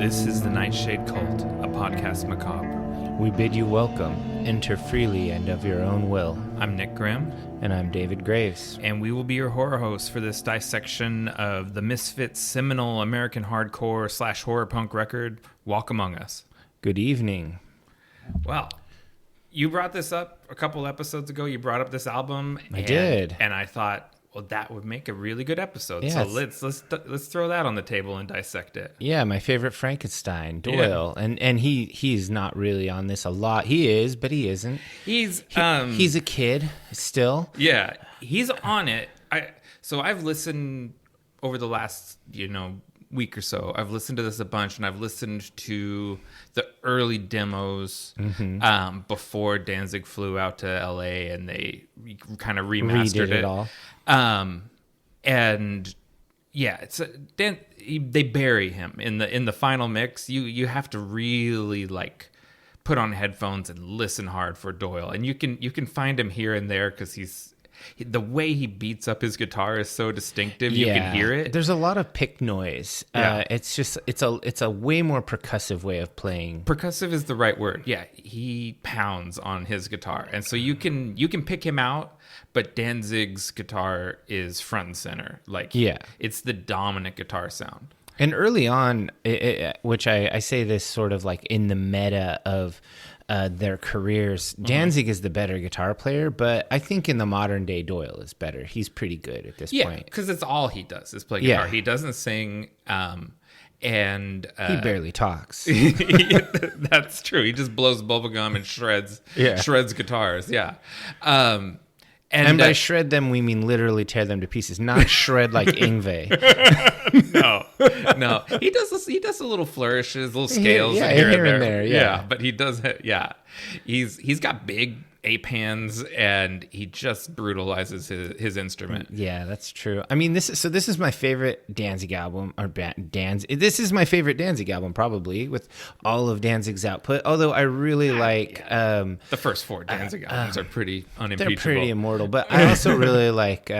This is the Nightshade Cult, a podcast macabre. We bid you welcome. Enter freely and of your own will. I'm Nick Grimm. And I'm David Graves. And we will be your horror hosts for this dissection of the Misfits' seminal American hardcore / horrorpunk record, Walkamongus. Good evening. Well, you brought this up a couple episodes ago. You brought up this album. I did. And I thought, well, that would make a really good episode. Yeah, so let's throw that on the table and dissect it. Yeah, my favorite Frankenstein, Doyle. Yeah. And he's not really on this a lot. He is, but he isn't. He's a kid still. Yeah, he's on it. So I've listened over the last, week or so. I've listened to this a bunch, and I've listened to the early demos before Danzig flew out to LA and they kind of remastered it all. And yeah, they bury him in the final mix. You have to really put on headphones and listen hard for Doyle, and you can find him here and there because the way he beats up his guitar is so distinctive. You can hear it. There's a lot of pick noise. Yeah. It's a way more percussive way of playing. Percussive is the right word. Yeah, he pounds on his guitar, and so you can pick him out. But Danzig's guitar is front and center. It's the dominant guitar sound. And early on, which I say this sort of like in the meta of their careers, Danzig is the better guitar player, but I think in the modern day, Doyle is better. He's pretty good at this point. Yeah, because it's all he does is play guitar. Yeah. He doesn't sing, and he barely talks. That's true. He just blows bubblegum and shreds guitars. Yeah. And by shred them, we mean literally tear them to pieces, not shred like Yngwie. No. He does a little flourishes, little scales here and there. Yeah, but he does it. Yeah, he's got big ape hands, and he just brutalizes his instrument. Yeah, that's true. I mean, this is my favorite Danzig album, This is my favorite Danzig album, probably, with all of Danzig's output. Although I really like the first 4 Danzig albums are pretty unimpeachable. They're pretty immortal, but I also really like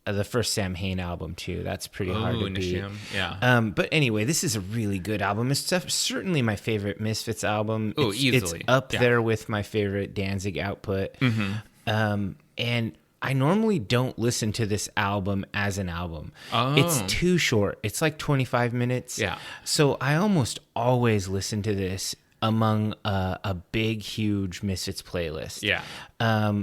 the first Sam Hain album too. That's pretty hard to beat. Yeah. But anyway, this is a really good album. It's certainly my favorite Misfits album. Easily. It's up there with my favorite Danzig output. Mm-hmm. And I normally don't listen to this album as an album. Oh. It's too short. It's like 25 minutes. Yeah. So I almost always listen to this among a big, huge Misfits playlist. Yeah.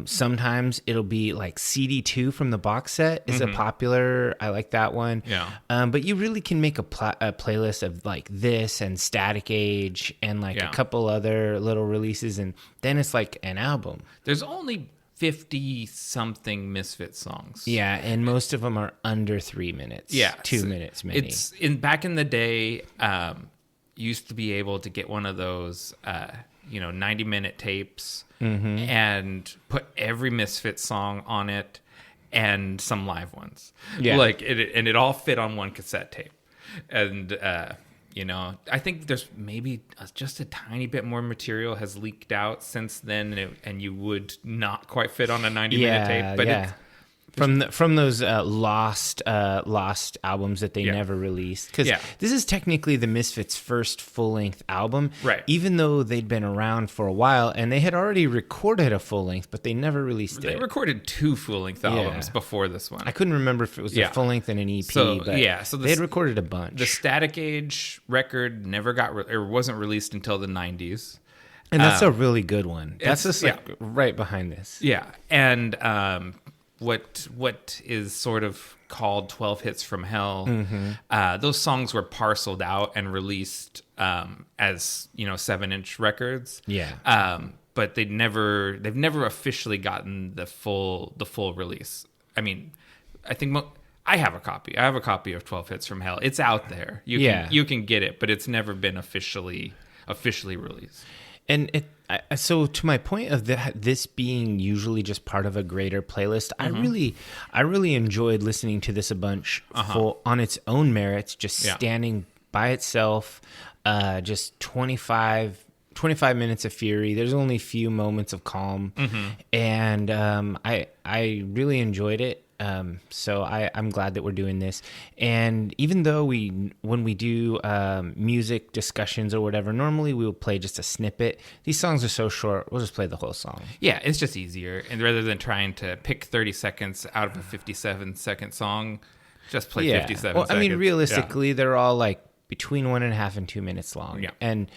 Sometimes it'll be like CD2 from the box set is a popular. I like that one. Yeah. But you really can make a playlist of like this and Static Age and a couple other little releases, and then it's like an album. There's only 50-something Misfits songs. Yeah, and most of them are under 3 minutes. Yeah. 2 minutes, maybe. It's back in the day. Used to be able to get one of those 90-minute tapes and put every Misfits song on it and some live ones. Yeah. And it all fit on one cassette tape. And I think there's maybe just a tiny bit more material has leaked out since then, and you would not quite fit on a 90-minute tape. But from those lost albums that they never released, because this is technically the Misfits' first full-length album, right? Even though they'd been around for a while and they had already recorded a full-length, but they never released it. They recorded 2 full-length albums before this one. I couldn't remember if it was a full-length and an EP, so they had recorded a bunch. The Static Age record never wasn't released until the 90s. And that's a really good one. That's just right behind this. Yeah, and what is sort of called 12 Hits from Hell. Those songs were parceled out and released as 7-inch records. Yeah. But they've never officially gotten the full release. I mean, I think I have a copy. I have a copy of 12 Hits from Hell. It's out there. You can get it, but it's never been officially released. And so to my point of this being usually just part of a greater playlist, I really enjoyed listening to this a bunch on its own merits, just standing by itself, just 25 minutes of fury. There's only a few moments of calm, and I really enjoyed it. So I'm glad that we're doing this. And even though when we do music discussions or whatever, normally we will play just a snippet. These songs are so short, we'll just play the whole song. Yeah, it's just easier. And rather than trying to pick 30 seconds out of a 57-second song, just play 57 well, seconds. I mean, realistically, they're all like between 1.5 and 2 minutes long. Yeah. And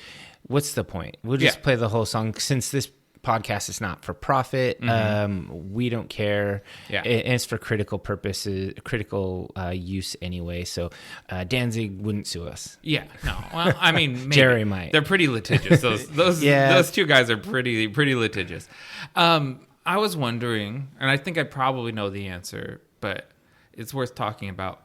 what's the point? We'll just play the whole song. Since this podcast is not for profit, we don't care. Yeah. And it's for critical purposes, critical use anyway. So Danzig wouldn't sue us. Yeah, no. Well, I mean, maybe. Jerry might. They're pretty litigious. Those two guys are pretty litigious. I was wondering, and I think I probably know the answer, but it's worth talking about.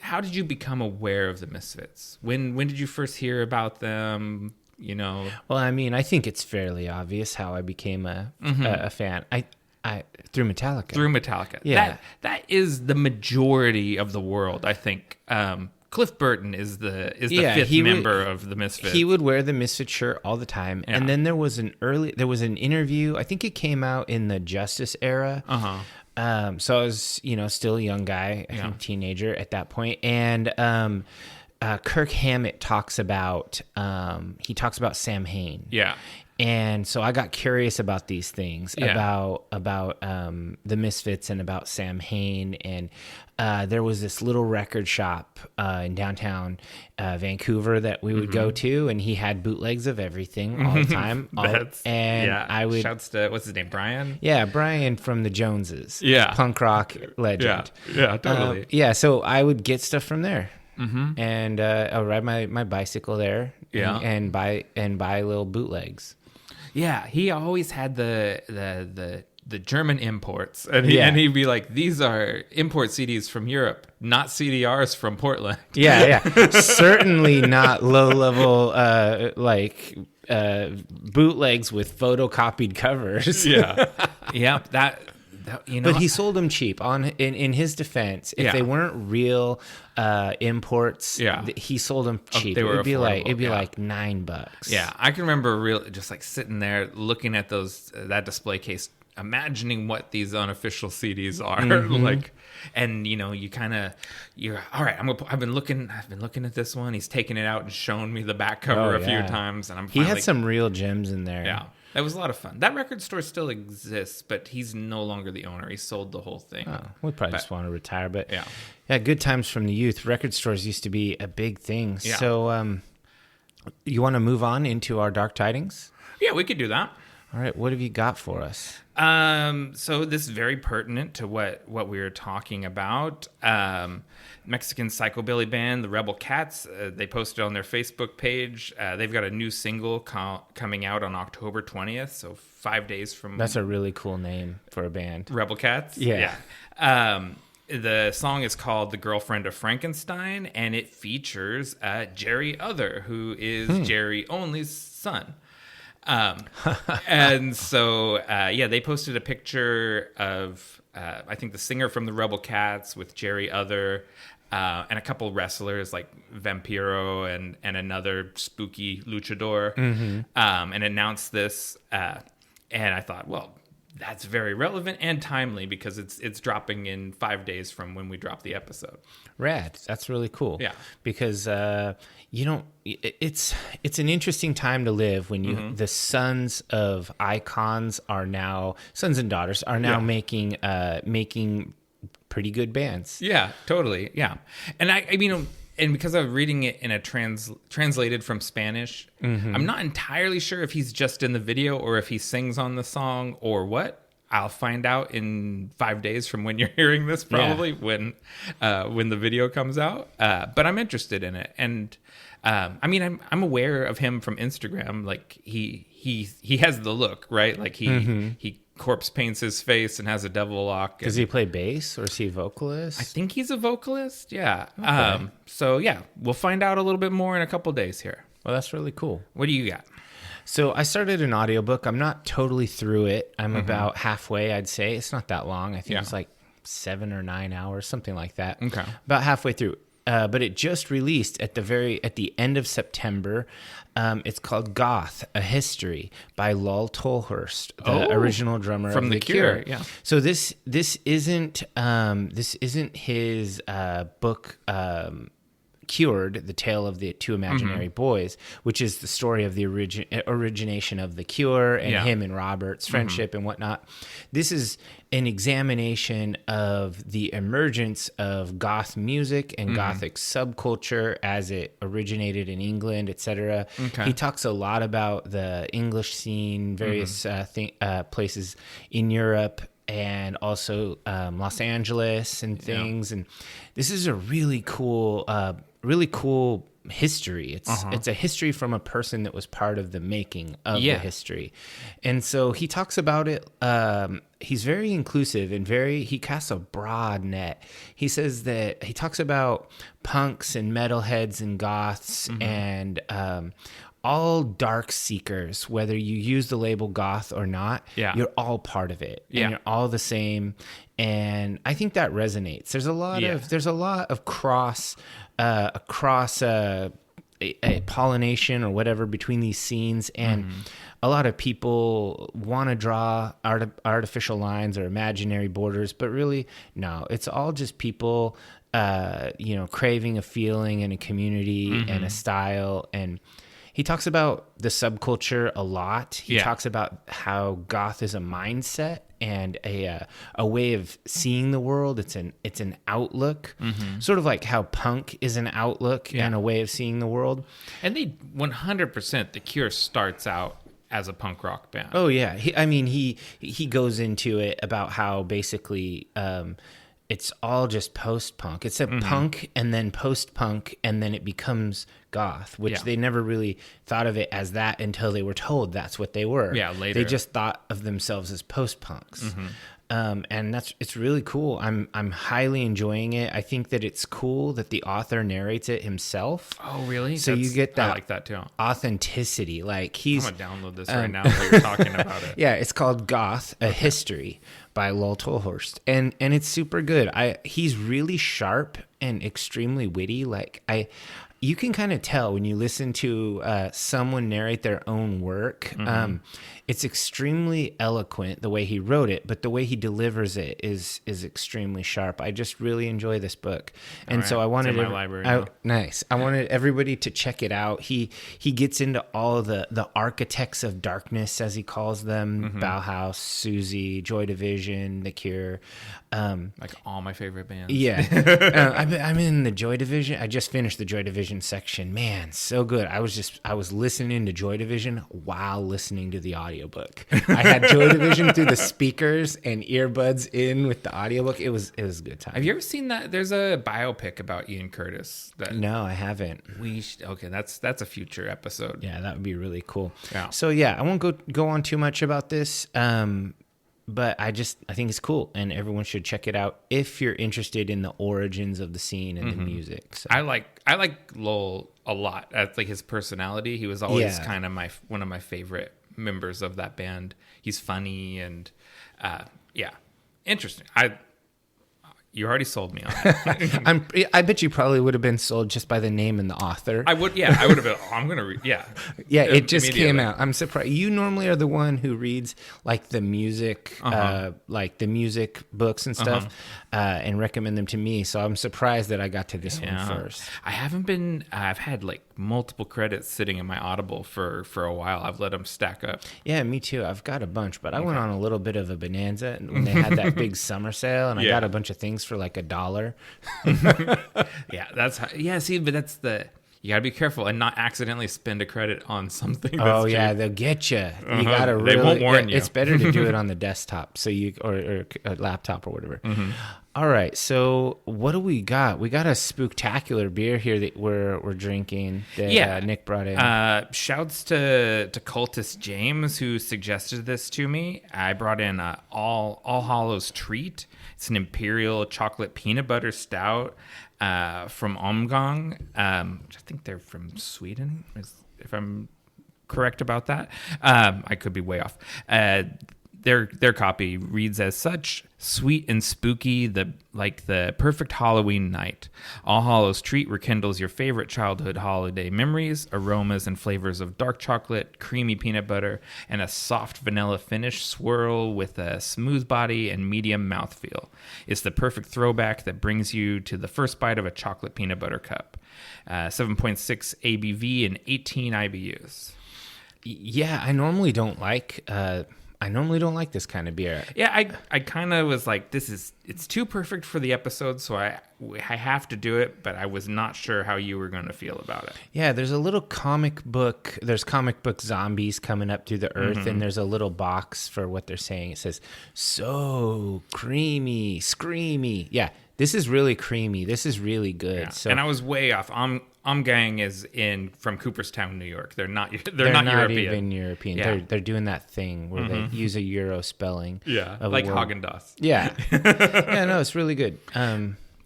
How did you become aware of the Misfits? When did you first hear about them? You know. Well, I mean, I think it's fairly obvious how I became a fan. I through Metallica. Through Metallica. Yeah. That is the majority of the world, I think. Cliff Burton is the fifth member of the Misfits. He would wear the Misfits shirt all the time. Yeah. And then there was an interview. I think it came out in the Justice era. So I was, still a young guy, I think teenager at that point. And Kirk Hammett talks about Sam Hain. Yeah. And so I got curious about these things, about the Misfits and about Sam Hain. And there was this little record shop in downtown Vancouver that we would go to, and he had bootlegs of everything all the time. I would shouts to what's his name, Brian? Yeah, Brian from the Joneses. Yeah, punk rock legend. Yeah, totally. So I would get stuff from there. And I'll ride my bicycle there. And buy little bootlegs. Yeah, he always had the German imports, and he'd be like, "These are import CDs from Europe, not CDRs from Portland." Yeah. Certainly not low level bootlegs with photocopied covers. That. But he sold them cheap. In his defense, if they weren't real imports, he sold them cheap. It'd be like $9. Yeah, I can remember just like sitting there looking at that display case, imagining what these unofficial CDs are like, and you're all right. I've been looking at this one. He's taken it out and shown me the back cover a few times, and he had some real gems in there. Yeah. That was a lot of fun. That record store still exists, but he's no longer the owner. He sold the whole thing. Oh, we probably just want to retire. But yeah, good times from the youth. Record stores used to be a big thing. Yeah. So you want to move on into our Dark Tidings? Yeah, we could do that. All right. What have you got for us? So this is very pertinent to what we were talking about. Mexican psychobilly band, the Rebel Cats, they posted on their Facebook page. They've got a new single coming out on October 20th, so 5 days from... That's a really cool name for a band. Rebel Cats? Yeah. The song is called The Girlfriend of Frankenstein, and it features Jerry Other, who is Jerry Only's son. And so, they posted a picture of, I think the singer from the Rebel Cats with Jerry Other, and a couple wrestlers like Vampiro and another spooky luchador, and announced this. And I thought, well, that's very relevant and timely because it's dropping in 5 days from when we drop the episode. Rad. That's really cool. Yeah. Because it's an interesting time to live when the sons of icons are now sons and daughters are now making pretty good bands. Yeah, totally. Yeah. And I mean, and because I'm reading it in a translated from Spanish, I'm not entirely sure if he's just in the video or if he sings on the song or what. I'll find out in 5 days from when you're hearing this, probably when the video comes out. But I'm interested in it, and I mean, I'm aware of him from Instagram. Like he has the look, right? Like he corpse paints his face and has a devil lock. Does he play bass or is he a vocalist? I think he's a vocalist. Yeah. Okay. So yeah, we'll find out a little bit more in a couple days here. Well, that's really cool. What do you got? So I started an audiobook. I'm not totally through it. I'm about halfway, I'd say. It's not that long. I think it's like 7 or 9 hours, something like that. Okay. About halfway through. but it just released at the end of September. It's called Goth: A History by Lol Tolhurst, the original drummer from of The Cure. Yeah. So this isn't his book. Cured, The Tale of the Two Imaginary Boys, which is the story of the origination of The Cure and him and Robert's friendship and whatnot. This is an examination of the emergence of goth music and gothic subculture as it originated in England, etc. Okay. He talks a lot about the English scene, various places in Europe, and also Los Angeles and things. And this is a really cool history. It's a history from a person that was part of the making of the history. And so he talks about it. He's very inclusive and he casts a broad net. He says that he talks about punks and metalheads and goths and all dark seekers, whether you use the label goth or not, you're all part of it. And you're all the same. And I think that resonates. There's a lot of cross pollination or whatever between these scenes, and a lot of people want to draw artificial lines or imaginary borders, but really, no, it's all just people, craving a feeling and a community and a style. And he talks about the subculture a lot. He talks about how goth is a mindset and a way of seeing the world. It's an outlook, sort of like how punk is an outlook and a way of seeing the world. And they 100%, The Cure starts out as a punk rock band. Oh yeah, he goes into it about how basically it's all just post-punk. It's a punk and then post-punk, and then it becomes goth, which they never really thought of it as that until they were told that's what they were. Yeah, later. They just thought of themselves as post-punks. And it's really cool. I'm highly enjoying it. I think that it's cool that the author narrates it himself. Oh, really? So you get that I like that too. Authenticity. Like I'm gonna download this right now while you're talking about it. Yeah, it's called Goth: A History by Lol Tolhurst, and it's super good. He's really sharp and extremely witty. You can kind of tell when you listen to someone narrate their own work. It's extremely eloquent the way he wrote it, but the way he delivers it is extremely sharp. I just really enjoy this book, and so I wanted it's in my library. Nice. I wanted everybody to check it out. He gets into all the architects of darkness, as he calls them: Bauhaus, Susie, Joy Division, The Cure. Like all my favorite bands. Yeah, I'm in the Joy Division. I just finished the Joy Division section. Man, so good. I was listening to Joy Division while listening to the audiobook. I had Joy Division through the speakers and earbuds in with the audiobook. It was a good time. Have you ever seen that? There's a biopic about Ian Curtis. No, I haven't. Okay, that's a future episode. Yeah, that would be really cool. Yeah. So yeah, I won't go on too much about this. But I think it's cool, and everyone should check it out if you're interested in the origins of the scene and the music. So. I like Lowell a lot. That's like his personality. He was always kind of one of my favorite members of that band. He's funny and interesting. You already sold me on it. I bet you probably would have been sold just by the name and the author. I would have been. I'm going to read. Yeah. Yeah, it just came out. I'm surprised. You normally are the one who reads like the music, like the music books and stuff, and recommend them to me. So I'm surprised that I got to this one first. I haven't been. I've had like multiple credits sitting in my Audible for a while. I've let them stack up. Yeah, me too. I've got a bunch, but I went on a little bit of a bonanza when they had that big summer sale, and I got a bunch of things for like $1. See, but that's you gotta be careful and not accidentally spend a credit on something. Oh yeah, they'll get you. You gotta really. They won't warn you. It's better to do it on the desktop, so or a laptop or whatever. All right, so what do we got? We got a spooktacular beer here that we're drinking that Nick brought in. Shouts to Cultist James, who suggested this to me. I brought in All Hallows Treat. It's an imperial chocolate peanut butter stout from Omgang. I think they're from Sweden, if I'm correct about that. I could be way off. their copy reads as such: sweet and spooky, like the perfect Halloween night. All Hallows treat rekindles your favorite childhood holiday memories, aromas and flavors of dark chocolate, creamy peanut butter, and a soft vanilla finish swirl with a smooth body and medium mouthfeel. It's the perfect throwback that brings you to the first bite of a chocolate peanut butter cup. 7.6 ABV and 18 IBUs. Yeah, I normally don't like this kind of beer. Yeah, I kind of was like, it's too perfect for the episode, so I have to do it, but I was not sure how you were going to feel about it. Yeah, there's a little comic book zombies coming up through the earth, and there's a little box for what they're saying. It says, so creamy, screamy. Yeah, this is really creamy. This is really good. Yeah. So, and I was way off. Gang is from Cooperstown, New York. They're not not European. Even European. Yeah. They're doing that thing where they use a Euro spelling. Yeah, like Haagen-Dazs. Yeah. Yeah, no, it's really good.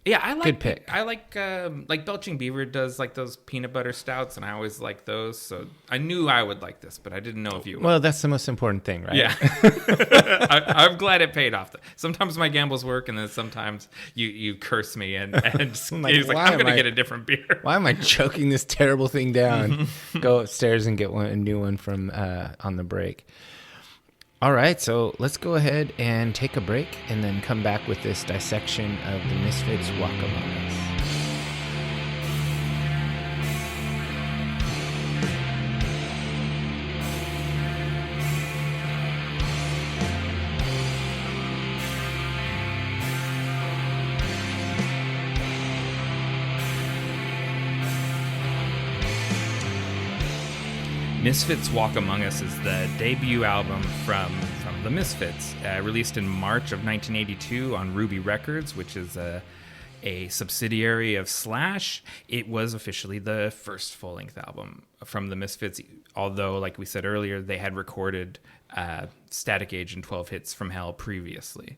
Yeah, I like good pick. I like Belching Beaver does like those peanut butter stouts, and I always like those. So I knew I would like this, but I didn't know if you would. Well, that's the most important thing, right? Yeah. I'm glad it paid off. Sometimes my gambles work, and then sometimes you curse me and he's like, I'm going to get a different beer. Why am I choking this terrible thing down? Go upstairs and get a new one from on the break. All right, so let's go ahead and take a break and then come back with this dissection of the Misfits Walkamongus. Misfits Walk Among Us is the debut album from the Misfits, released in March of 1982 on Ruby Records, which is a subsidiary of Slash. It was officially the first full-length album from the Misfits, although, like we said earlier, they had recorded Static Age and 12 Hits from Hell previously.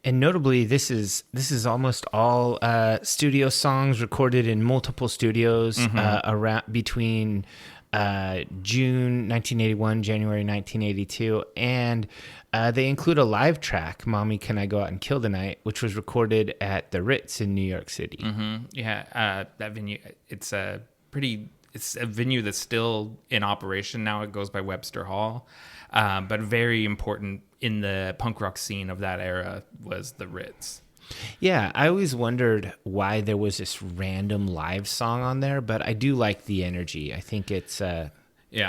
And notably, this is almost all studio songs recorded in multiple studios around between June 1981, January 1982, and they include a live track, "Mommy, Can I Go Out and Kill Tonight," which was recorded at the Ritz in New York City. Yeah, that venue, it's a venue that's still in operation now. It goes by Webster Hall, but very important in the punk rock scene of that era was the Ritz. Yeah, I always wondered why there was this random live song on there, but I do like the energy. I think it's I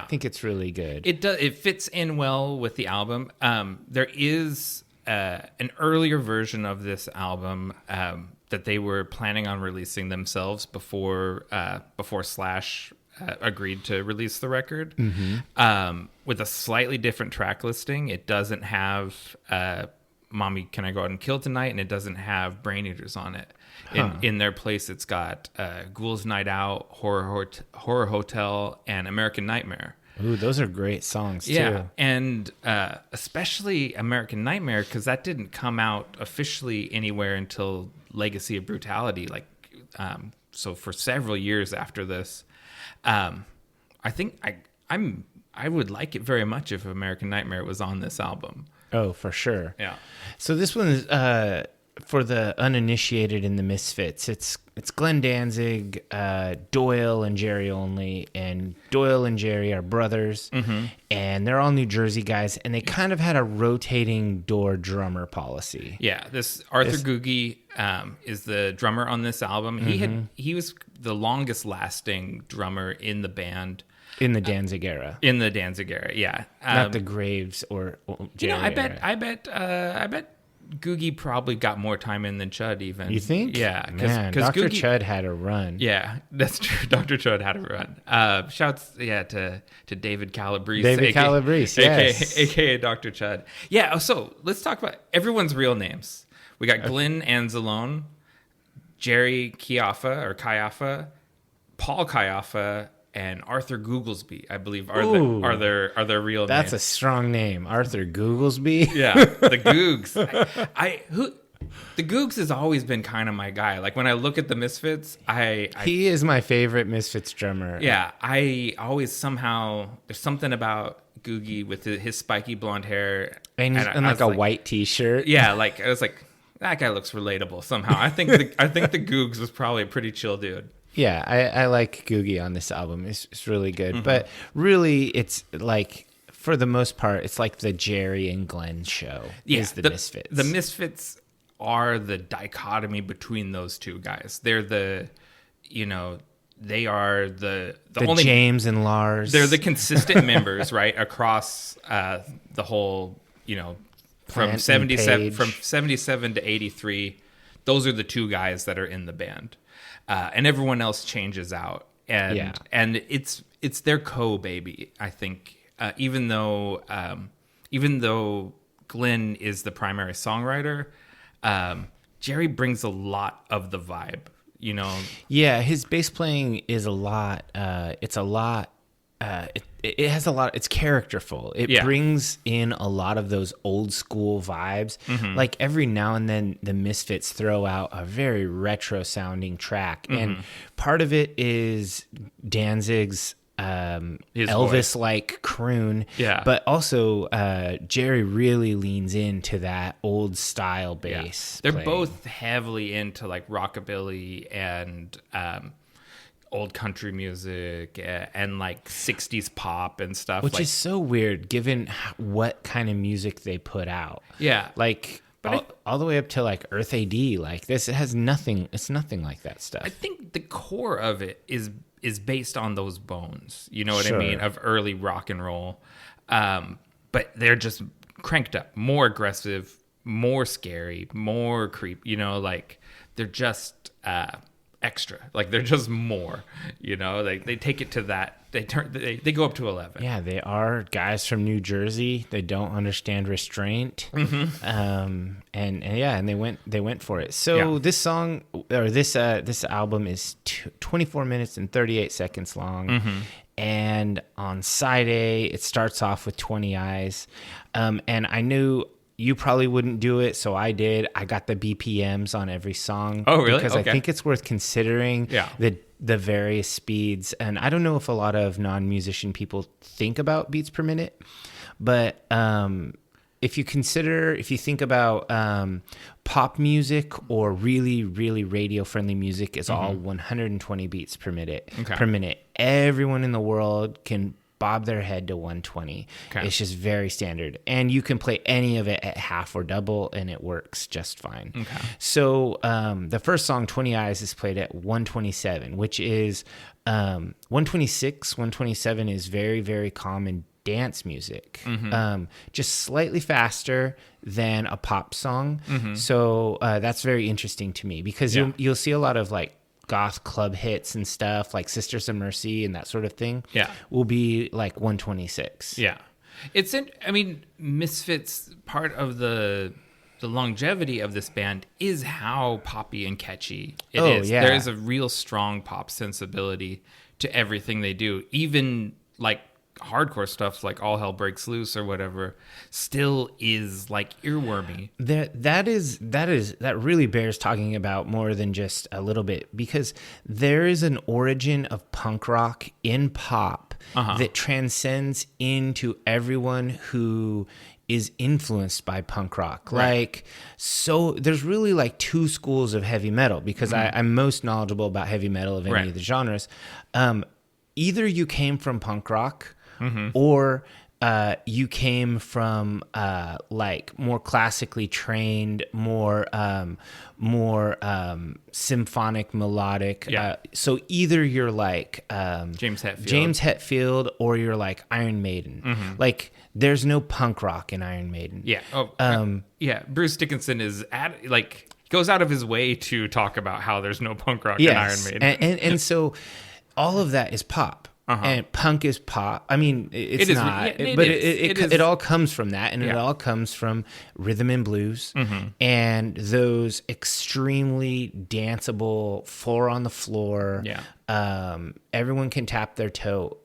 think it's really good. It fits in well with the album. There is an earlier version of this album that they were planning on releasing themselves before Slash agreed to release the record, with a slightly different track listing. It doesn't have "Mommy, Can I Go Out and Kill Tonight," and it doesn't have Brain Eaters on it. In their place, it's got Ghouls Night Out, Horror Hotel, and American Nightmare. Ooh, those are great songs, too. Yeah, and especially American Nightmare, because that didn't come out officially anywhere until Legacy of Brutality, so for several years after this. I think I would like it very much if American Nightmare was on this album. Oh, for sure. Yeah. So this one is for the uninitiated in the Misfits. It's Glenn Danzig, Doyle, and Jerry only. And Doyle and Jerry are brothers, and they're all New Jersey guys. And they kind of had a rotating door drummer policy. Yeah, this Arthurgoogy is the drummer on this album. He was the longest lasting drummer in the band. In the Danzig era. In the Danzig era, yeah. Not the Graves or Jerry era. I bet Googie probably got more time in than Chud even. You think? Yeah. Man, Dr. Chud had a run. Yeah, that's true. Dr. Chud had a run. Shouts, to David Calabrese. Yes. AKA Dr. Chud. Yeah, so let's talk about everyone's real names. We got Glenn Anzalone, Jerry Chiaffa, Paul Chiaffa, and Arthur Googlesby, I believe, are their real names. That's a strong name, Arthur Googlesby. Yeah, the Googs. The Googs has always been kind of my guy. Like when I look at the Misfits, he is my favorite Misfits drummer. Yeah, I always somehow there's something about Googie with his spiky blonde hair. and like a white T-shirt. Yeah, like I was like, that guy looks relatable somehow. I think the Googs was probably a pretty chill dude. Yeah, I like Googie on this album. It's really good. But really, it's like, for the most part, it's like the Jerry and Glenn show is the Misfits. The Misfits are the dichotomy between those two guys. They're they are the only James and Lars. They're the consistent members, right, across the whole, from 77 to 83. Those are the two guys that are in the band. And everyone else changes out, and it's their co-baby. I think even though Glenn is the primary songwriter, Jerry brings a lot of the vibe. Yeah, his bass playing is a lot. It's a lot. It has a lot. It's characterful. It brings in a lot of those old school vibes. Like every now and then, the Misfits throw out a very retro sounding track, and part of it is Danzig's Elvis-like croon. Yeah, but also Jerry really leans into that old style bass. They're both heavily into like rockabilly and old country music and like 60s pop and stuff, which is so weird given what kind of music they put out. Like all the way up to like Earth AD, like this, it has nothing. It's nothing like that stuff. I think the core of it is based on those bones, you know what I mean, of early rock and roll, but they're just cranked up, more aggressive, more scary, more creep, like they're just extra, like they're just more, like they take it to that, they go up to 11. Yeah, they are guys from New Jersey. They don't understand restraint. And they went for it. So this song, or this album, is 24 minutes and 38 seconds long. And on side A, it starts off with 20 Eyes, and I knew you probably wouldn't do it, so I did. I got the BPMs on every song. Oh, really? Because I think it's worth considering the various speeds. And I don't know if a lot of non-musician people think about beats per minute, but if you think about pop music or really, really radio-friendly music is all 120 beats per minute. Everyone in the world can bob their head to 120. It's just very standard, and you can play any of it at half or double and it works just fine. So the first song, 20 Eyes, is played at 127, which is 126, 127 is very, very common dance music, just slightly faster than a pop song. So that's very interesting to me, because you'll see a lot of like goth club hits and stuff like Sisters of Mercy and that sort of thing will be like 126. Misfits, part of the longevity of this band is how poppy and catchy it is. There is a real strong pop sensibility to everything they do, even like hardcore stuff like All Hell Breaks Loose or whatever still is like earwormy. That really bears talking about more than just a little bit, because there is an origin of punk rock in pop that transcends into everyone who is influenced by punk rock. Like, so there's really like two schools of heavy metal, because I'm most knowledgeable about heavy metal of any of the genres. Either you came from punk rock, or you came from like more classically trained, more symphonic, melodic. So either you're like James Hetfield, or you're like Iron Maiden. Like there's no punk rock in Iron Maiden. Bruce Dickinson goes out of his way to talk about how there's no punk rock in Iron Maiden. And so all of that is pop. And punk is pop. I mean, it's not, but it all comes from that, and it all comes from rhythm and blues and those extremely danceable, four on the floor, Everyone can tap their toe.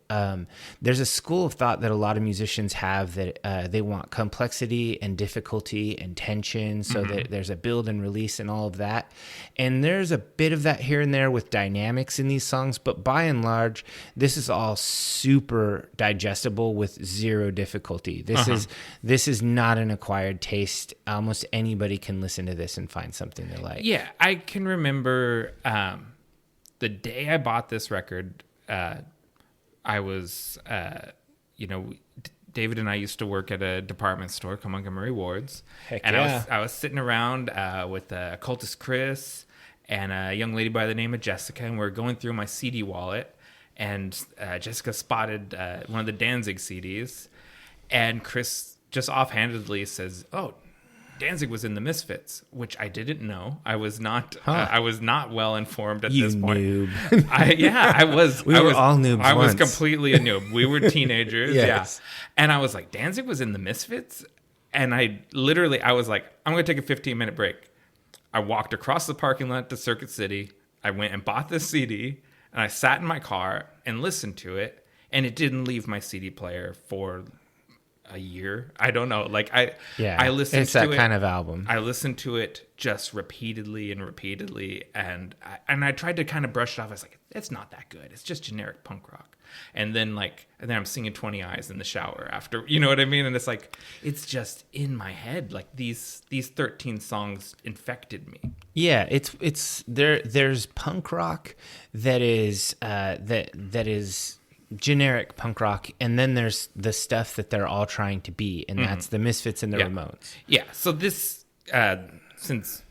There's a school of thought that a lot of musicians have that they want complexity and difficulty and tension, so that there's a build and release and all of that. And there's a bit of that here and there with dynamics in these songs, but by and large, this is all super digestible with zero difficulty. This is not an acquired taste. Almost anybody can listen to this and find something they like. Yeah, I can remember the day I bought this record. I was, David and I used to work at a department store called Montgomery Ward's. Heck and yeah. I was sitting around with Cultist Chris and a young lady by the name of Jessica, and we were going through my CD wallet, and Jessica spotted one of the Danzig CDs, and Chris just offhandedly says, "Oh, Danzig was in the Misfits," which I didn't know. I was not. I was not well informed at this point. Noob. I was. We were all noobs. I was once. completely a noob. We were teenagers. Yes. Yeah, and I was like, Danzig was in the Misfits, and I was like, I'm going to take a 15-minute break. I walked across the parking lot to Circuit City. I went and bought this CD, and I sat in my car and listened to it, and it didn't leave my CD player for a year. I don't know. Like I listened it's to that it. kind of album. I listened to it just repeatedly, and I tried to kind of brush it off. I was like, it's not that good. It's just generic punk rock. And then I'm singing 20 Eyes in the shower after, you know what I mean? And it's like, it's just in my head. Like these 13 songs infected me. Yeah, there's punk rock that is that is generic punk rock, and then there's the stuff that they're all trying to be, and that's the Misfits and the Ramones. Yeah, so this since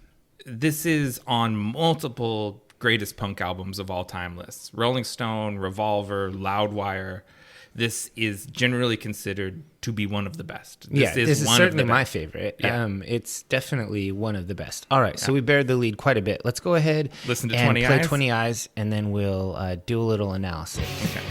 this is on multiple greatest punk albums of all time lists, Rolling Stone, Revolver, Loudwire, this is generally considered to be one of the best. This is certainly my favorite. Yeah. It's definitely one of the best. All right, so we buried the lead quite a bit. Let's go ahead Listen to and 20 play Eyes. 20 Eyes, and then we'll do a little analysis. Okay.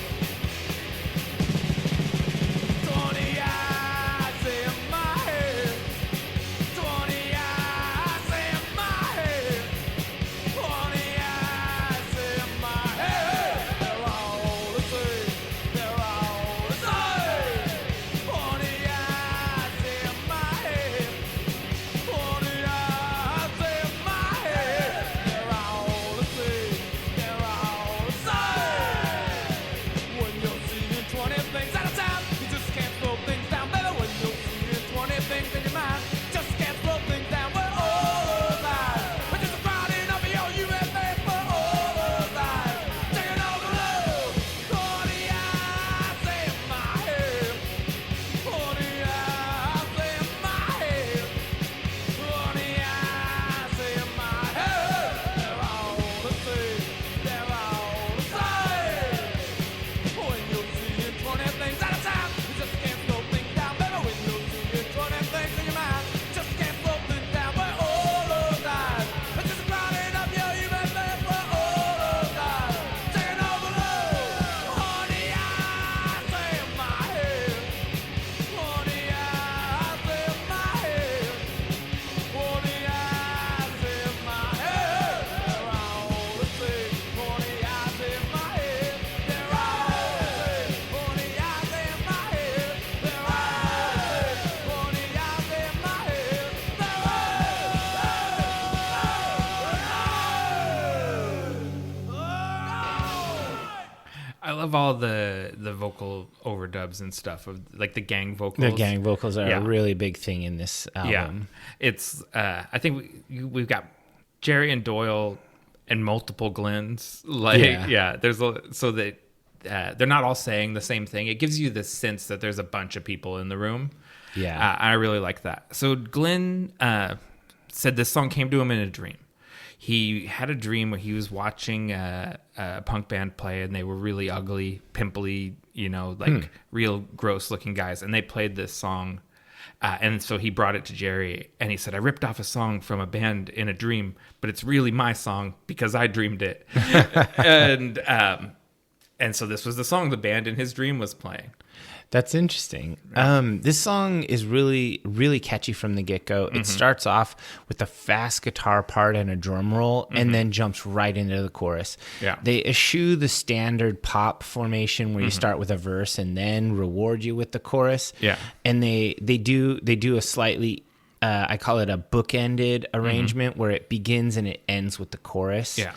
I love all the vocal overdubs and stuff of like the gang vocals. The gang vocals are a really big thing in this album. Yeah, it's I think we've got Jerry and Doyle and multiple Glens. There's so that they're not all saying the same thing. It gives you the sense that there's a bunch of people in the room. Yeah, I really like that. So Glenn said this song came to him in a dream. He had a dream where he was watching a punk band play, and they were really ugly, pimply, real gross-looking guys. And they played this song, and so he brought it to Jerry, and he said, "I ripped off a song from a band in a dream, but it's really my song because I dreamed it." and so this was the song the band in his dream was playing. That's interesting. This song is really, really catchy from the get-go. It starts off with a fast guitar part and a drum roll, and then jumps right into the chorus. Yeah. They eschew the standard pop formation where you start with a verse and then reward you with the chorus. Yeah. And they do a slightly, I call it a bookended arrangement where it begins and it ends with the chorus. Yeah.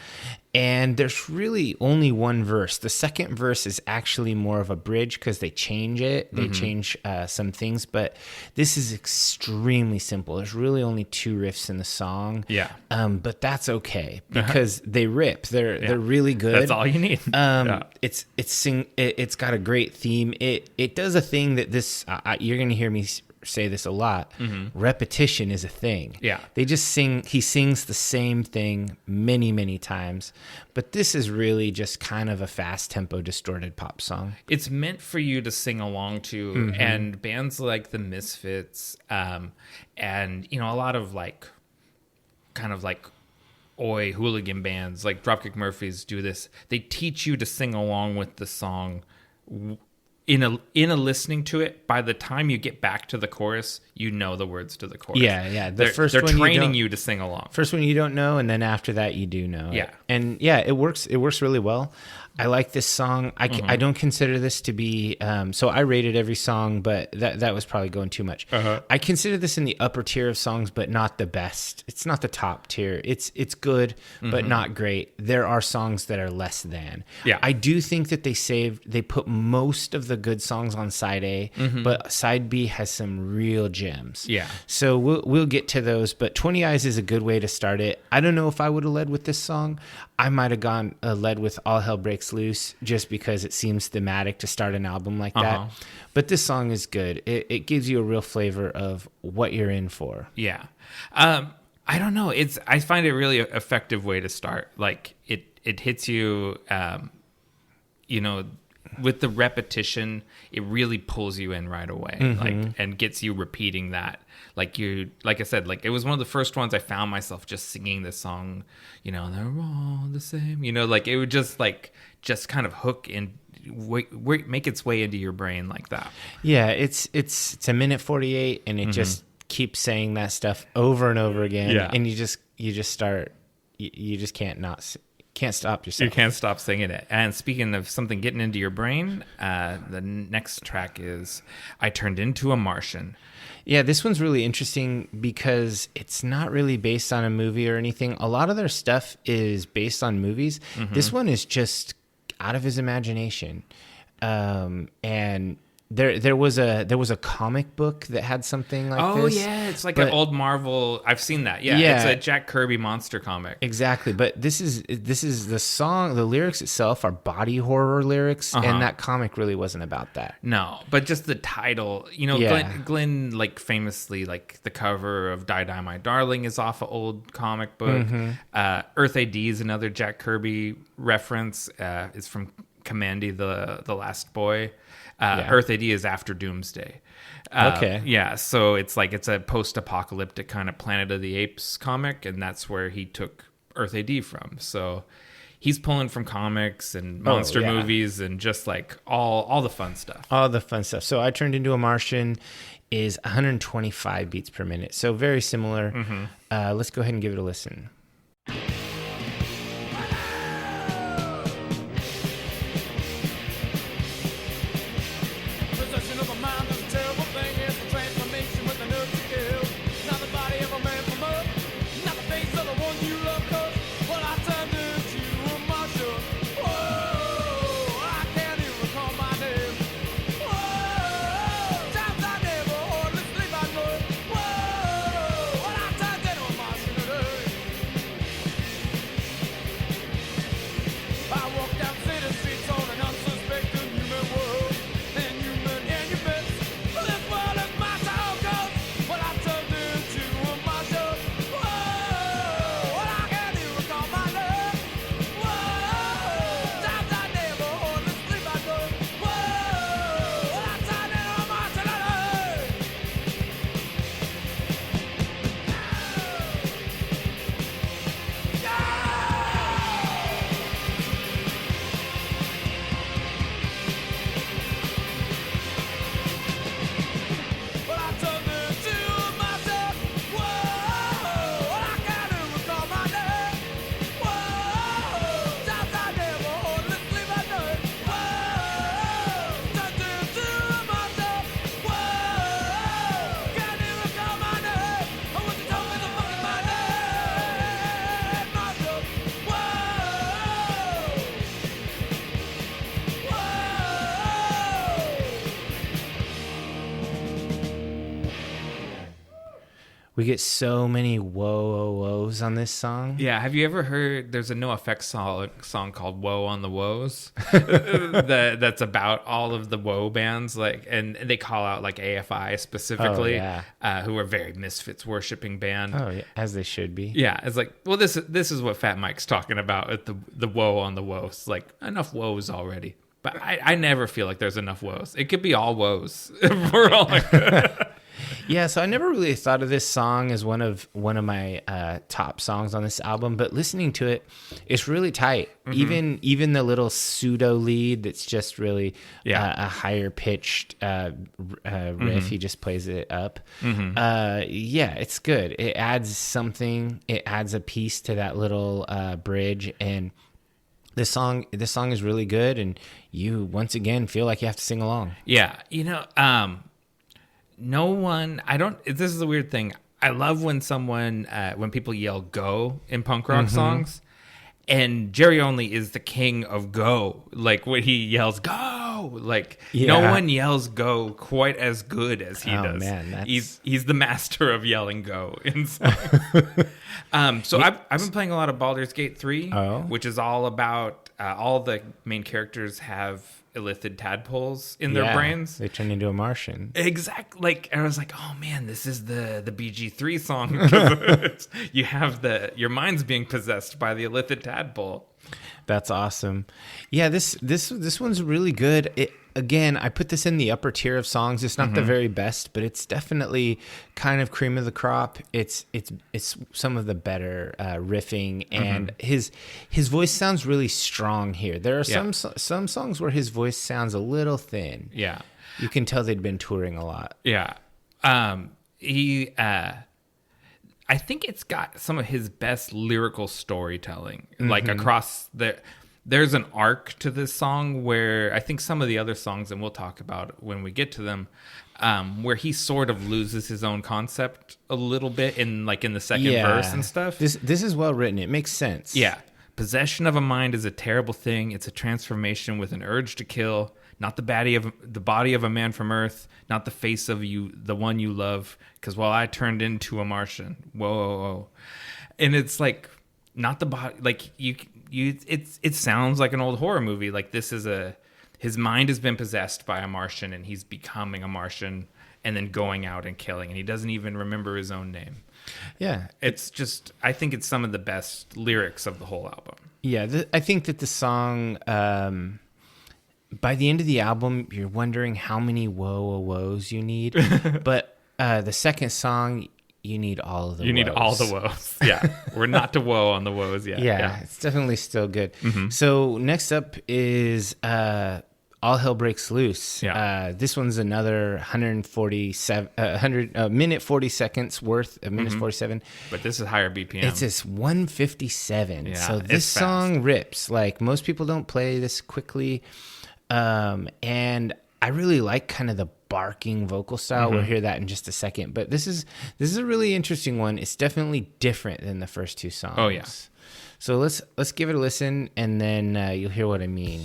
And there's really only one verse. The second verse is actually more of a bridge because they change it. They change some things, but this is extremely simple. There's really only 2 riffs in the song. Yeah. But that's okay because they rip. They're really good. That's all you need. It's got a great theme. It does a thing that this you're going to hear me say this a lot. Repetition is a thing. Yeah. They just sing. He sings the same thing many, many times. But this is really just kind of a fast tempo, distorted pop song. It's meant for you to sing along to, and bands like the Misfits, and a lot of kind of oi hooligan bands like Dropkick Murphys do this. They teach you to sing along with the song. In a listening to it, by the time you get back to the chorus, you know the words to the chorus. Yeah. They're training you to sing along. First one you don't know, and then after that you do know. Yeah. And yeah, it works really well. I like this song. I don't consider this to be so I rated every song, but that was probably going too much. I consider this in the upper tier of songs, but not the best. It's not the top tier. It's good, but not great. There are songs that are less than. Yeah. I do think that they put most of the good songs on side A, but side B has some real gems. Yeah. So we'll get to those, but 20 Eyes is a good way to start it. I don't know if I would have led with this song. I might have gone led with All Hell Breaks Loose just because it seems thematic to start an album like that. But this song is good. It gives you a real flavor of what you're in for. Yeah. I don't know. I find it a really effective way to start. Like it hits you, with the repetition, it really pulls you in right away, and gets you repeating that. Like I said, it was one of the first ones I found myself just singing this song, they're all the same, it would just kind of hook and make its way into your brain like that. Yeah. It's a minute 48 and it just keeps saying that stuff over and over again. Yeah. And you just can't stop yourself. You can't stop singing it. And speaking of something getting into your brain, the next track is I Turned Into a Martian. Yeah, this one's really interesting because it's not really based on a movie or anything. A lot of their stuff is based on movies. This one is just out of his imagination. And there was a comic book that had something like this. Oh yeah, it's like an old Marvel. I've seen that. Yeah, it's a Jack Kirby monster comic. Exactly, but this is the song. The lyrics itself are body horror lyrics, and that comic really wasn't about that. No, but just the title. Glenn famously the cover of Die Die My Darling is off an old comic book. Earth AD is another Jack Kirby reference. It's from Commandy the Last Boy. Earth AD is after Doomsday. Okay. Yeah, so it's a post-apocalyptic kind of Planet of the Apes comic, and that's where he took Earth AD from. So he's pulling from comics and monster movies and just all the fun stuff. All the fun stuff. So I Turned Into a Martian is 125 beats per minute. So very similar. Let's go ahead and give it a listen. We get so many whoa-oh-woes on this song. Yeah, have you ever heard? There's a NoFX song called "Woe on the Woes" that's about all of the woe bands, like, and they call out like AFI specifically, who are very Misfits worshiping band. Oh yeah, as they should be. Yeah, it's like, well, this is what Fat Mike's talking about at the woe on the woes. Like, enough woes already. But I never feel like there's enough woes. It could be all woes. We're all like. Yeah, so I never really thought of this song as one of my top songs on this album, but listening to it, it's really tight. Even the little pseudo lead that's just really a higher pitched riff. He just plays it up. It's good. It adds something. It adds a piece to that little bridge, and this song is really good. And you once again feel like you have to sing along. Yeah, no one, this is a weird thing. I love when when people yell "go" in punk rock songs, and Jerry Only is the king of "go." Like, when he yells "go," like, no one yells "go" quite as good as he does. Man, he's the master of yelling "go" in songs. So I've been playing a lot of Baldur's Gate 3, which is all about all the main characters have illithid tadpoles in their brains. They turn into a Martian. Exactly. Like, I was like, oh man, this is the BG3 song. You have your mind's being possessed by the illithid tadpole. That's awesome. Yeah, this one's really good. Again, I put this in the upper tier of songs. It's not the very best, but it's definitely kind of cream of the crop. It's some of the better riffing, and his voice sounds really strong here. There are some songs where his voice sounds a little thin. Yeah, you can tell they'd been touring a lot. Yeah, he. I think it's got some of his best lyrical storytelling, like across the. There's an arc to this song where I think some of the other songs, and we'll talk about when we get to them, where he sort of loses his own concept a little bit in the second verse and stuff. This is well written. It makes sense. Yeah. Possession of a mind is a terrible thing. It's a transformation with an urge to kill. Not the body of a man from Earth. Not the face of you, the one you love. Because while I turned into a Martian. Whoa. And it's like, not the body. Like, it sounds like an old horror movie. Like, his mind has been possessed by a Martian, and he's becoming a Martian and then going out and killing, and he doesn't even remember his own name. Yeah. It's just, I think it's some of the best lyrics of the whole album. Yeah, I think that the song, by the end of the album, you're wondering how many woes you need. But the second song, you need all of the woes. You need all the woes. Yeah. We're not to woe on the woes yet. Yeah, it's definitely still good. So next up is All Hell Breaks Loose. Yeah. This one's another 147 minute 40 seconds worth, a minute 47. But this is higher BPM. It's this 157. Yeah, so this song rips. Like, most people don't play this quickly. And I really like kind of the barking vocal style. We'll hear that in just a second. But this is a really interesting one. It's definitely different than the first two songs. Oh yeah. So let's give it a listen, and then you'll hear what I mean.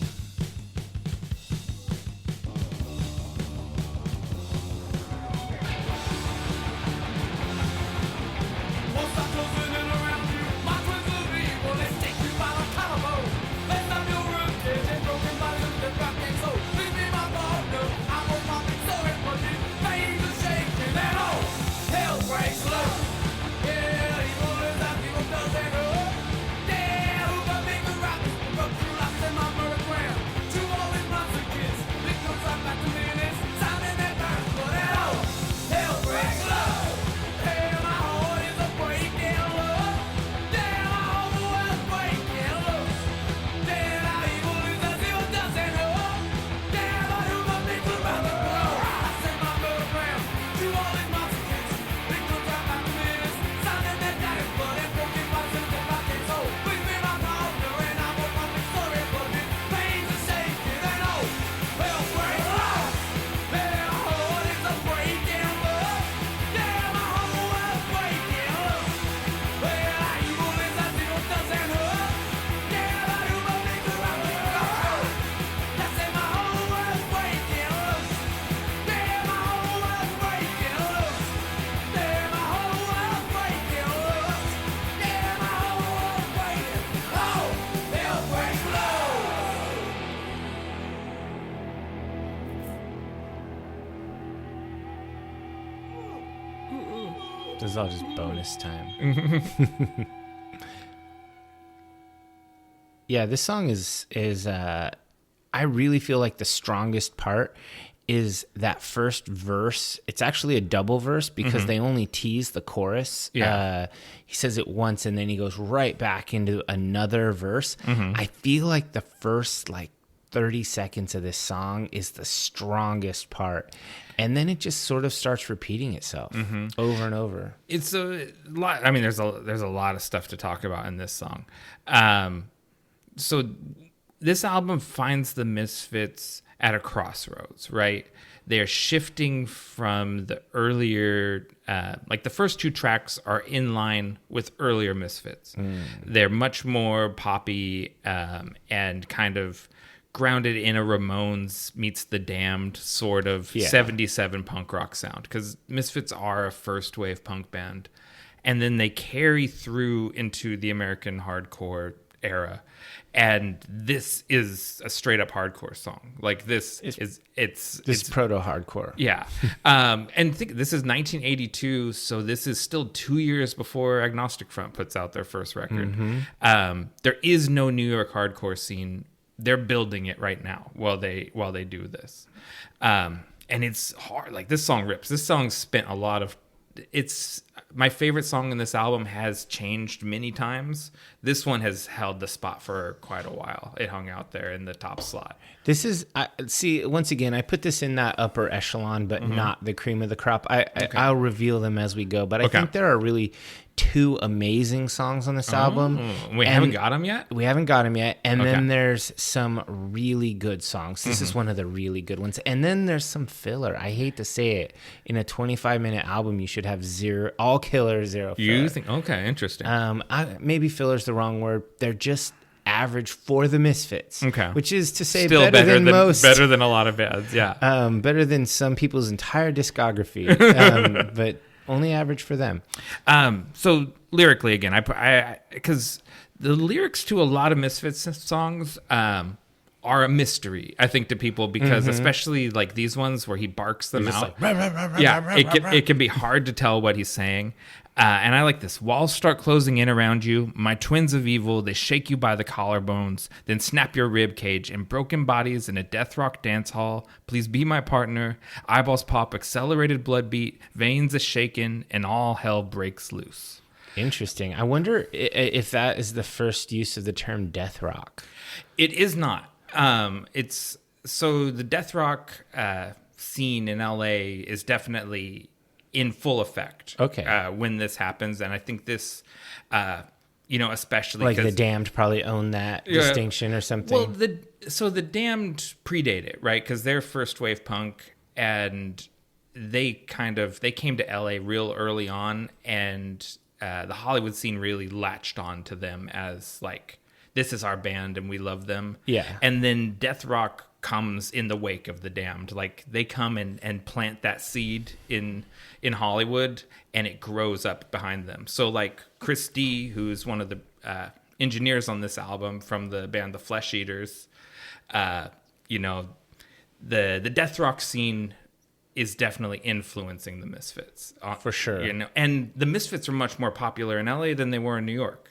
is all just bonus time. Yeah, this song is I really feel like the strongest part is that first verse. It's actually a double verse because they only tease the chorus. Yeah. He says it once and then he goes right back into another verse. I feel like the first 30 seconds of this song is the strongest part. And then it just sort of starts repeating itself over and over. It's a lot. I mean, there's a lot of stuff to talk about in this song. So this album finds the Misfits at a crossroads, right? They're shifting from the earlier, the first two tracks are in line with earlier Misfits. They're much more poppy and kind of grounded in a Ramones meets the Damned sort of 77 punk rock sound, because Misfits are a first wave punk band. And then they carry through into the American hardcore era. And this is a straight up hardcore song. It's proto hardcore. Yeah. And think this is 1982, so this is still 2 years before Agnostic Front puts out their first record. There is no New York hardcore scene. They're building it right now while they do this. And it's hard. This song rips. This song spent a lot of. It's my favorite song in this album has changed many times. This one has held the spot for quite a while. It hung out there in the top slot. This is once again, I put this in that upper echelon, but not the cream of the crop. I'll reveal them as we go, but I think there are really two amazing songs on this album. We haven't got them yet? We haven't got them yet. And then there's some really good songs. This is one of the really good ones. And then there's some filler. I hate to say it. In a 25-minute album, you should have all killer, zero filler. You think? Okay, interesting. Maybe filler's the wrong word. They're just average for the Misfits. Okay. Which is to say still better than most. Better than a lot of bands, yeah. Better than some people's entire discography. But only average for them. So lyrically, again, because the lyrics to a lot of Misfits songs are a mystery, I think, to people, because especially these ones where he barks them out. It can be hard to tell what he's saying. And I like this. Walls start closing in around you. My twins of evil, they shake you by the collarbones, then snap your rib cage. And broken bodies in a deathrock dance hall. Please be my partner. Eyeballs pop, accelerated blood beat, veins are shaken, and all hell breaks loose. Interesting. I wonder if that is the first use of the term deathrock. It is not. It's so the deathrock scene in LA is definitely in full effect. Okay. When this happens, and I think this, especially like the Damned probably own that distinction or something. Well, the Damned predate it, right? Because they're first wave punk, and they came to LA real early on, and the Hollywood scene really latched on to them as this is our band and we love them. Yeah. And then death rock comes in the wake of the Damned. They come and plant that seed in Hollywood, and it grows up behind them. So Chris D, who's one of the engineers on this album from the band The Flesh Eaters, the death rock scene is definitely influencing the Misfits. For sure. And the Misfits are much more popular in LA than they were in New York.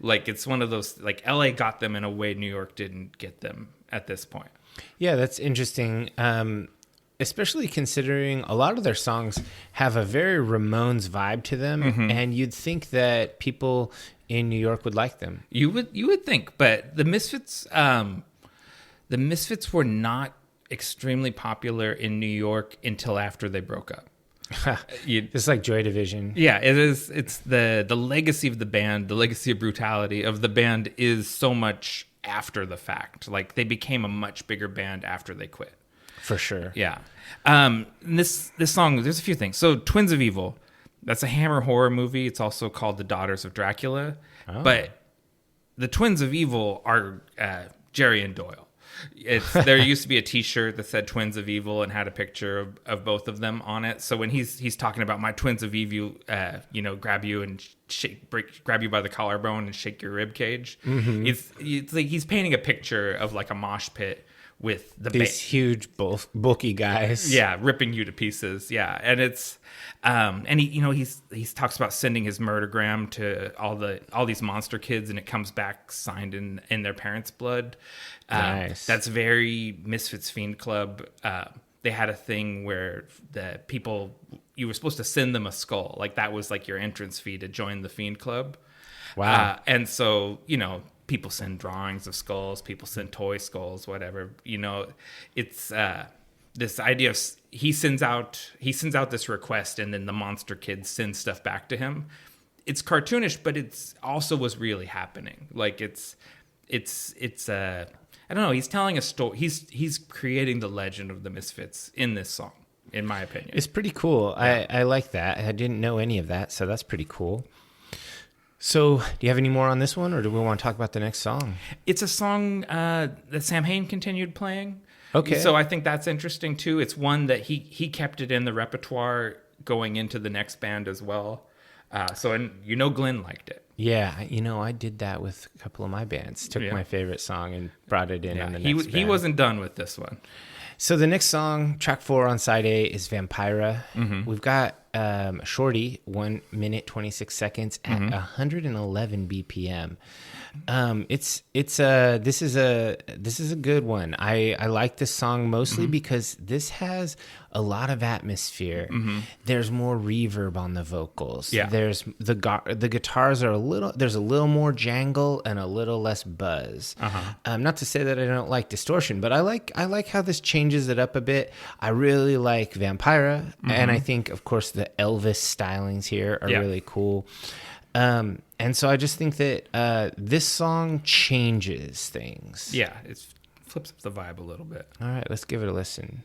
It's one of those, LA got them in a way New York didn't get them at this point. Yeah, that's interesting. Especially considering a lot of their songs have a very Ramones vibe to them, and you'd think that people in New York would like them. You would think, but the Misfits were not extremely popular in New York until after they broke up. It's like Joy Division. Yeah, it is. It's the legacy of the band, the legacy of brutality of the band is so much after the fact. They became a much bigger band after they quit. For sure. Yeah. This song, there's a few things. So Twins of Evil, that's a Hammer horror movie. It's also called The Daughters of Dracula. Oh. But the Twins of Evil are Jerry and Doyle. There used to be a T-shirt that said Twins of Evil and had a picture of both of them on it. So when he's talking about my twins of evil, grab you and grab you by the collarbone and shake your rib cage. It's like he's painting a picture of a mosh pit with these huge bulky guys. Yeah, ripping you to pieces. Yeah, and it's and he talks about sending his murdergram to all these monster kids, and it comes back signed in their parents' blood. Nice. That's very Misfits Fiend Club. They had a thing where the people, you were supposed to send them a skull, like that was like your entrance fee to join the Fiend Club. Wow. And so people send drawings of skulls, people send toy skulls, whatever. It's this idea of he sends out this request, and then the monster kids send stuff back to him. It's cartoonish, but it's also was really happening. Like it's I don't know. He's telling a story. He's creating the legend of the Misfits in this song, in my opinion. It's pretty cool. Yeah. I like that. I didn't know any of that, so that's pretty cool. So, do you have any more on this one, or do we want to talk about the next song? It's a song that Sam Hain continued playing. Okay. So I think that's interesting too. It's one that he kept it in the repertoire going into the next band as well. Glenn liked it. Yeah, I did that with a couple of my bands. Took my favorite song and brought it in on the next band. He wasn't done with this one. So the next song, track 4 on side A, is Vampira. Mm-hmm. We've got a shorty, 1 minute 26 seconds at 111 BPM. This is a good one. I like this song mostly because this has a lot of atmosphere. There's more reverb on the vocals. Yeah. There's the guitars are there's a little more jangle and a little less buzz. Not to say that I don't like distortion, but I like how this changes it up a bit. I really like Vampira, and I think of course the Elvis stylings here are really cool. And so I just think that this song changes things. Yeah, it flips up the vibe a little bit. All right, let's give it a listen.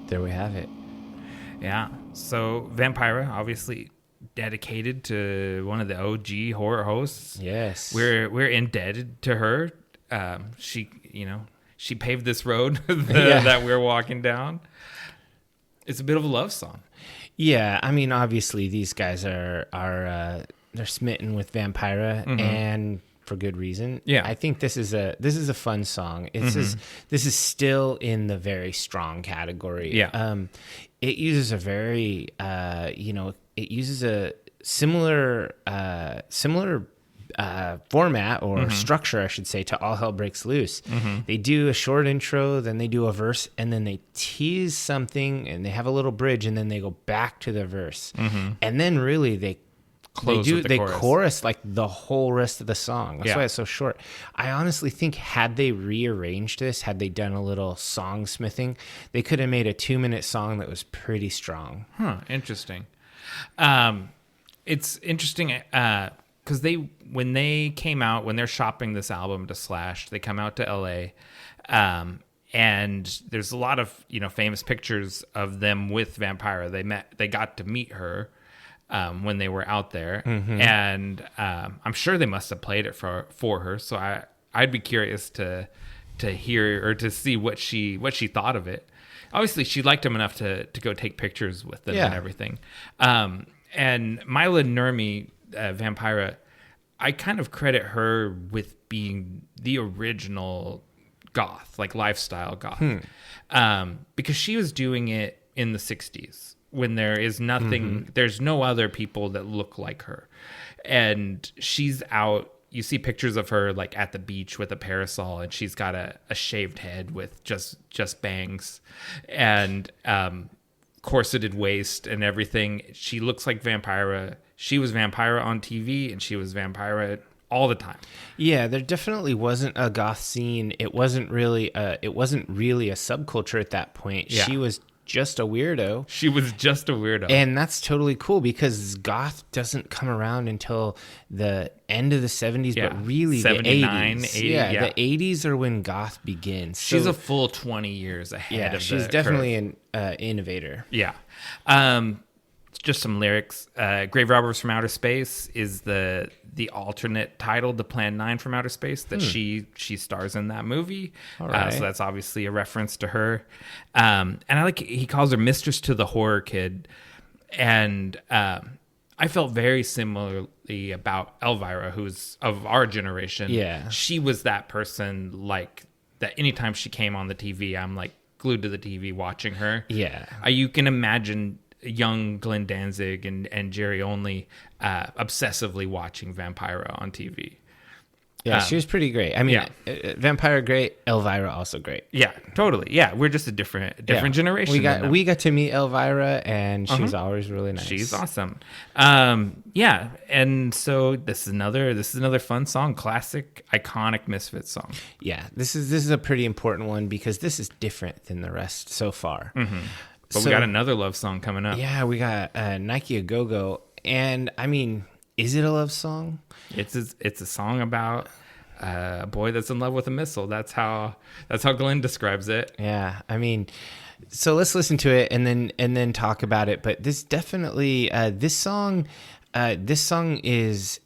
There we have it. Yeah. So Vampira, obviously dedicated to one of the OG horror hosts. Yes. We're indebted to her. She paved this road that we're walking down. It's a bit of a love song. Yeah, I mean, obviously these guys are they're smitten with Vampira, and for good reason. Yeah, I think this is a fun song. This is still in the very strong category. Yeah, it uses a very it uses a similar format or structure, I should say, to All Hell Breaks Loose. They do a short intro, then they do a verse, and then they tease something, and they have a little bridge, and then they go back to the verse, and then really they chorus like the whole rest of the song. That's why it's so short. I honestly think had they rearranged this, had they done a little song smithing, they could have made a 2-minute song that was pretty strong. Interesting. It's interesting because when they're shopping this album to Slash, they come out to LA, and there's a lot of famous pictures of them with Vampira. They got to meet her when they were out there, and I'm sure they must have played it for her. So I'd be curious to hear or to see what she thought of it. Obviously, she liked him enough to go take pictures with them and everything. And Mila Nurmi, Vampira, I kind of credit her with being the original goth, like lifestyle goth, because she was doing it in the 60s when there is nothing, there's no other people that look like her. And she's out, you see pictures of her like at the beach with a parasol, and she's got a shaved head with just bangs and corseted waist and everything. She looks like Vampira. She was Vampira on TV, and she was Vampira all the time. Yeah, there definitely wasn't a goth scene. It wasn't really a subculture at that point. Yeah. She was just a weirdo. She was just a weirdo. And that's totally cool because goth doesn't come around until the end of the 70s, but really 79, the 80s. 80, The 80s are when goth begins. She's so, a full 20 years ahead of she's the definitely curve. an innovator. Yeah. Just some lyrics. Grave Robbers from Outer Space is the alternate title to Plan 9 from Outer Space that she stars in that movie. All right. So that's obviously a reference to her. And I like, he calls her Mistress to the Horror Kid. And I felt very similarly about Elvira, who's of our generation. Yeah. She was that person, like, that anytime she came on the TV, I'm like glued to the TV watching her. Yeah. You can imagine young Glenn Danzig and jerryonly obsessively watching Vampira on TV. Yeah, she was pretty great. I mean, Vampire great, Elvira also great. Yeah, totally. Yeah, we're just a different generation. We got to meet Elvira, and she was always really nice. She's awesome. Yeah, and so this is another fun song, classic, iconic Misfits song. Yeah, this is a pretty important one because this is different than the rest so far. But we got another love song coming up. Yeah, we got Nike a Go-Go, and I mean, is it a love song? It's a song about a boy that's in love with a missile. That's how Glenn describes it. Yeah, I mean, so let's listen to it and then talk about it. But this definitely this song is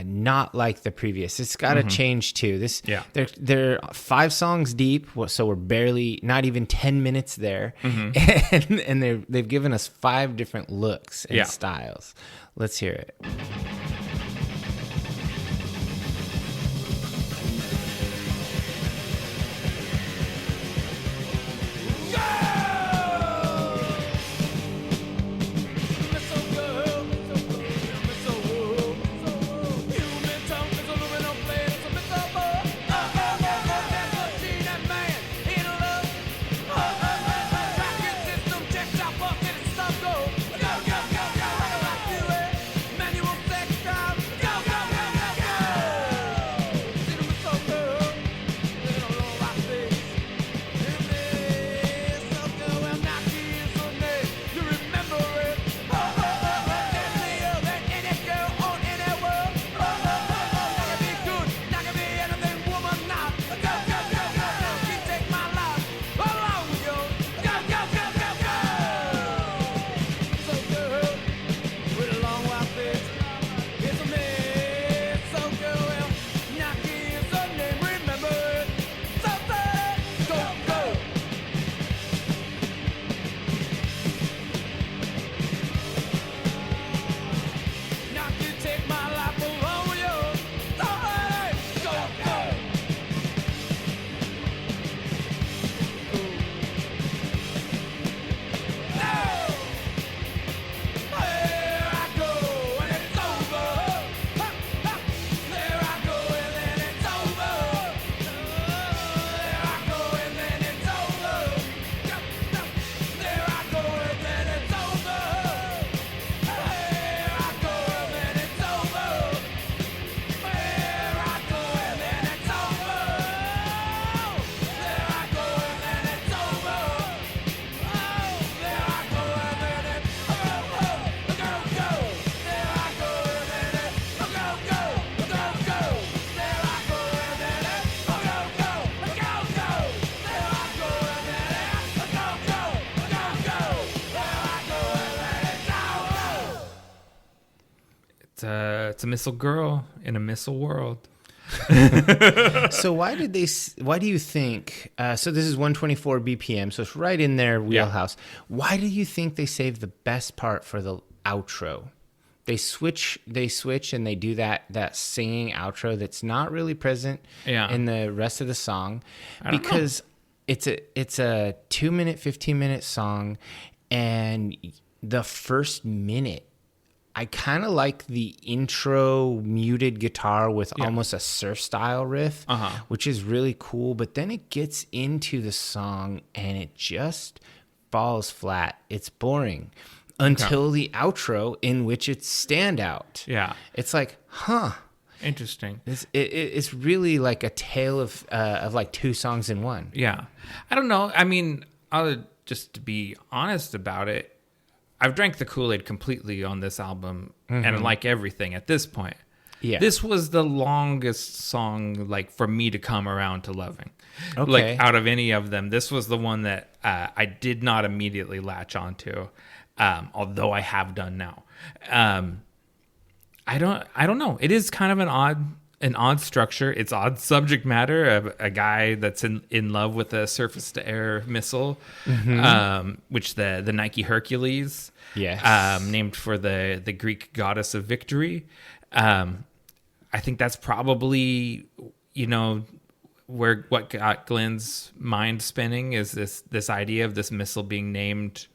not like the previous. It's got to change too. They're 5 songs deep, so we're barely not even 10 minutes there, and they've given us 5 different looks and styles. Let's hear it. It's a missile girl in a missile world. So why do you think, so this is 124 BPM, so it's right in their wheelhouse. Why do you think they saved the best part for the outro? they switch and they do that singing outro that's not really present in the rest of the song, because it's a 2-minute, 15-minute song, and the first minute, I kind of like the intro muted guitar with almost a surf style riff, which is really cool. But then it gets into the song and it just falls flat. It's boring until the outro, in which it's standout. Yeah. It's like, huh. Interesting. It's really like a tale of like two songs in one. Yeah. I don't know. I mean, just to be honest about it, I've drank the Kool-Aid completely on this album, and like everything at this point. Yeah. This was the longest song, like, for me to come around to loving. Okay. Like, out of any of them, this was the one that I did not immediately latch onto, although I have done now. I don't know. It is kind of an odd structure. It's odd subject matter. A guy that's in love with a surface-to-air missile, which the Nike Hercules, named for the Greek goddess of victory. I think that's probably, what got Glenn's mind spinning is this idea of this missile being named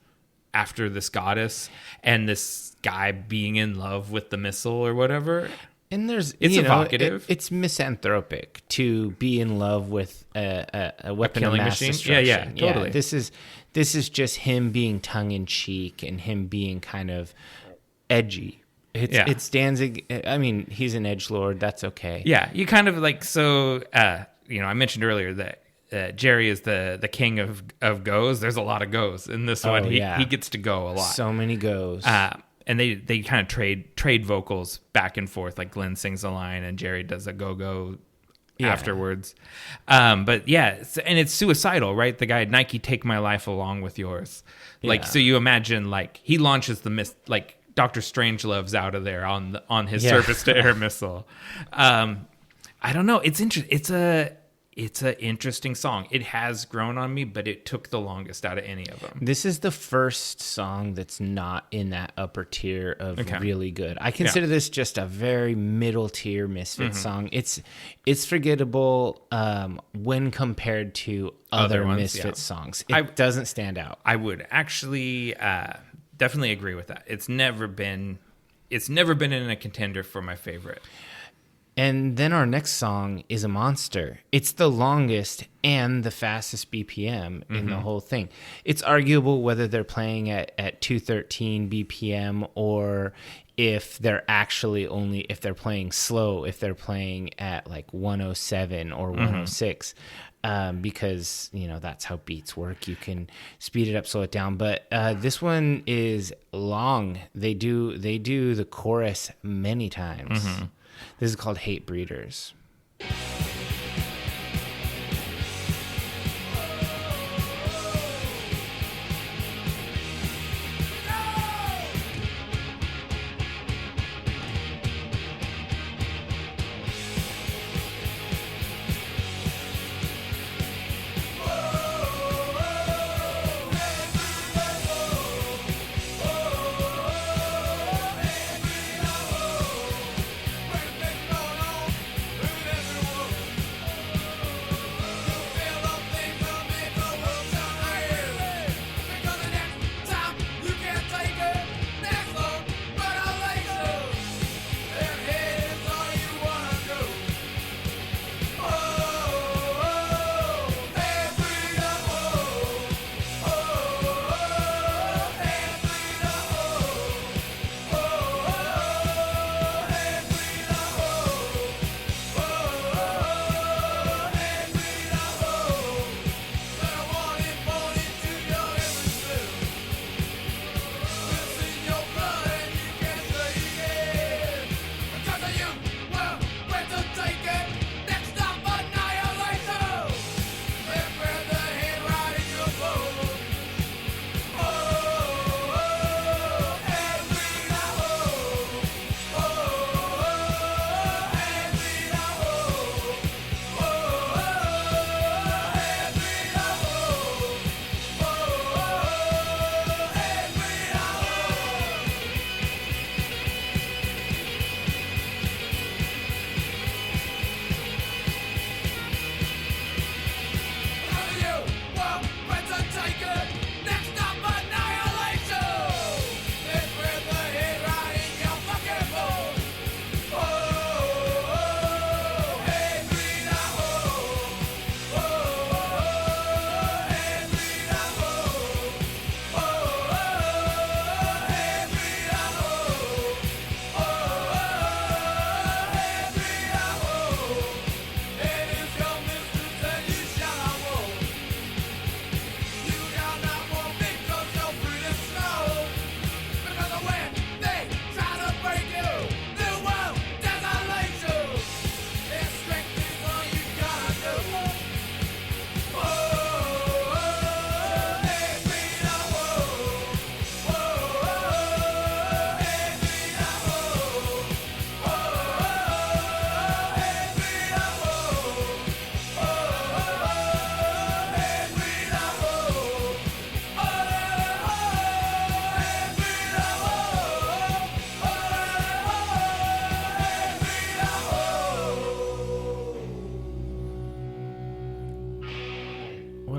after this goddess and this guy being in love with the missile or whatever. And it's evocative. It's misanthropic to be in love with a weapon of mass destruction. Yeah, totally. This is just him being tongue in cheek and him being kind of edgy. It's Danzig. I mean, he's an edgelord. That's okay. Yeah, you kind of like, so. I mentioned earlier that Jerry is the king of goes. There's a lot of goes in this one. He gets to go a lot. So many goes. And they kind of trade vocals back and forth. Like Glenn sings a line and Jerry does a go afterwards. But yeah, and it's suicidal, right? The guy, Nike, take my life along with yours. Like, so you imagine, like, he launches like Dr. Strangelove's out of there on his surface to air missile. I don't know. It's interesting. It's an interesting song. It has grown on me, but it took the longest out of any of them. This is the first song that's not in that upper tier of really good. I consider this just a very middle tier Misfits song. It's forgettable when compared to other Misfits songs. It doesn't stand out. I would actually definitely agree with that. It's never been in a contender for my favorite. And then our next song is a monster. It's the longest and the fastest BPM in the whole thing. It's arguable whether they're playing at 213 BPM or if they're playing slow, if they're playing at like 107 or 106. Because that's how beats work. You can speed it up, slow it down. But this one is long. They do the chorus many times. This is called Hate Breeders.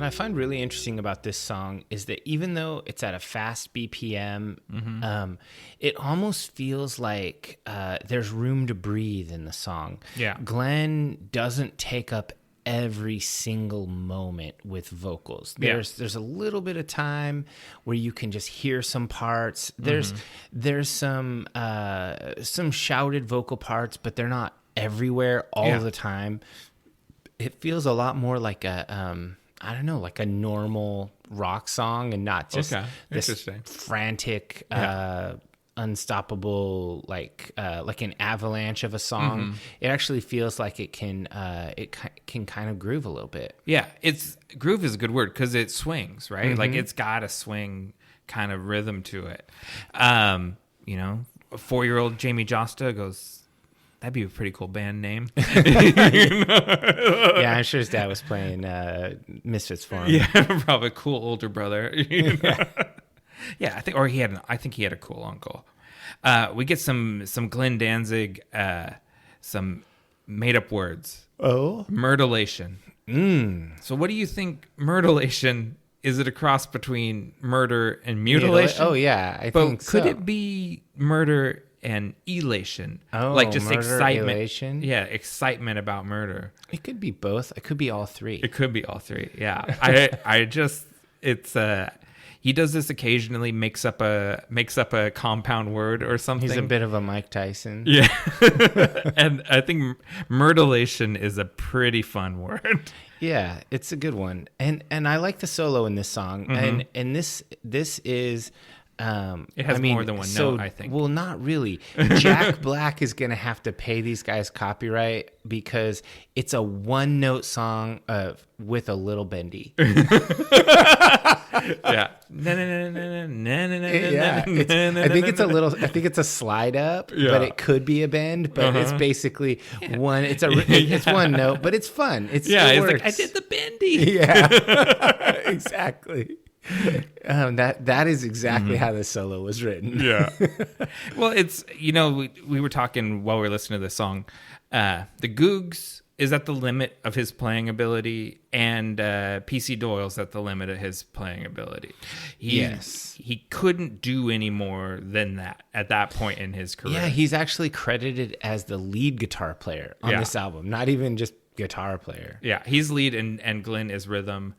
I find really interesting about this song is that even though it's at a fast BPM, it almost feels like there's room to breathe in the song. Yeah. Glenn doesn't take up every single moment with vocals. There's a little bit of time where you can just hear some parts. There's some shouted vocal parts, but they're not everywhere all the time. It feels a lot more like a I don't know, like a normal rock song, and not just this frantic unstoppable like an avalanche of a song. It actually feels like it can kind of groove a little bit. Yeah, groove is a good word because it swings, right? Like it's got a swing kind of rhythm to it. A 4-year-old Jamie Josta goes, that'd be a pretty cool band name. Yeah, I'm sure his dad was playing Misfits for him. Yeah, probably a cool older brother. Yeah, I think he had a cool uncle. We get some glenndanzig, some made up words. Oh, murderlation. So what do you think murderlation? Is it a cross between murder and mutilation? Oh yeah, I think so. Could it be murder and elation? Oh, like just murder, excitement. elation? Yeah, excitement about murder. It could be both. It could be all three. It could be all three. Yeah. He does this occasionally, makes up a compound word or something. He's a bit of a Mike Tyson. Yeah. And I think murderlation is a pretty fun word. Yeah, it's a good one. And I like the solo in this song. And this is it has more than one note, I think. Well, not really. Jack Black is going to have to pay these guys copyright because it's a one-note song with a little bendy. Yeah. I think it's a slide up, but it could be a bend, but it's basically one. It's one note, but it's fun. It works. Like, I did the bendy. Yeah, exactly. That is exactly how the solo was written. Yeah. Well, it's, we were talking while we were listening to this song. The Googs is at the limit of his playing ability, and PC Doyle's at the limit of his playing ability. He couldn't do any more than that at that point in his career. Yeah, he's actually credited as the lead guitar player on this album, not even just guitar player. Yeah, he's lead and Glenn is rhythm.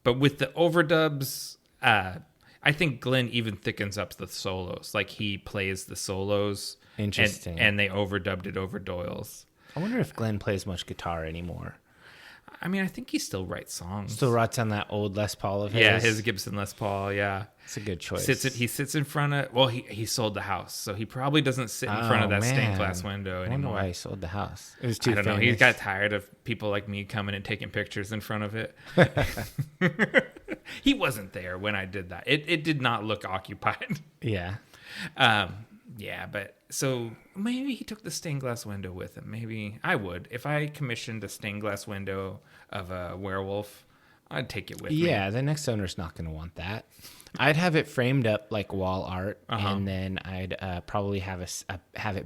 But with the overdubs, I think Glenn even thickens up the solos. Like he plays the solos. Interesting. And they overdubbed it over Doyle's. I wonder if Glenn plays much guitar anymore. I mean, I think he still writes songs. Still writes on that old Les Paul of his. Yeah, his Gibson Les Paul, yeah. It's a good choice. He sits in front of... Well, he sold the house, so he probably doesn't sit in front of that stained glass window anymore. I wonder why he sold the house. It was too famous. I don't know. He got tired of people like me coming and taking pictures in front of it. He wasn't there when I did that. It did not look occupied. Yeah. Yeah, but... So maybe he took the stained glass window with him. Maybe I would. If I commissioned a stained glass window of a werewolf, I'd take it with me. Yeah, the next owner's not going to want that. I'd have it framed up like wall art, and then I'd probably have it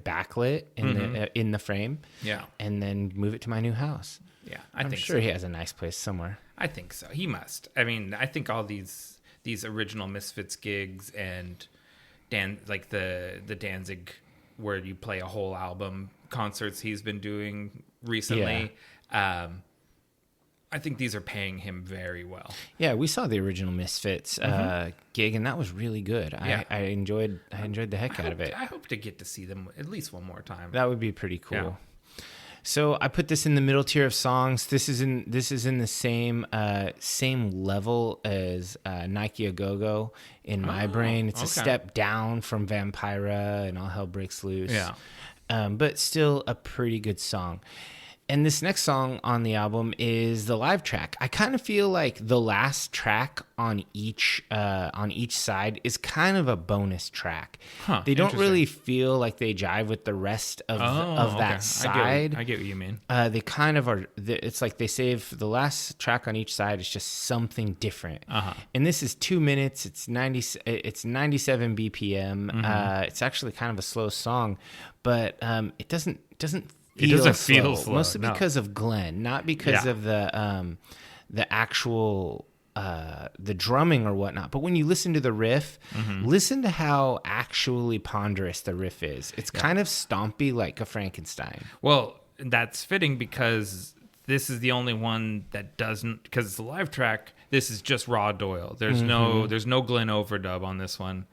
backlit in the frame. Yeah, and then move it to my new house. Yeah, I'm sure he has a nice place somewhere. I think so. He must. I mean, I think all these original Misfits gigs and like the Danzig, where you play a whole album, concerts he's been doing recently. Yeah. I think these are paying him very well. Yeah, we saw the original Misfits gig, and that was really good. Yeah. I enjoyed the heck out of it. I hope to get to see them at least one more time. That would be pretty cool. Yeah. So I put this in the middle tier of songs. This is in the same level as Nike A Go-Go in my brain. It's a step down from Vampira and All Hell Breaks Loose. Yeah. But still a pretty good song. And this next song on the album is the live track. I kind of feel like the last track on each side is kind of a bonus track. They don't really feel like they jive with the rest of that side. I get what you mean. They kind of are. It's like they save the last track on each side is just something different. And this is 2 minutes. It's 97 BPM. It's actually kind of a slow song, but it doesn't feel slow, mostly because of Glenn, not because of the the actual the drumming or whatnot. But when you listen to the riff, listen to how actually ponderous the riff is. It's kind of stompy like a Frankenstein. Well, that's fitting because this is the only one that doesn't, because it's a live track. This is just raw Doyle. There's no Glenn overdub on this one.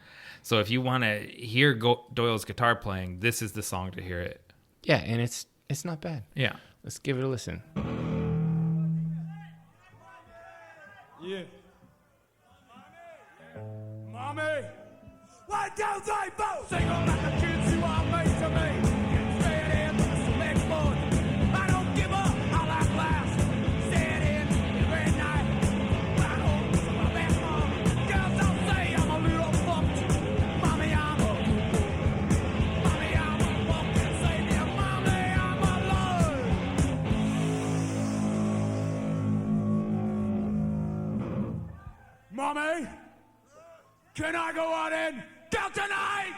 So if you want to hear Doyle's guitar playing, this is the song to hear it. Yeah, and it's not bad. Yeah. Let's give it a listen. Yeah. Mommy! 1, 2, 3, 4! Sing on like the kids you are made to me. Straight in with the select board. I don't give up, I'll outlast. Stand in every night. Right home to my best mom. Girls don't say I'm a little fucked. Mommy, I'm a fucking savior. Mommy, I'm alive. Mommy, can I go out and kill tonight?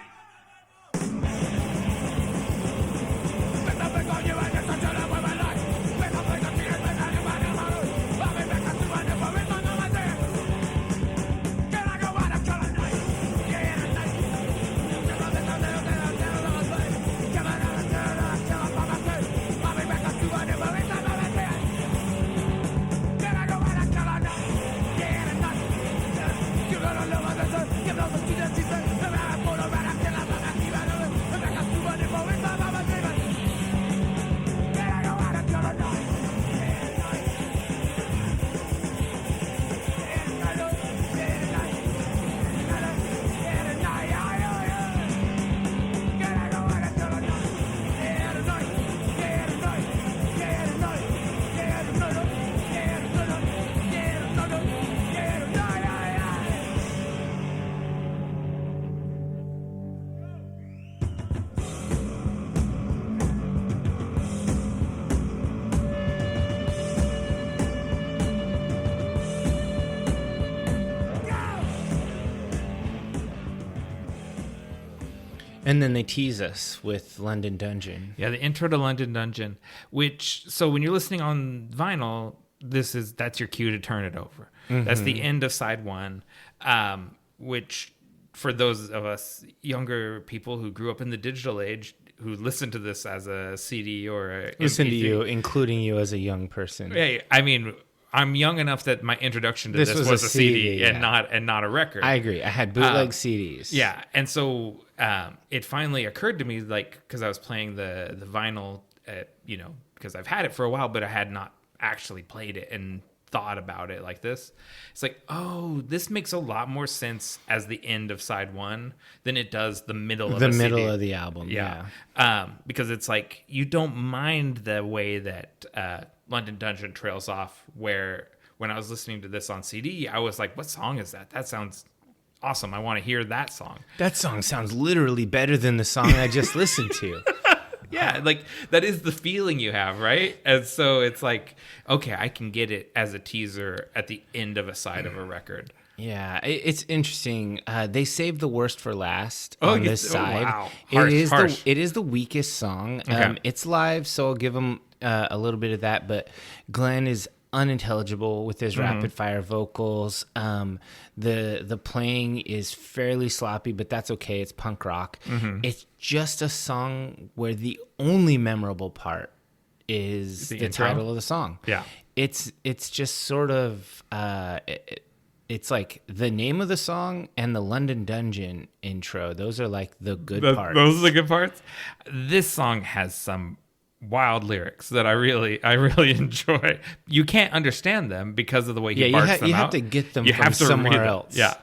And then they tease us with London Dungeon. Yeah, the intro to London Dungeon, which, so when you're listening on vinyl, that's your cue to turn it over. That's the end of side one, which for those of us younger people who grew up in the digital age, who listen to this as a CD or a Listen MP3, to you, including you as a young person. Yeah, I mean, I'm young enough that my introduction to this was a CD and not a record. I agree. I had bootleg CDs. Yeah, and so it finally occurred to me, like, because I was playing the vinyl, because I've had it for a while, but I had not actually played it and thought about it like this. It's like, oh, this makes a lot more sense as the end of side one than it does the middle of the middle CD. of the album. Yeah. Because it's like you don't mind the way that London Dungeon trails off, where when I was listening to this on CD, I was like, what song is that? That sounds awesome. I want to hear that song. That song sounds literally better than the song I just listened to. Yeah, like that is the feeling you have, right? And so it's like, okay, I can get it as a teaser at the end of a side of a record. Yeah, it's interesting. They saved the worst for last on this side. Wow. It is the weakest song. Okay. It's live, so I'll give them a little bit of that. But Glenn is unintelligible with his rapid fire vocals. The playing is fairly sloppy, but that's okay. It's punk rock. It's just a song where the only memorable part is the title of the song. Yeah, it's just sort of it's like the name of the song and the London Dungeon intro. Those are like the good parts. Those are the good parts. This song has some wild lyrics that I really enjoy. You can't understand them because of the way he barks them out. You have to get them from somewhere else. Yeah.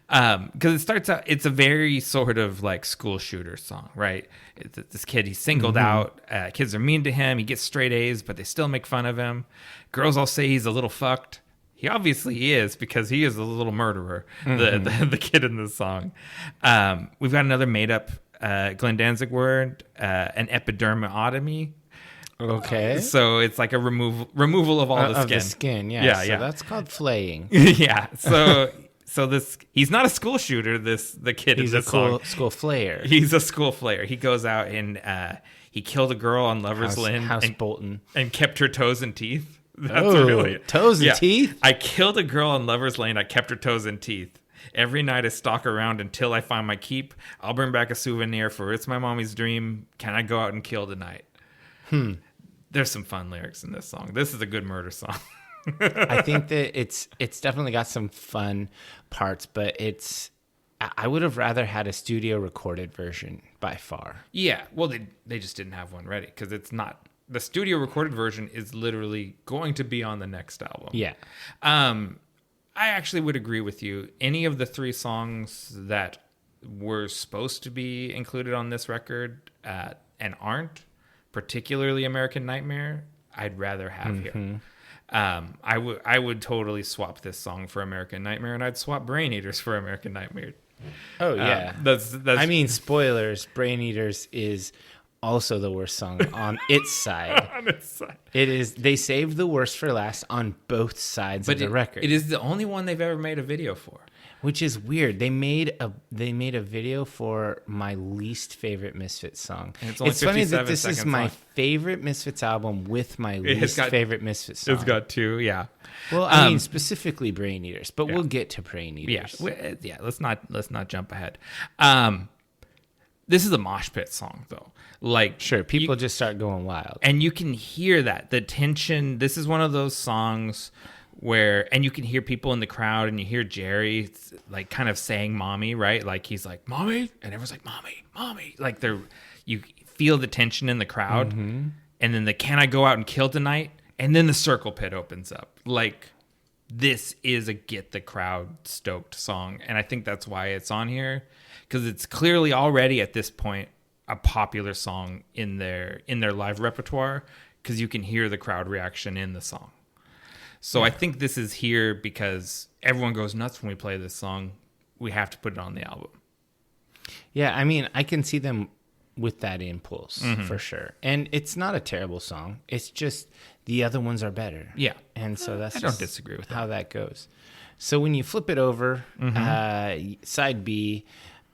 Because it starts out, it's a very sort of like school shooter song, right? This kid, he's singled out. Kids are mean to him. He gets straight A's, but they still make fun of him. Girls all say he's a little fucked. He obviously is, because he is a little murderer, the kid in this song. We've got another made-up glenndanzig word, an epidermotomy. Okay. So it's like a removal of all the skin. Of the skin, yeah. Yeah, so that's called flaying. Yeah. So this, he's not a school shooter, the kid in this song. He's a school flayer. He's a school flayer. He goes out and he killed a girl on Lover's Lane. House Bolton. And kept her toes and teeth. Toes and teeth? I killed a girl on Lover's Lane. I kept her toes and teeth. Every night I stalk around until I find my keep. I'll bring back a souvenir for it's my mommy's dream. Can I go out and kill tonight? There's some fun lyrics in this song. This is a good murder song. I think that it's definitely got some fun parts, but I would have rather had a studio recorded version by far. Yeah, well, they just didn't have one ready because it's not. The studio recorded version is literally going to be on the next album. Yeah. I actually would agree with you. Any of the 3 songs that were supposed to be included on this record and aren't, particularly American Nightmare, I'd rather have here. I would totally swap this song for American Nightmare, and I'd swap Brain Eaters for American Nightmare. Oh, yeah. That's I mean, spoilers, Brain Eaters is also the worst song on its side. On its side. It is. They saved the worst for last on both sides of the record. It is the only one they've ever made a video for. Which is weird. They made a video for my least favorite Misfits song. And it's only funny that this is my long. favorite Misfits album with my least favorite Misfits song. It's got 2, yeah. Well, I mean specifically Brain Eaters, but we'll get to Brain Eaters. Yeah. Let's not jump ahead. This is a mosh pit song though. Like, sure, people just start going wild, and you can hear the tension. This is one of those songs where, and you can hear people in the crowd, and you hear Jerry like kind of saying "mommy," right? Like he's like "mommy," and everyone's like "mommy, mommy." Like you feel the tension in the crowd, and then the "Can I go out and kill tonight?" And then the circle pit opens up. Like, this is a get the crowd stoked song, and I think that's why it's on here, because it's clearly already at this point a popular song in their live repertoire, because you can hear the crowd reaction in the song. So I think this is here because everyone goes nuts when we play this song. We have to put it on the album. Yeah, I mean, I can see them with that impulse for sure. And it's not a terrible song. It's just the other ones are better. Yeah. And so that's I don't disagree with how that goes. So when you flip it over, side B,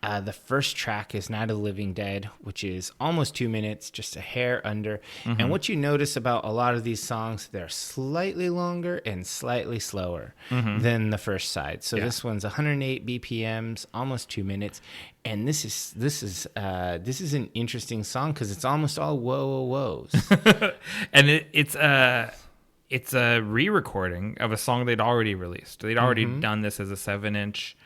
the first track is Night of the Living Dead, which is almost 2 minutes, just a hair under. And what you notice about a lot of these songs, they're slightly longer and slightly slower than the first side. So this one's 108 BPMs, almost 2 minutes. And this is an interesting song because it's almost all whoa whoa whoas. And it's a re-recording of a song they'd already released. They'd already done this as a 7-inch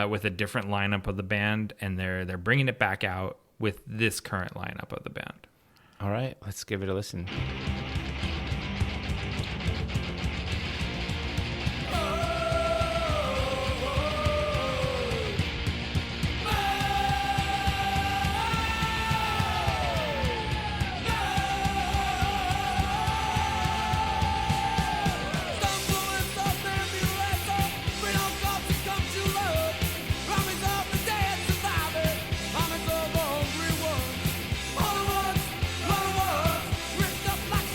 with a different lineup of the band, and they're bringing it back out with this current lineup of the band. All right, let's give it a listen. All the ones, ripped up like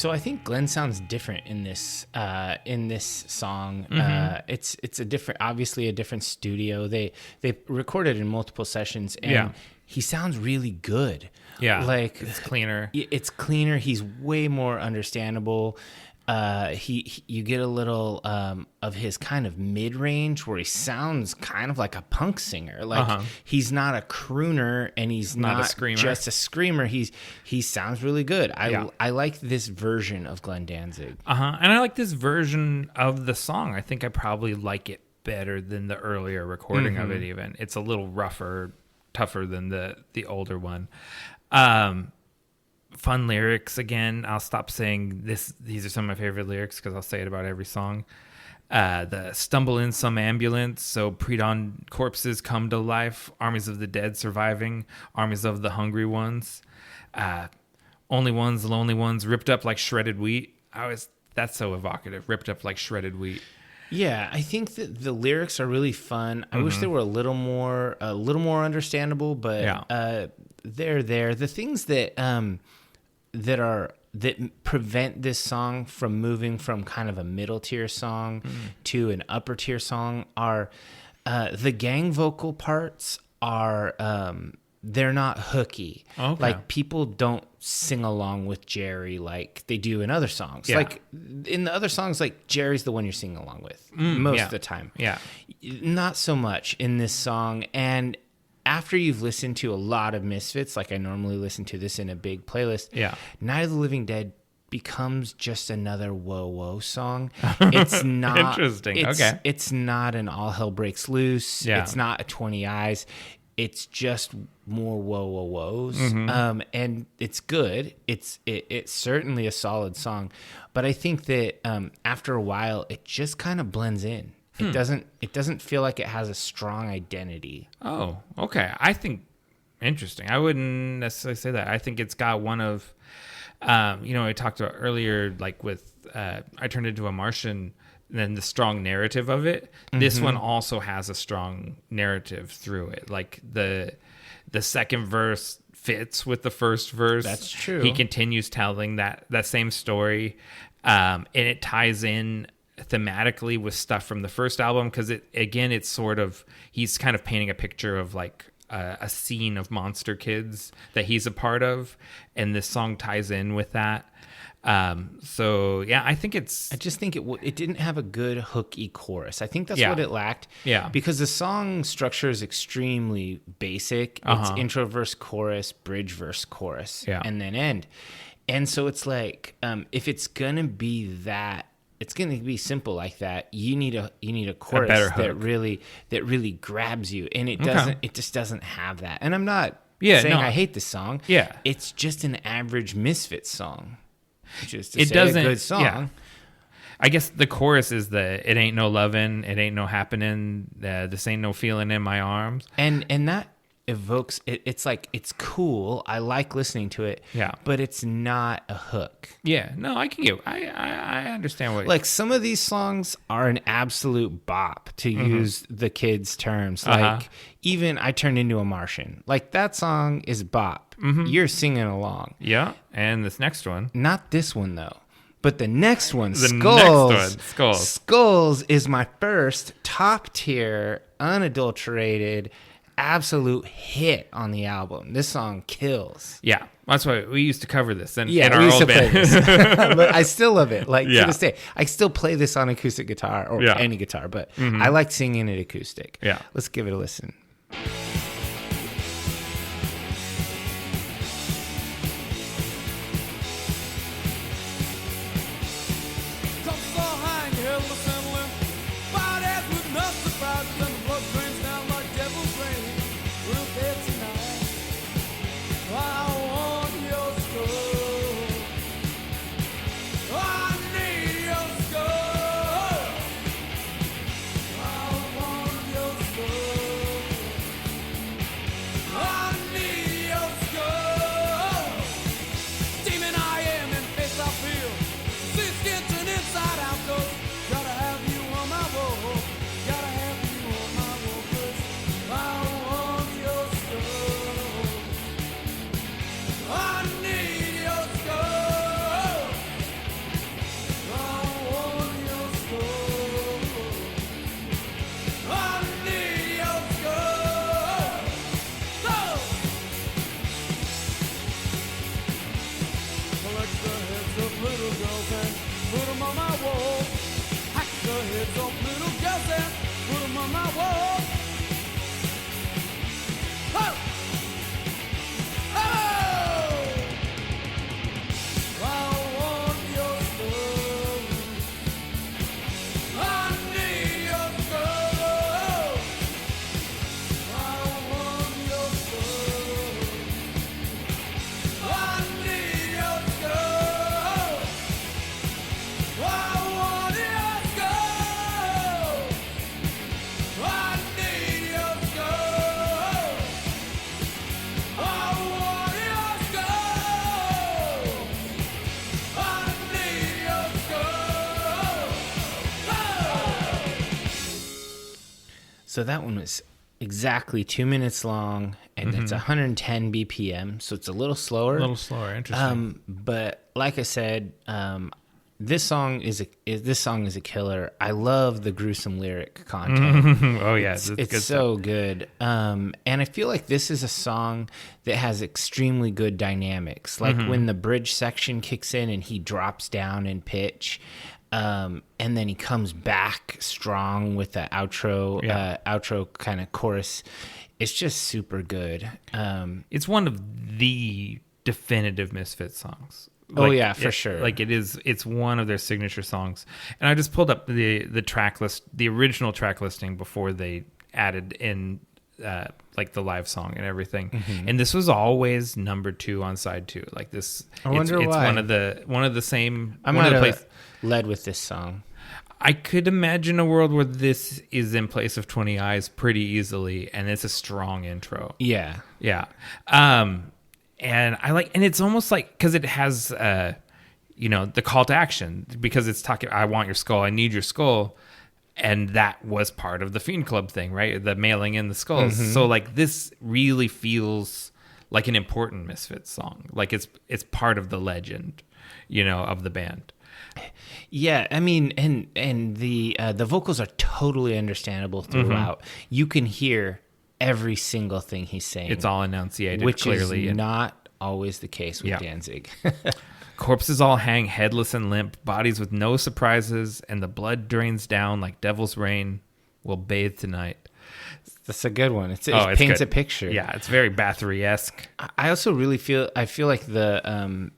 So I think Glenn sounds different in this song. It's a different, obviously a different studio. They recorded in multiple sessions, and he sounds really good. Yeah, like it's cleaner. It's cleaner. He's way more understandable. You get a little of his kind of mid-range where he sounds kind of like a punk singer. Like he's not a crooner and he's not a screamer. Just a screamer. He sounds really good. I like this version of Glenn Danzig. And I like this version of the song. I think I probably like it better than the earlier recording of it even. It's a little rougher, tougher than the older one. Fun lyrics again. I'll stop saying this. These are some of my favorite lyrics because I'll say it about every song. The stumble in some ambulance, so pre-dawn corpses come to life. Armies of the dead surviving, armies of the hungry ones. Only ones, lonely ones, ripped up like shredded wheat. That's so evocative. Ripped up like shredded wheat. Yeah, I think that the lyrics are really fun. I wish they were a little more understandable, but they're there. The things that prevent this song from moving from kind of a middle tier song to an upper tier song are the gang vocal parts are they're not hooky. Okay. Like people don't sing along with Jerry like they do in other songs. Yeah. Like in the other songs, like Jerry's the one you're singing along with most of the time. Yeah. Not so much in this song. And after you've listened to a lot of Misfits, like I normally listen to this in a big playlist, Night of the Living Dead becomes just another whoa whoa song. It's not interesting. It's not an All Hell Breaks Loose. Yeah. It's not a 20 Eyes. It's just more whoa whoa whoas. And it's good. It's certainly a solid song, but I think that after a while it just kind of blends in. It doesn't feel like it has a strong identity. Oh, okay. I think interesting. I wouldn't necessarily say that. I think it's got one of, I talked about earlier, like with I Turned Into a Martian, and then the strong narrative of it. This one also has a strong narrative through it. Like the second verse fits with the first verse. That's true. He continues telling that same story, and it ties in thematically with stuff from the first album because it's sort of he's kind of painting a picture of like a scene of monster kids that he's a part of, and this song ties in with that. So yeah, I just think it didn't have a good hooky chorus. I think that's what it lacked. Yeah, because the song structure is extremely basic. It's intro verse chorus, bridge verse chorus, and then end. And so it's like if it's gonna be that. It's going to be simple like that. You need a chorus that really grabs you, and it doesn't. It just doesn't have that. And I'm not saying I hate this song. Yeah, it's just an average Misfits song. Just it doesn't a good song. Yeah. I guess the chorus is it ain't no lovin', it ain't no happening, this ain't no feeling in my arms, and that evokes it. It's like it's cool. I like listening to it. Yeah, but it's not a hook. Yeah, no, I can get. I understand what. Like some of these songs are an absolute bop, to use the kids' terms. Like even I Turned Into a Martian. Like that song is bop. You're singing along. Yeah, and this next one. Not this one though. But the next one, Skulls is my first top tier, unadulterated, absolute hit on the album. This song kills. Yeah, that's why we used to cover this in our old old band. But I still love it. Like to this day, I still play this on acoustic guitar or any guitar, but I like singing it acoustic. Yeah, let's give it a listen. put 'em on my wall. Hack the heads off little girls and put 'em on my wall. Oh! Oh! I want your story. I need your story. I want your story. I need your story. I want your story. I need your story. I want your story. I need your story. So that one was exactly 2 minutes long, and it's 110 BPM, so it's a little slower. A little slower, interesting. But like I said, this song is a killer. I love the gruesome lyric content. Oh yeah, It's good so good. And I feel like this is a song that has extremely good dynamics. Like when the bridge section kicks in and he drops down in pitch, and then he comes back strong with the outro kind of chorus. It's just super good. It's one of the definitive Misfits songs. Oh, yeah, for sure. Like it's one of their signature songs. And I just pulled up the track list, the original track listing before they added in like the live song and everything. And this was always number 2 on side 2. Like this, I wonder it's why. one of the same. I one of might the have place. led with this song. I could imagine a world where this is in place of 20 Eyes pretty easily, and it's a strong intro. Yeah. Yeah. And I like, and it's almost like, because it has, the call to action, because it's talking, I want your skull, I need your skull. And that was part of the Fiend Club thing, right? The mailing in the skulls. So like this really feels like an important Misfits song. Like it's part of the legend, of the band. Yeah, I mean, and the vocals are totally understandable throughout. You can hear every single thing he's saying. It's all enunciated which clearly. is not always the case with Danzig. Corpses all hang headless and limp, bodies with no surprises, and the blood drains down like devil's rain. We'll bathe tonight. That's a good one. It it's paints good. a picture. Yeah, it's very Bathory-esque. I also really feel like the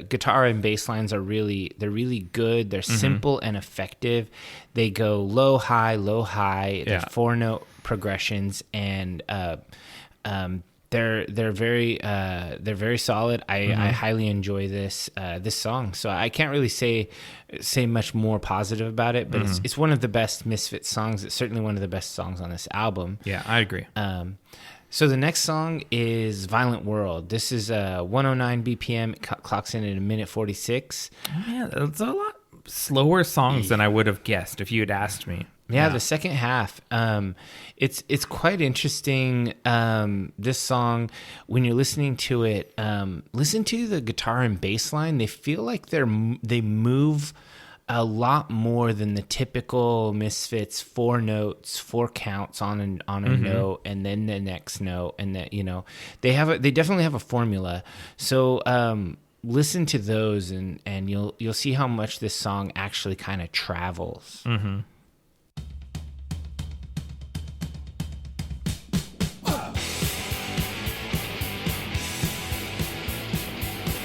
guitar and bass lines are really good. They're simple and effective. They go low high. They're 4-note progressions, and they're very solid. I highly enjoy this song. So I can't really say much more positive about it, but it's one of the best Misfits songs. It's certainly one of the best songs on this album. Yeah, I agree. So the next song is Violent World. This is 109 BPM. It clocks in at 1:46. Yeah, it's a lot slower songs than I would have guessed if you had asked me. Yeah, the second half, it's quite interesting. This song, when you're listening to it, listen to the guitar and bass line. They feel like they move a lot more than the typical Misfits 4 notes, 4 counts on a note, and then the next note, and that they definitely have a formula. So listen to those, and you'll see how much this song actually kind of travels.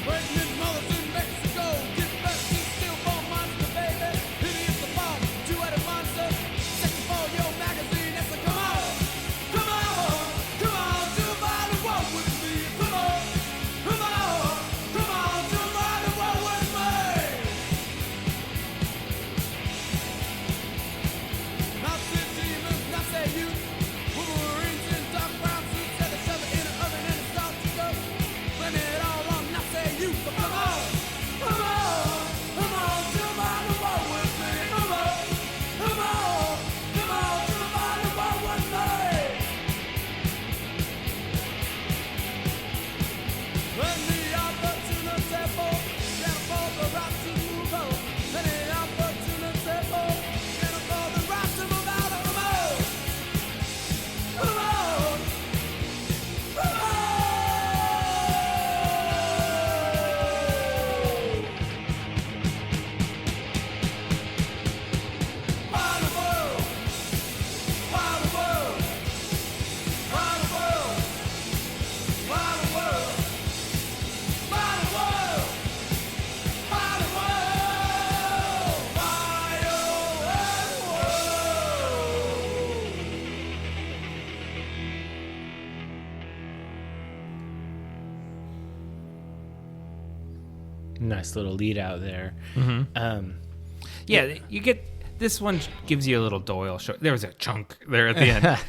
Pregnant mothers in Mexico, give birth to stillborn monster, baby. Pity is the bomb, two-headed monster. Sex for your magazine, that's a come on, to buy the world with me. Come on, to buy the world with me. Nice little lead out there. Yeah, you get this one gives you a little Doyle show. There was a chunk there at the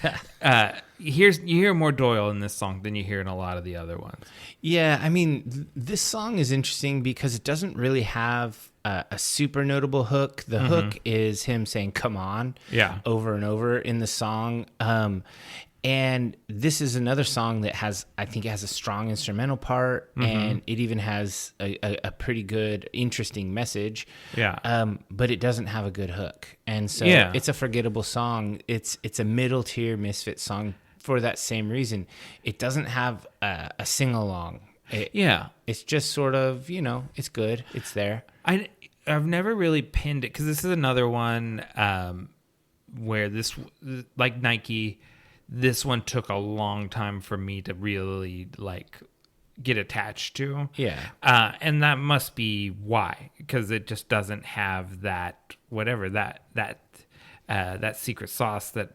end. You hear more Doyle in this song than you hear in a lot of the other ones. Yeah, I mean, this song is interesting because it doesn't really have a super notable hook. The hook is him saying "come on" over and over in the song. And this is another song that I think it has a strong instrumental part, and it even has a pretty good, interesting message. Yeah. But it doesn't have a good hook, and so it's a forgettable song. It's a middle tier Misfits song for that same reason. It doesn't have a sing along. It's just sort of, it's good. It's there. I've never really pinned it because this is another one where this, like Nike. This one took a long time for me to really get attached to. Yeah. And that must be why, because it just doesn't have that secret sauce that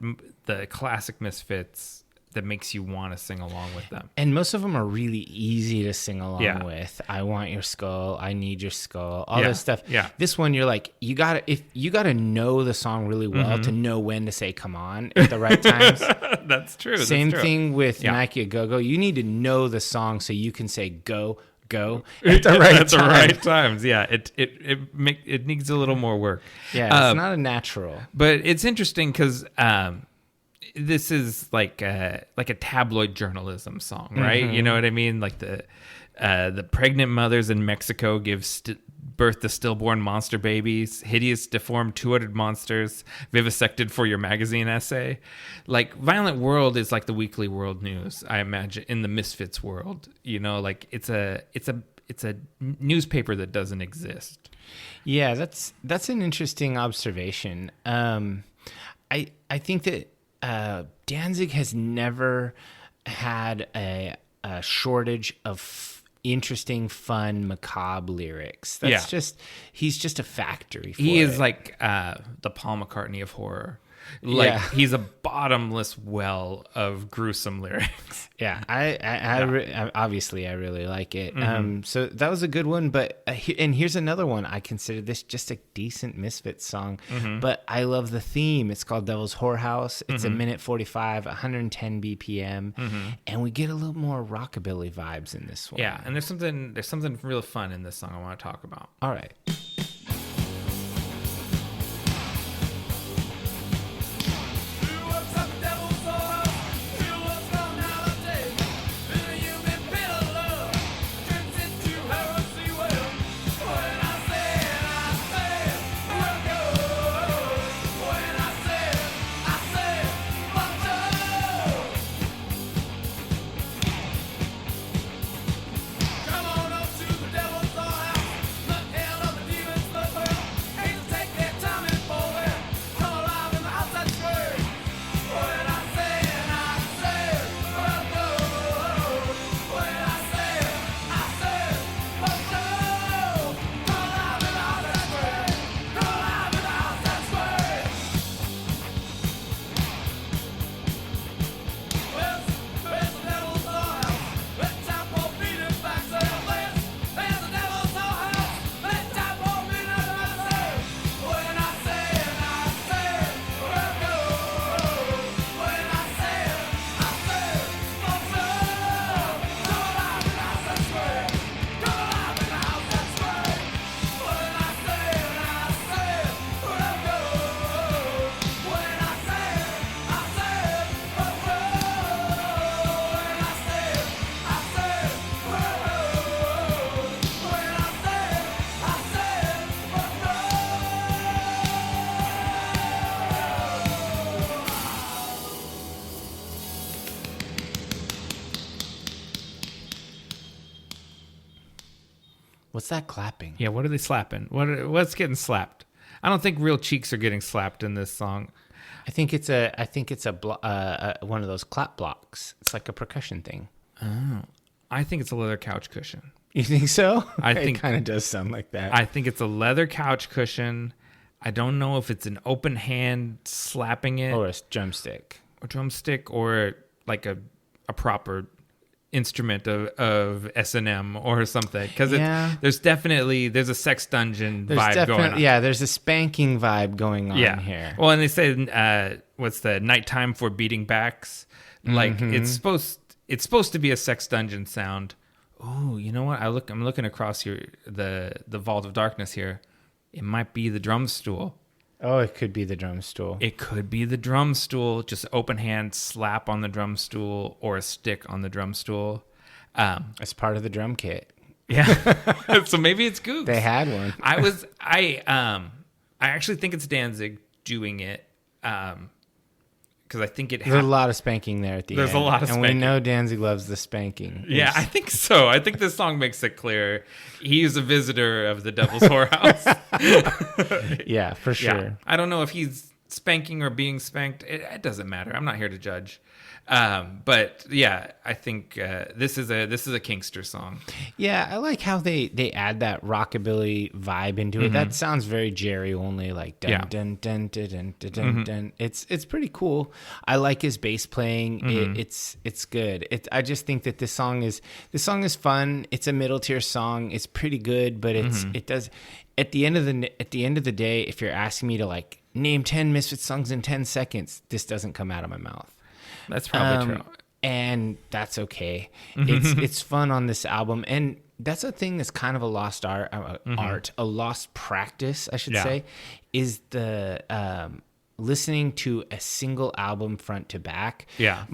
the classic Misfits that makes you want to sing along with them. And most of them are really easy to sing along with. I want your skull. I need your skull. All this stuff. Yeah. This one, you're like, you gotta know the song really well to know when to say "come on" at the right times. That's true. Same thing with Nike a Go-Go. You need to know the song so you can say go at the right at the right times. Yeah, it needs a little more work. Yeah, it's not a natural. But it's interesting because this is like a tabloid journalism song, right? You know what I mean? Like the pregnant mothers in Mexico give birth to stillborn monster babies, hideous, deformed, two-headed monsters, vivisected for your magazine essay. Like Violent World is like the weekly world news, I imagine, in the Misfits world. Like it's a newspaper that doesn't exist. Yeah, that's an interesting observation. I think that Danzig has never had a shortage of interesting, fun, macabre lyrics. That's he's just a factory for He it. is like the Paul McCartney of horror. He's a bottomless well of gruesome lyrics. Yeah, I obviously I really like it. So that was a good one, but and here's another one. I consider this just a decent Misfits song, but I love the theme. It's called Devil's Whorehouse. It's a minute 45, 110 BPM, and we get a little more rockabilly vibes in this one. Yeah, and there's something real fun in this song I want to talk about. All right. What's that clapping? Yeah, what are they slapping? What's getting slapped? I don't think real cheeks are getting slapped in this song. I think it's one of those clap blocks. It's like a percussion thing. Oh, I think it's a leather couch cushion. You think so? I think it kind of does sound like that. I think it's a leather couch cushion. I don't know if it's an open hand slapping it or a drumstick, or like a proper instrument of S&M or something, because Yeah. there's a sex dungeon vibe going on. Yeah, there's a spanking vibe going on here. Well, and they say what's the nighttime for beating backs? Like it's supposed to be a sex dungeon sound. Oh, you know what? I'm looking across the vault of darkness here. It might be the drum stool. Oh, it could be the drum stool. It could be the drum stool. Just open hand slap on the drum stool or a stick on the drum stool. It's part of the drum kit. Yeah. So maybe it's Googs. They had one. I actually think it's Danzig doing it. Because I think There's a lot of spanking there at the end. There's a lot of and spanking. we know Danzig loves the spanking. Yeah, I think so. I think this song makes it clear he's a visitor of the Devil's Whorehouse. Yeah, for sure. Yeah. I don't know if he's spanking or being spanked. It doesn't matter. I'm not here to judge. But yeah, I think this is a Kinkster song. Yeah, I like how they add that rockabilly vibe into it. That sounds very Jerry only, like dun dun dun dun dun dun dun. Dun. It's pretty cool. I like his bass playing. It's good. I just think that this song is fun. It's a middle tier song. It's pretty good, but it does at the end of the day, if you're asking me to like name 10 Misfits songs in 10 seconds, this doesn't come out of my mouth. That's probably true. And that's okay. It's fun on this album. And that's a thing that's kind of a lost art, a lost practice, I should say, is the listening to a single album front to back. Yeah.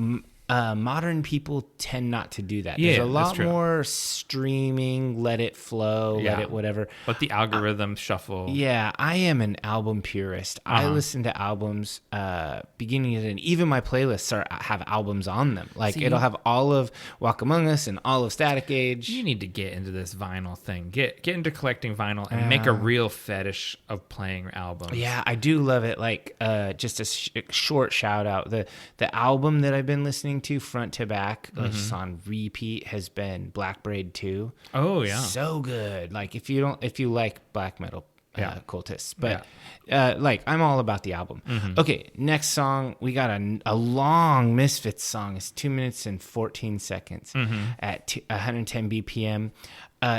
Modern people tend not to do that. Yeah, There's a lot that's true. more streaming, let it flow, let it whatever. Let the algorithm shuffle. Yeah, I am an album purist. I listen to albums beginning to end. Even my playlists have albums on them. Like it'll have all of Walkamongus and all of Static Age. You need to get into this vinyl thing. Get into collecting vinyl and make a real fetish of playing albums. Yeah, I do love it. Like just a short shout out. The album that I've been listening to front to back, just on repeat, has been Black Braid 2. Oh yeah. So good. Like if you like black metal cultists, but like I'm all about the album. Okay, next song, we got a long Misfits song. It's 2 minutes and 14 seconds at 110 BPM.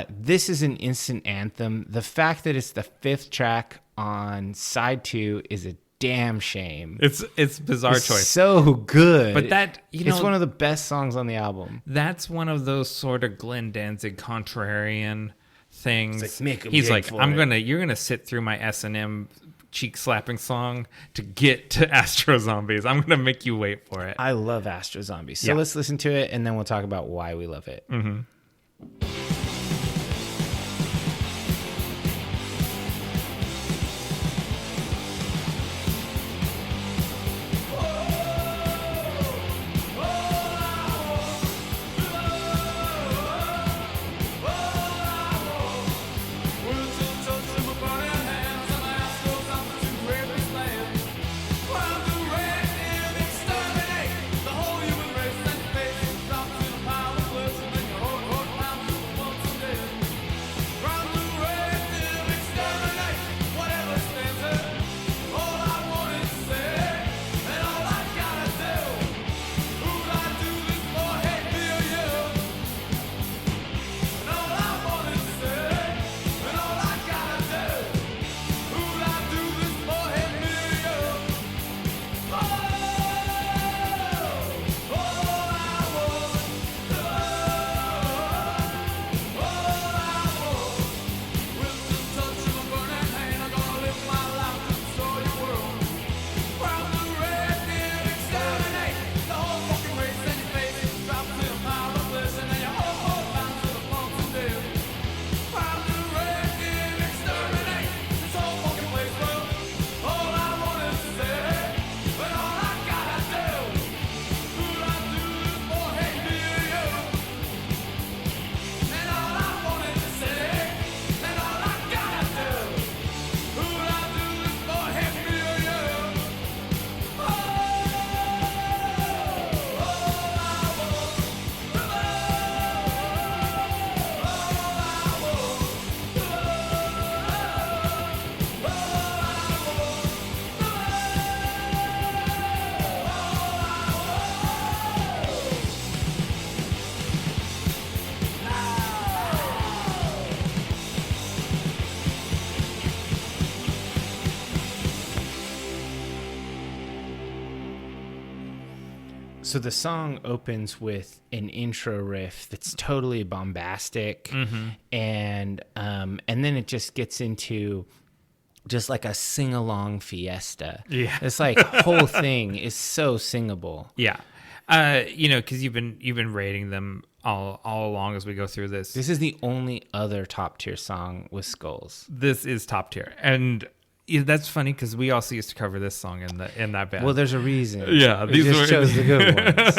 This is an instant anthem. The fact that it's the 5th track on side 2 is a damn shame. It's bizarre choice. So good. But that, it's one of the best songs on the album. That's one of those sort of Glenn Danzig contrarian things. It's like, make 'em He's dig like, for you're gonna sit through my S&M cheek slapping song to get to Astrozombies. I'm gonna make you wait for it. I love Astrozombies. So let's listen to it and then we'll talk about why we love it. So the song opens with an intro riff that's totally bombastic, and then it just gets into just like a sing-along fiesta. Yeah. It's like whole thing is so singable. Yeah. Because you've been rating them all along as we go through this. This is the only other top tier song with skulls. This is top tier, and that's funny because we also used to cover this song in that band. Well, there's a reason. Yeah, we just chose the good ones.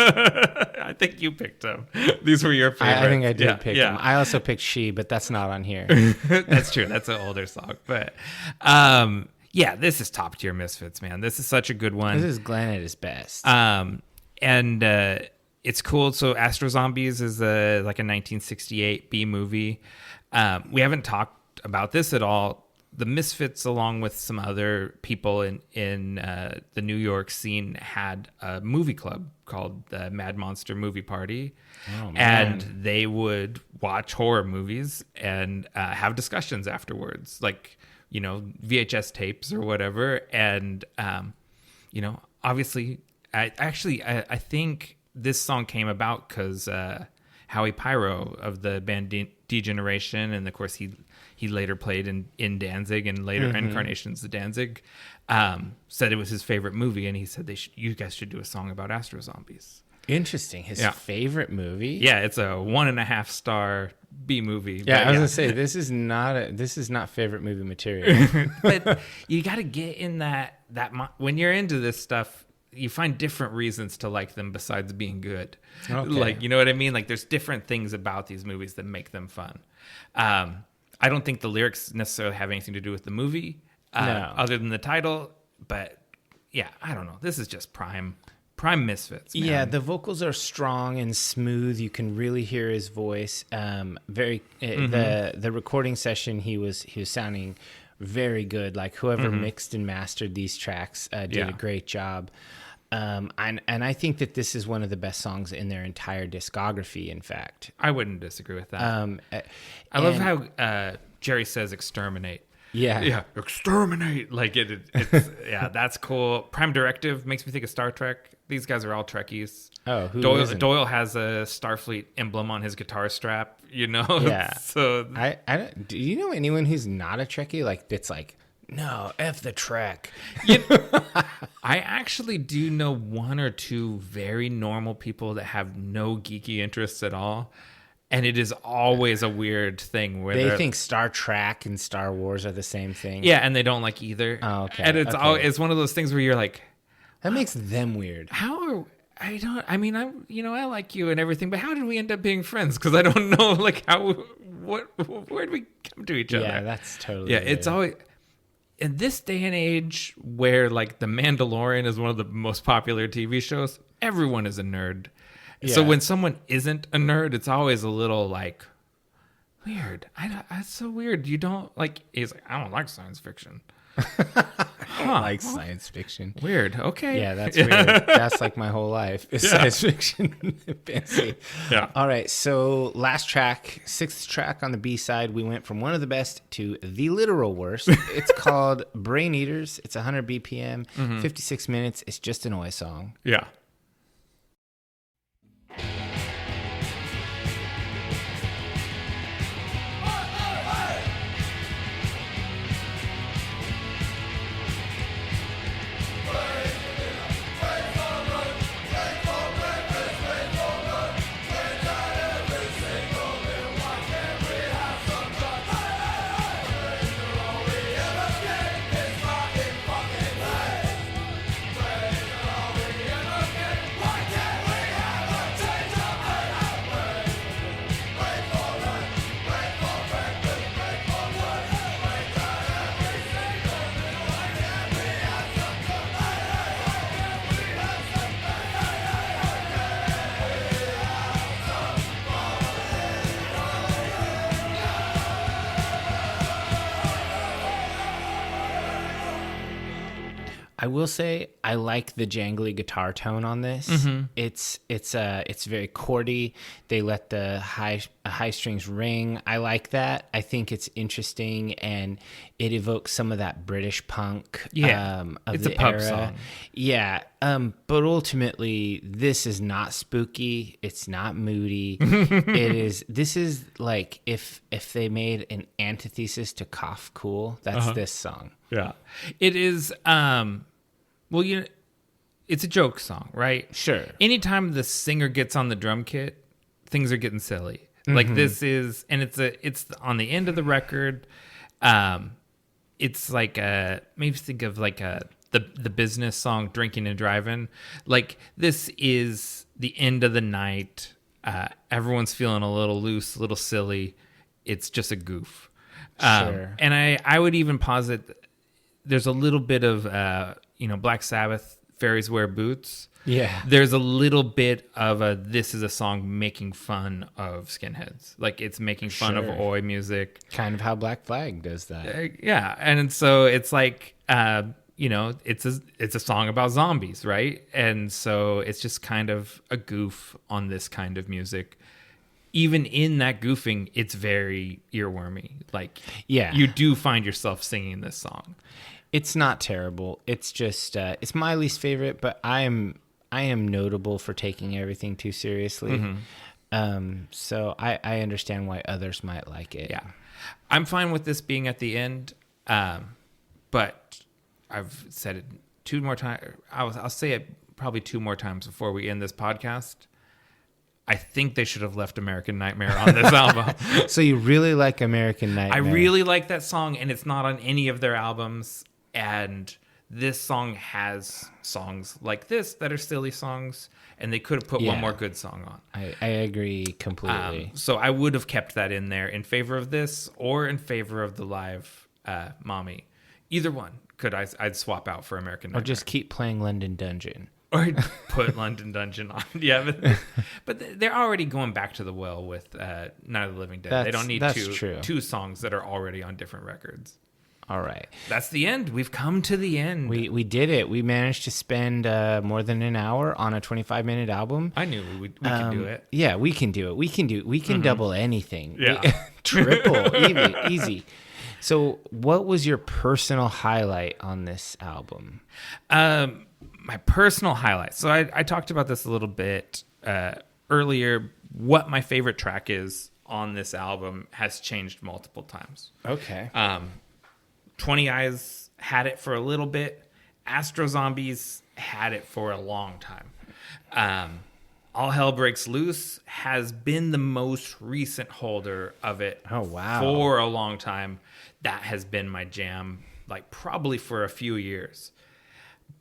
I think you picked them. These were your favorites. I think I did pick them. I also picked She, but that's not on here. That's true. That's an older song, but this is top tier Misfits, man. This is such a good one. This is Glenn at his best. It's cool. So Astrozombies is like a 1968 B movie. We haven't talked about this at all. The Misfits, along with some other people in the New York scene, had a movie club called the Mad Monster Movie Party. Oh, man. And they would watch horror movies and have discussions afterwards, like, VHS tapes or whatever. And, obviously, I think this song came about because Howie Pyro of the band Degeneration, and of course he later played in Danzig and later incarnations of Danzig, said it was his favorite movie, and he said you guys should do a song about Astrozombies. Interesting. His favorite movie. Yeah, it's a 1.5 star B movie. Yeah, I was gonna say this is not favorite movie material. But you got to get in that when you're into this stuff. You find different reasons to like them besides being good. Okay. Like, you know what I mean? Like, there's different things about these movies that make them fun. I don't think the lyrics necessarily have anything to do with the movie, other than the title. But yeah, I don't know. This is just prime Misfits, man. Yeah, the vocals are strong and smooth. You can really hear his voice. The recording session, he was sounding very good. Like, whoever mixed and mastered these tracks did a great job. And I think that this is one of the best songs in their entire discography, in fact. I wouldn't disagree with that. I love how Jerry says exterminate. Yeah, exterminate. Like, it's that's cool. Prime Directive makes me think of Star Trek. These guys are all Trekkies. Oh, Doyle has a Starfleet emblem on his guitar strap, Yeah. So do you know anyone who's not a Trekkie? Like, that's like, no, F the Trek. I actually do know one or two very normal people that have no geeky interests at all. And it is always a weird thing where they think Star Trek and Star Wars are the same thing. Yeah, and they don't like either. Oh, okay. And it's one of those things where you're like, that makes them weird. I like you and everything, but how did we end up being friends? Because I don't know, like, where did we come to each other? Yeah, that's totally weird. It's always in this day and age where, like, The Mandalorian is one of the most popular TV shows. Everyone is a nerd. Yeah. So when someone isn't a nerd, it's always a little like weird. It's so weird. You don't like. He's like, I don't like science fiction. I don't like science fiction. Weird. Okay. Yeah, that's weird. That's like my whole life is science fiction. Fancy. Yeah. All right. So last track, 6th track on the B side, we went from one of the best to the literal worst. It's called Brain Eaters. It's 100 BPM, 56 minutes. It's just an oi song. Yeah. I will say I like the jangly guitar tone on this. It's very chordy. They let the high a high strings ring. I like that. I think it's interesting, and it evokes some of that British punk of it's the a pub era. song. Yeah, but ultimately, this is not spooky. It's not moody. This is like if they made an antithesis to Cough Cool, that's this song. Yeah. It is, it's a joke song, right? Sure. Anytime the singer gets on the drum kit, things are getting silly. Like this is, and it's on the end of the record. It's like maybe think of like the Business song, Drinking and Driving. Like this is the end of the night. Everyone's feeling a little loose, a little silly. It's just a goof. Sure. And I would even posit there's a little bit of, Black Sabbath, Fairies Wear Boots. Yeah. There's a little bit of this is a song making fun of skinheads. Like it's making fun of oi music. Kind of how Black Flag does that. Yeah. And so it's like, it's a song about zombies, right? And so it's just kind of a goof on this kind of music. Even in that goofing, it's very earwormy. Like, you do find yourself singing this song. It's not terrible. It's just it's my least favorite, but I am notable for taking everything too seriously. So I understand why others might like it. Yeah, I'm fine with this being at the end, but I've said it 2 more times. I'll say it probably 2 more times before we end this podcast. I think they should have left American Nightmare on this album. So you really like American Nightmare? I really like that song, and it's not on any of their albums. And this song has songs like this that are silly songs, and they could have put one more good song on. I agree completely. So I would have kept that in there in favor of this or in favor of the live Mommy. Either one I'd swap out for American Nightmare. Or just keep playing London Dungeon. Or put London Dungeon on. Yeah, but they're already going back to the well with Night of the Living Dead. They don't need two songs that are already on different records. All right. That's the end. We've come to the end. We did it. We managed to spend more than an hour on a 25-minute album. I knew we could do it. Yeah, we can do it. We can double anything. Yeah. Triple. Easy. So what was your personal highlight on this album? My personal highlight. So I talked about this a little bit earlier. What my favorite track is on this album has changed multiple times. Okay. 20 Eyes had it for a little bit. Astrozombies had it for a long time. All Hell Breaks Loose has been the most recent holder of it. Oh, wow. For a long time. That has been my jam, like probably for a few years.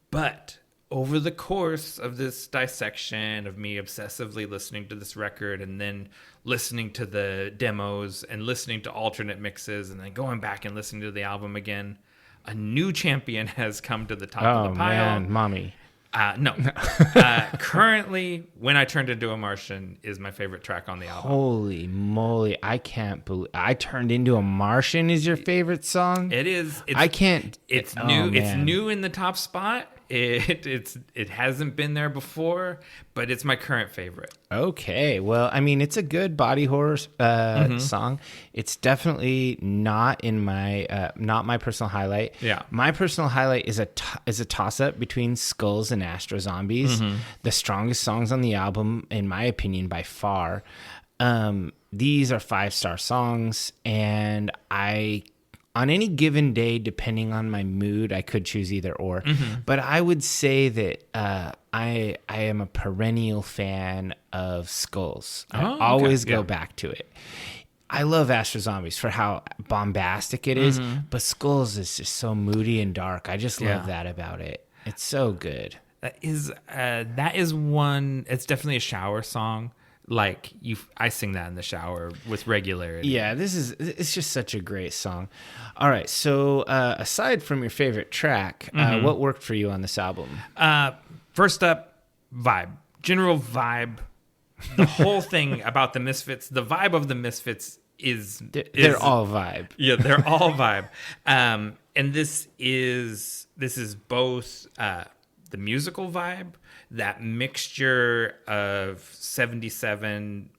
But over the course of this dissection of me obsessively listening to this record and then listening to the demos and listening to alternate mixes and then going back and listening to the album again, a new champion has come to the top of the pile. Oh, man, Mommy. No. Currently, When I Turned Into a Martian is my favorite track on the album. Holy moly. I can't believe I Turned Into a Martian is your favorite song? It is. I can't. It's new. It's new in the top spot. It hasn't been there before, but it's my current favorite. Okay, well, I mean, it's a good body horror song. It's definitely not in my not my personal highlight. Yeah, my personal highlight is a toss up between Skulls and Astrozombies. The strongest songs on the album, in my opinion, by far. These are 5-star songs, and on any given day, depending on my mood, I could choose either or. But I would say that I am a perennial fan of Skulls. I always go back to it. I love Astrozombies for how bombastic it is, but Skulls is just so moody and dark. I just love that about it. It's so good. That is one. It's definitely a shower song. Like I sing that in the shower with regularity. Yeah, it's just such a great song. All right, so aside from your favorite track, what worked for you on this album? First up, vibe, general vibe. The whole thing about the Misfits, the vibe of the Misfits they're all vibe. Yeah, they're all vibe. And this is both the musical vibe, that mixture of 77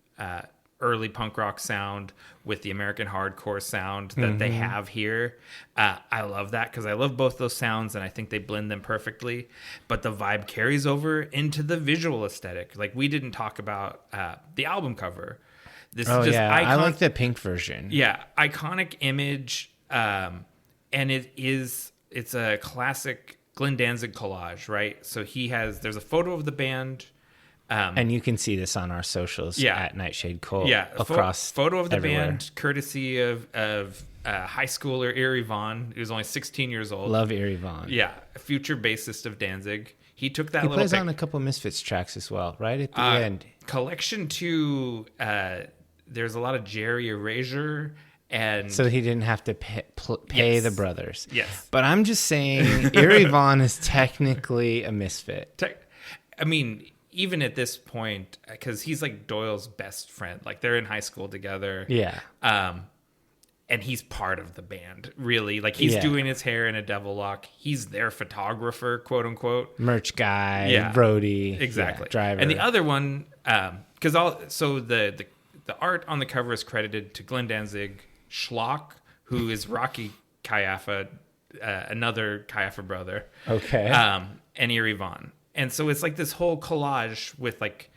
early punk rock sound with the American hardcore sound that they have here. I love that because I love both those sounds and I think they blend them perfectly. But the vibe carries over into the visual aesthetic. Like, we didn't talk about the album cover. This is just I like the pink version. Yeah, iconic image, and it's a classic glenndanzig collage, right? So there's a photo of the band. And you can see this on our socials at Nightshade Cult. Yeah, across photo of the everywhere. band, courtesy of high schooler Erie Vaughn, who's only 16 years old. Love Erie Vaughn. Yeah, a future bassist of Danzig. He took that He little plays on a couple Misfits tracks as well, right at the end. Collection 2, there's a lot of Jerry Erasure. And so he didn't have to pay the brothers. Yes. But I'm just saying, Erie Vaughn is technically a misfit. I mean, even at this point, because he's like Doyle's best friend. Like, they're in high school together. Yeah. And he's part of the band, really. Like, he's doing his hair in a devil lock. He's their photographer, quote unquote. Merch guy, roadie. Exactly. Driver. And the other one, so the art on the cover is credited to glenndanzig, Schlock, who is Rocky Caiafa, another Caiafa brother. Okay. And Erie Vaughn. And so it's like this whole collage with like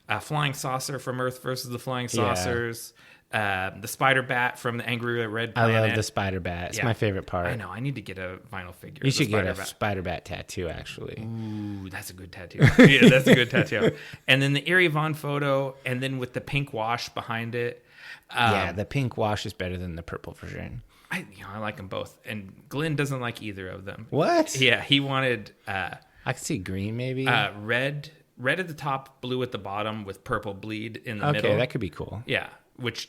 a flying saucer from Earth versus the Flying Saucers, the spider bat from the Angry Red Planet. I love the spider bat. It's my favorite part. I know. I need to get a vinyl figure. You should get a spider bat tattoo, actually. Ooh, that's a good tattoo. Yeah, that's a good tattoo. And then the Erie Vaughn photo, and then with the pink wash behind it. The pink wash is better than the purple version. I like them both. And Glenn doesn't like either of them. What? Yeah, he wanted... I could see green, maybe. Red at the top, blue at the bottom, with purple bleed in the middle. Okay, that could be cool. Yeah, which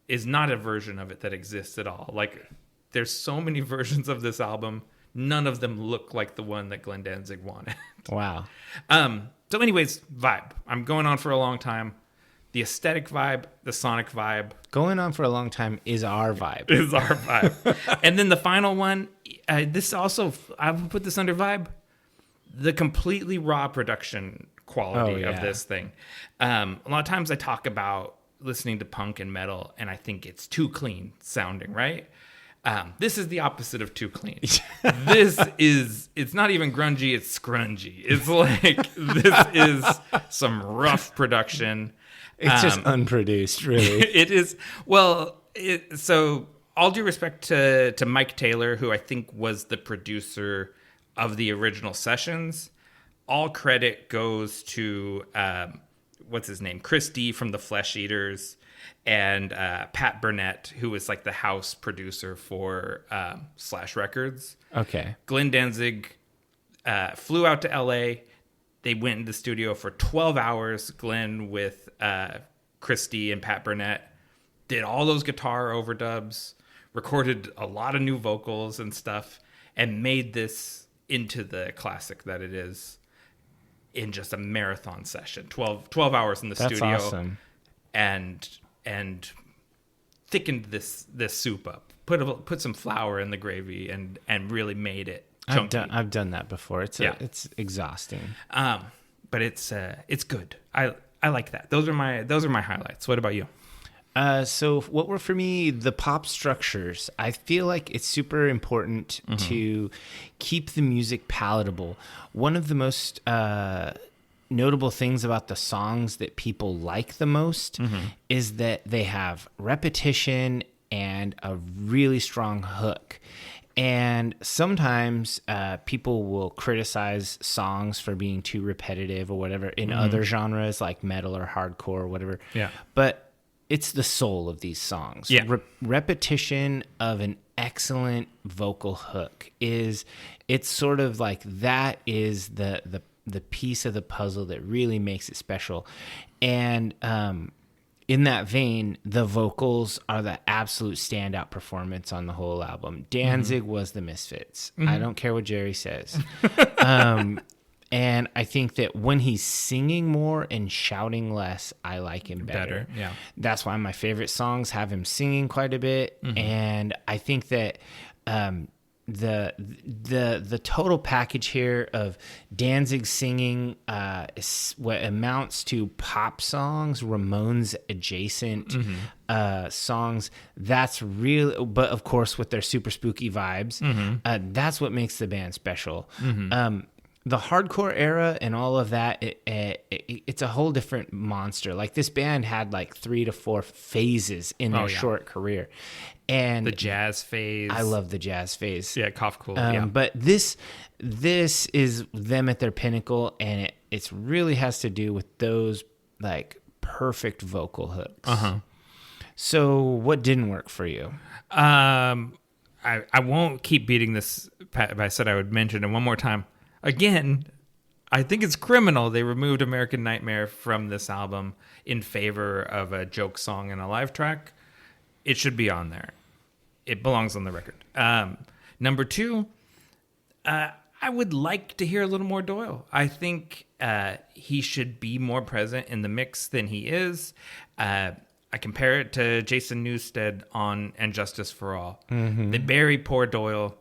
is not a version of it that exists at all. Like, there's so many versions of this album. None of them look like the one that glenndanzig wanted. Wow. So anyways, vibe. I'm going on for a long time. The aesthetic vibe, the sonic vibe. Going on for a long time is our vibe. Is our vibe. And then the final one, this also, I would put this under vibe. The completely raw production quality of this thing. A lot of times I talk about listening to punk and metal, and I think it's too clean sounding, right? This is the opposite of too clean. It's not even grungy, it's scrungy. It's like, this is some rough production. It's just unproduced, really. It is. Well, so all due respect to Mike Taylor, who I think was the producer of the original sessions, all credit goes to what's his name, Chris D from the Flesh Eaters, and Pat Burnett, who was like the house producer for Slash Records. Okay. glenndanzig flew out to LA. They went in the studio for 12 hours. Glenn with Chris D and Pat Burnett did all those guitar overdubs, recorded a lot of new vocals and stuff, and made this into the classic that it is in just a marathon session. 12 hours in the studio. That's awesome. And thickened this soup up. Put some flour in the gravy and really made it chunky. I've done that before. It's exhausting. But it's good. I like that. Those are my highlights. What about you? So what were for me the pop structures? I feel like it's super important to keep the music palatable. One of the most notable things about the songs that people like the most is that they have repetition and a really strong hook. And sometimes people will criticize songs for being too repetitive or whatever in other genres like metal or hardcore or whatever. Yeah. But it's the soul of these songs. Yeah. Repetition of an excellent vocal hook it's sort of like that is the piece of the puzzle that really makes it special. And in that vein, the vocals are the absolute standout performance on the whole album. Danzig was the Misfits. I don't care what Jerry says. And I think that when he's singing more and shouting less, I like him better. Yeah. That's why my favorite songs have him singing quite a bit. And I think that the total package here of Danzig singing what amounts to pop songs, Ramones adjacent songs. That's real, but of course with their super spooky vibes. That's what makes the band special. The hardcore era and all of that, it's a whole different monster. Like this band had like 3 to 4 phases in their short career. And the jazz phase. I love the jazz phase. Yeah, Cough Cool. But this is them at their pinnacle, and it really has to do with those like perfect vocal hooks. So what didn't work for you? I won't keep beating this, but I said I would mention it one more time. Again, I think it's criminal they removed American Nightmare from this album in favor of a joke song and a live track. It should be on there. It belongs on the record. Number 2, I would like to hear a little more Doyle. I think he should be more present in the mix than he is. I compare it to Jason Newsted on And Justice for All. They bury poor Doyle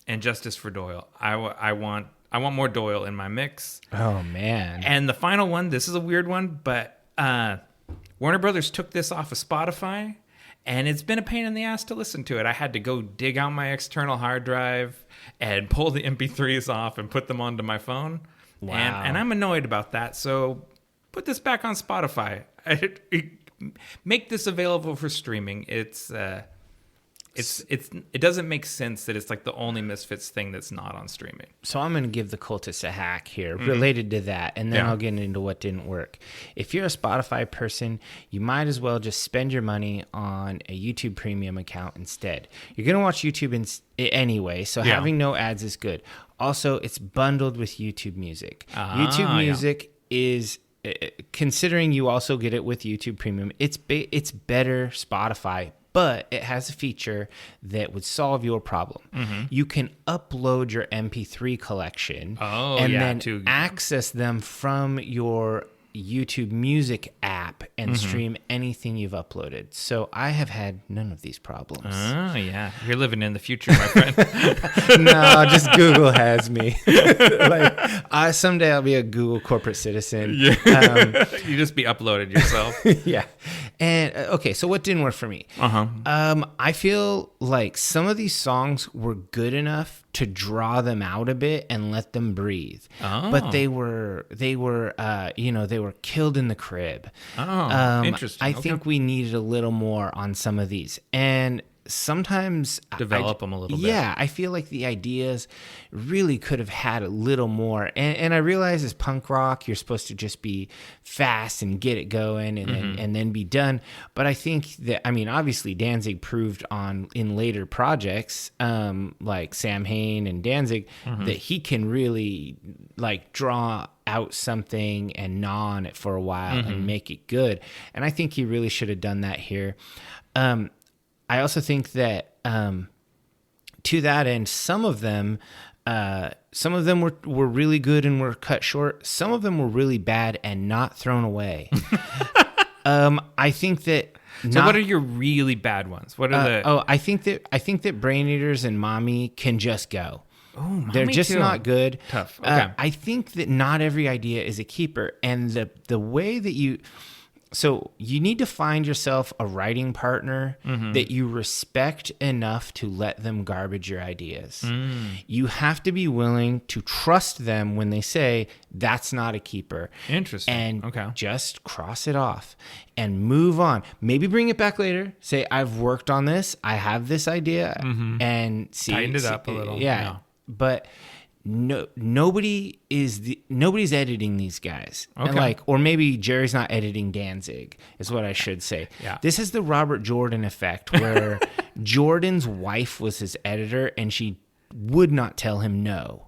and Justice for Doyle. I want more Doyle in my mix. Oh, man. And the final one, this is a weird one, but Warner Brothers took this off of Spotify, and it's been a pain in the ass to listen to it. I had to go dig out my external hard drive and pull the MP3s off and put them onto my phone. Wow. And I'm annoyed about that. So put this back on Spotify. Make this available for streaming. It doesn't make sense that it's like the only Misfits thing that's not on streaming. So I'm going to give the Cultists a hack here related to that, and then I'll get into what didn't work. If you're a Spotify person, you might as well just spend your money on a YouTube Premium account instead. You're going to watch YouTube anyway, so having no ads is good. Also, it's bundled with YouTube Music. YouTube Music is... considering you also get it with YouTube Premium, it's better Spotify, but it has a feature that would solve your problem. You can upload your MP3 collection and then access them from your YouTube Music app and stream anything you've uploaded. So I have had none of these problems. Oh, yeah. You're living in the future, my friend. No, just Google has me. Someday I'll be a Google corporate citizen. Yeah. You just be uploaded yourself. Yeah. And okay, so what didn't work for me? I feel like some of these songs were good enough to draw them out a bit and let them breathe. But they were killed in the crib. Interesting. I think we needed a little more on some of these. And sometimes develop them a little bit. Yeah, I feel like the ideas really could have had a little more. And I realize as punk rock, you're supposed to just be fast and get it going and then be done. But I think that, obviously Danzig proved in later projects, like Sam Hain and Danzig, that he can really draw out something and gnaw on it for a while and make it good. And I think he really should have done that here. I also think that to that end, some of them were really good and were cut short. Some of them were really bad and not thrown away. I think that. So what are your really bad ones? What are the? I think that Brain Eaters and Mommy can just go. Oh, they're just not good. Tough. Okay. I think that not every idea is a keeper, and the way that you. So you need to find yourself a writing partner that you respect enough to let them garbage your ideas. You have to be willing to trust them when they say that's not a keeper. Interesting. And just cross it off and move on. Maybe bring it back later. Say, I've worked on this. I have this idea and tightened it up a little. Yeah. But nobody's editing these guys. Okay. Or maybe Jerry's not editing Danzig is what I should say. Yeah. This is the Robert Jordan effect where Jordan's wife was his editor and she would not tell him no.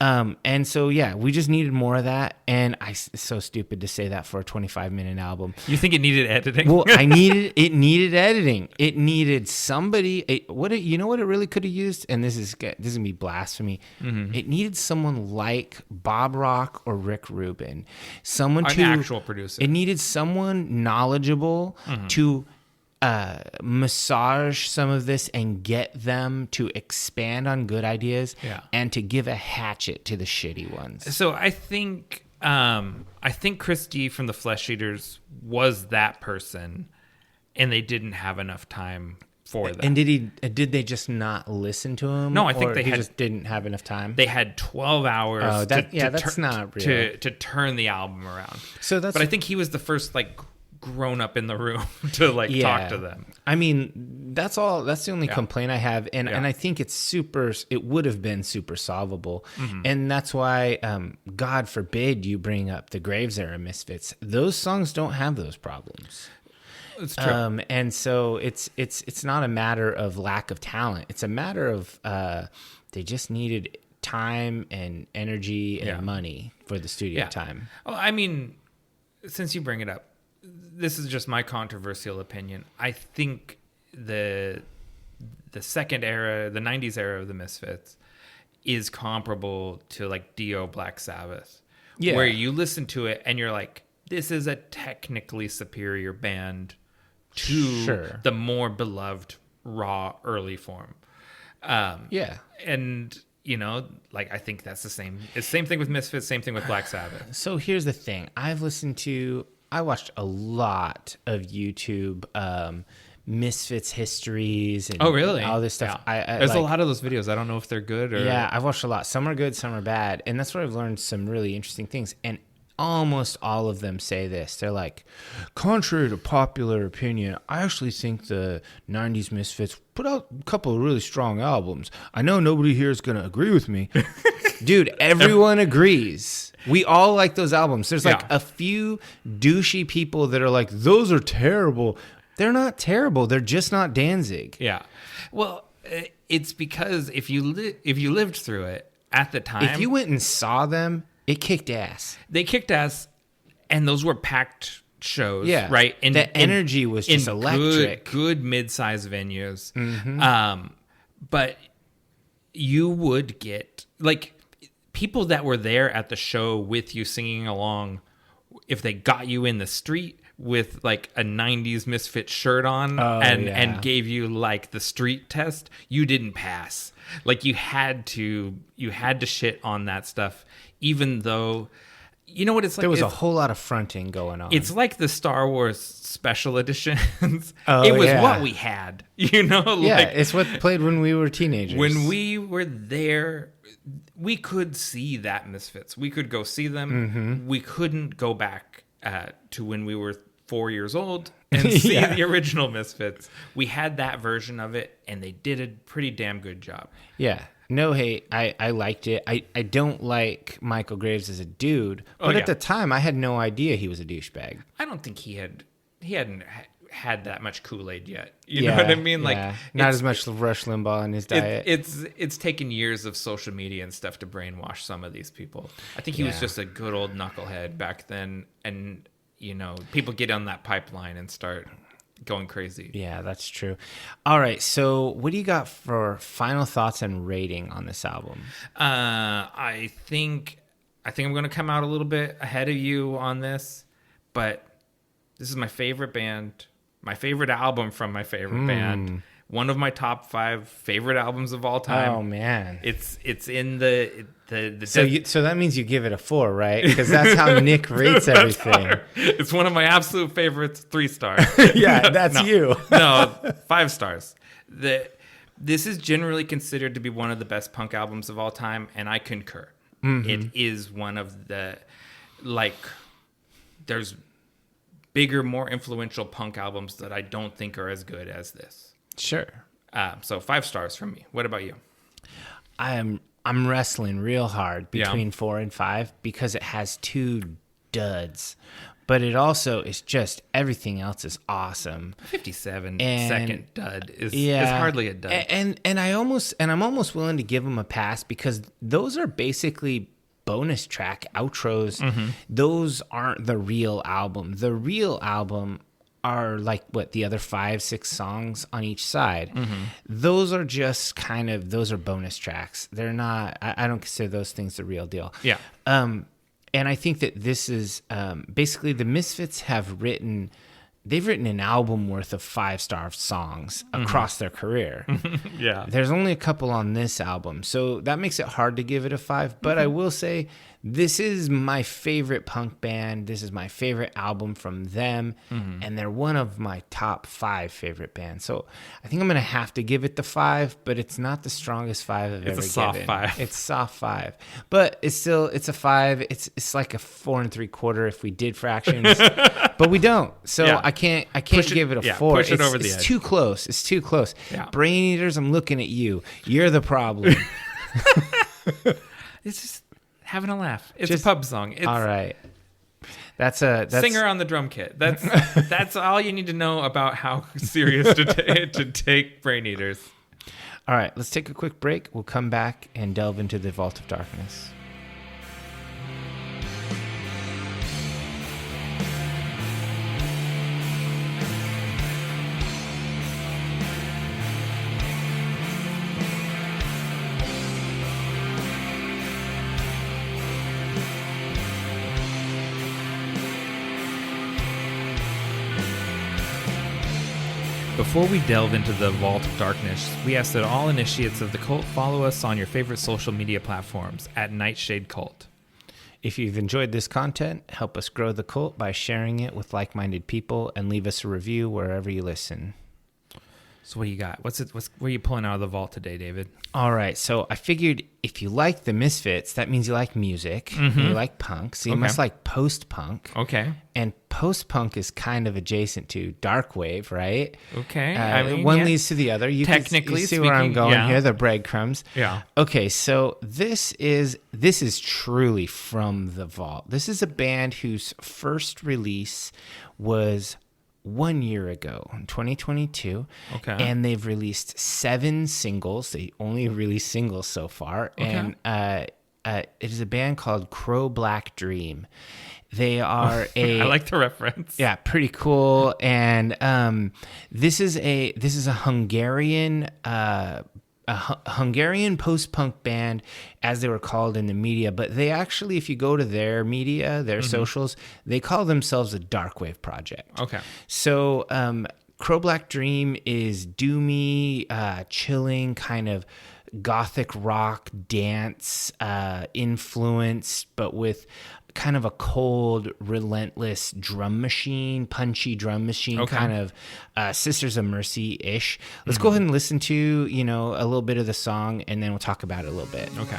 And so, we just needed more of that. And it's so stupid to say that for a 25-minute album. You think it needed editing? Well, it needed editing. It needed somebody. You know what it really could have used? And this is going to be blasphemy. It needed someone like Bob Rock or Rick Rubin. An actual producer. It needed someone knowledgeable to massage some of this and get them to expand on good ideas and to give a hatchet to the shitty ones. So I think Christie from the Flesh Eaters was that person, and they didn't have enough time for that. And did they just not listen to him? No, I think they just didn't have enough time. They had 12 hours that's not real. to turn the album around. But I think he was the first like grown up in the room to talk to them. I mean, that's the only complaint I have, and I think it would have been super solvable. And that's why God forbid you bring up the Graves era Misfits. Those songs don't have those problems. It's true. And so it's not a matter of lack of talent. It's a matter of they just needed time and energy and money for the studio time. Well, I mean, since you bring it up, this is just my controversial opinion. I think the second era, the 90s era of the Misfits is comparable to like Dio, Black Sabbath, where you listen to it and you're like, this is a technically superior band to the more beloved raw early form. And like I think that's the same. It's the same thing with Misfits, same thing with Black Sabbath. So here's the thing. I watched a lot of YouTube Misfits histories and all this stuff. There's a lot of those videos. I don't know if they're good or... Yeah, I've watched a lot. Some are good, some are bad. And that's where I've learned some really interesting things. And almost all of them say this. They're like, contrary to popular opinion, I actually think the 90s Misfits put out a couple of really strong albums. I know nobody here is going to agree with me. Dude, everyone agrees. We all like those albums. There's like a few douchey people that are like, those are terrible. They're not terrible. They're just not Danzig. Yeah. Well, it's because if you lived through it at the time... If you went and saw them, it kicked ass. They kicked ass, and those were packed shows, right? And the energy was just electric. Good mid-sized venues. But you would get... like people that were there at the show with you singing along, if they got you in the street with like a 90s Misfit shirt on and gave you like the street test, you didn't pass. Like you had to shit on that stuff, even though, you know what it's like? There was a whole lot of fronting going on. It's like the Star Wars special editions. It was what we had, it's what played when we were teenagers. When we were there, we could see that Misfits. We could go see them. We couldn't go back to when we were 4 years old and see the original Misfits. We had that version of it, and they did a pretty damn good job. Yeah. No hate. I liked it. I don't like Michael Graves as a dude, but at the time, I had no idea he was a douchebag. I don't think he hadn't had that much Kool-Aid yet. You know what I mean? Like not as much Rush Limbaugh in his diet. It's taken years of social media and stuff to brainwash some of these people. I think he was just a good old knucklehead back then, and people get on that pipeline and start going crazy. Yeah, that's true. All right, so what do you got for final thoughts and rating on this album? I think I'm going to come out a little bit ahead of you on this, but this is my favorite band, my favorite album from my favorite band, one of my top 5 favorite albums of all time. Oh man, it's in the so that means you give it a 4, right? Because that's how Nick rates everything. It's one of my absolute favorites, 3 stars. Yeah, that's you. No, 5 stars. This is generally considered to be one of the best punk albums of all time, and I concur. It is one of the there's bigger, more influential punk albums that I don't think are as good as this. Sure. So 5 stars from me. What about you? I'm wrestling real hard between 4 and 5 because it has 2 duds, but it also is just everything else is awesome. 57 second dud is hardly a dud. And I'm almost willing to give them a pass because those are basically bonus track outros. Those aren't the real album. The real album are like the other 5-6 songs on each side. Those are just those are bonus tracks. They're not, I don't consider those things the real deal. Yeah. And I think that this is basically the Misfits have written they've written an album worth of 5-star songs across their career. Yeah. There's only a couple on this album, so that makes it hard to give it a 5. But I will say, this is my favorite punk band. This is my favorite album from them, and they're one of my top 5 favorite bands. So I think I'm going to have to give it the 5, but it's not the strongest 5 I've ever given. It's a soft 5. It's soft 5, but it's a 5. It's like a 4 3/4 if we did fractions, but we don't. So Yeah. I can't give it a 4. Push it over the edge. It's too close. It's too close. Yeah. Brain Eaters, I'm looking at you. You're the problem. It's just having a laugh. It's Just- a pub song. It's All right. That's singer on the drum kit. That's all you need to know about how serious to take Brain Eaters. All right, let's take a quick break. We'll come back and delve into the Vault of Darkness. Before we delve into the Vault of Darkness, we ask that all initiates of the cult follow us on your favorite social media platforms at Nightshade Cult. If you've enjoyed this content, help us grow the cult by sharing it with like-minded people and leave us a review wherever you listen. So what do you got? What are you pulling out of the vault today, David? All right, so I figured if you like the Misfits, that means you like music, and you like punk, so you must like post-punk. Okay. And post-punk is kind of adjacent to dark wave, right? Okay. One leads to the other. You Technically you see where I'm speaking, going yeah. here, the breadcrumbs. Yeah. Okay, so this is truly from the vault. This is a band whose first release was 1 year ago in 2022. Okay. And they've released 7 singles. They only released singles so far. Okay. And it is a band called Crow Black Dream. They are a I like the reference. yeah, pretty cool. And this is a Hungarian Hungarian post-punk band, as they were called in the media. But they actually, if you go to their media, their socials, they call themselves a darkwave project. Okay. So Crow Black Dream is doomy, chilling, kind of gothic rock dance influence, but with kind of a cold, relentless drum machine, punchy drum machine, Okay. kind of Sisters of Mercy-ish. Let's go ahead and listen to, a little bit of the song, and then we'll talk about it a little bit. Okay.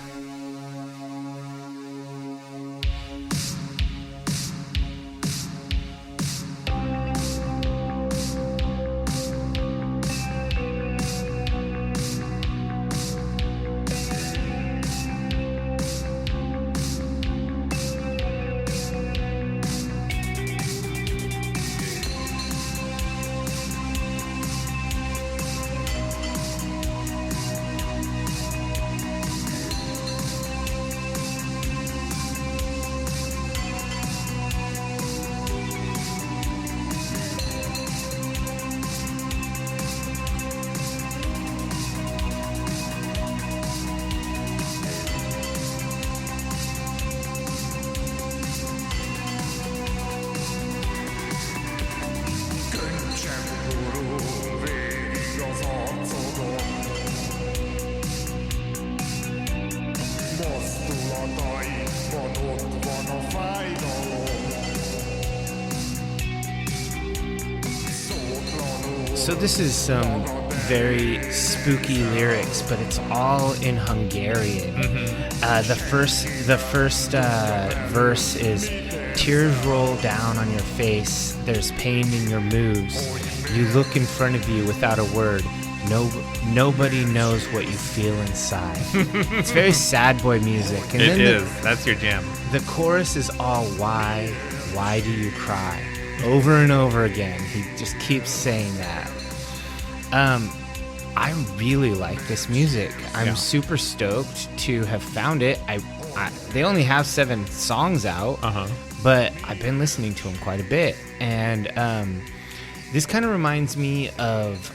So this is some very spooky lyrics, but it's all in Hungarian. The first verse is, tears roll down on your face, there's pain in your moves. You look in front of you without a word. Nobody knows what you feel inside. It's very sad boy music. And It then is. That's your jam. The chorus is all why do you cry? Over and over again. He just keeps saying that. I really like this music. I'm super stoked to have found it. They only have 7 songs out, but I've been listening to them quite a bit. And this kind of reminds me of...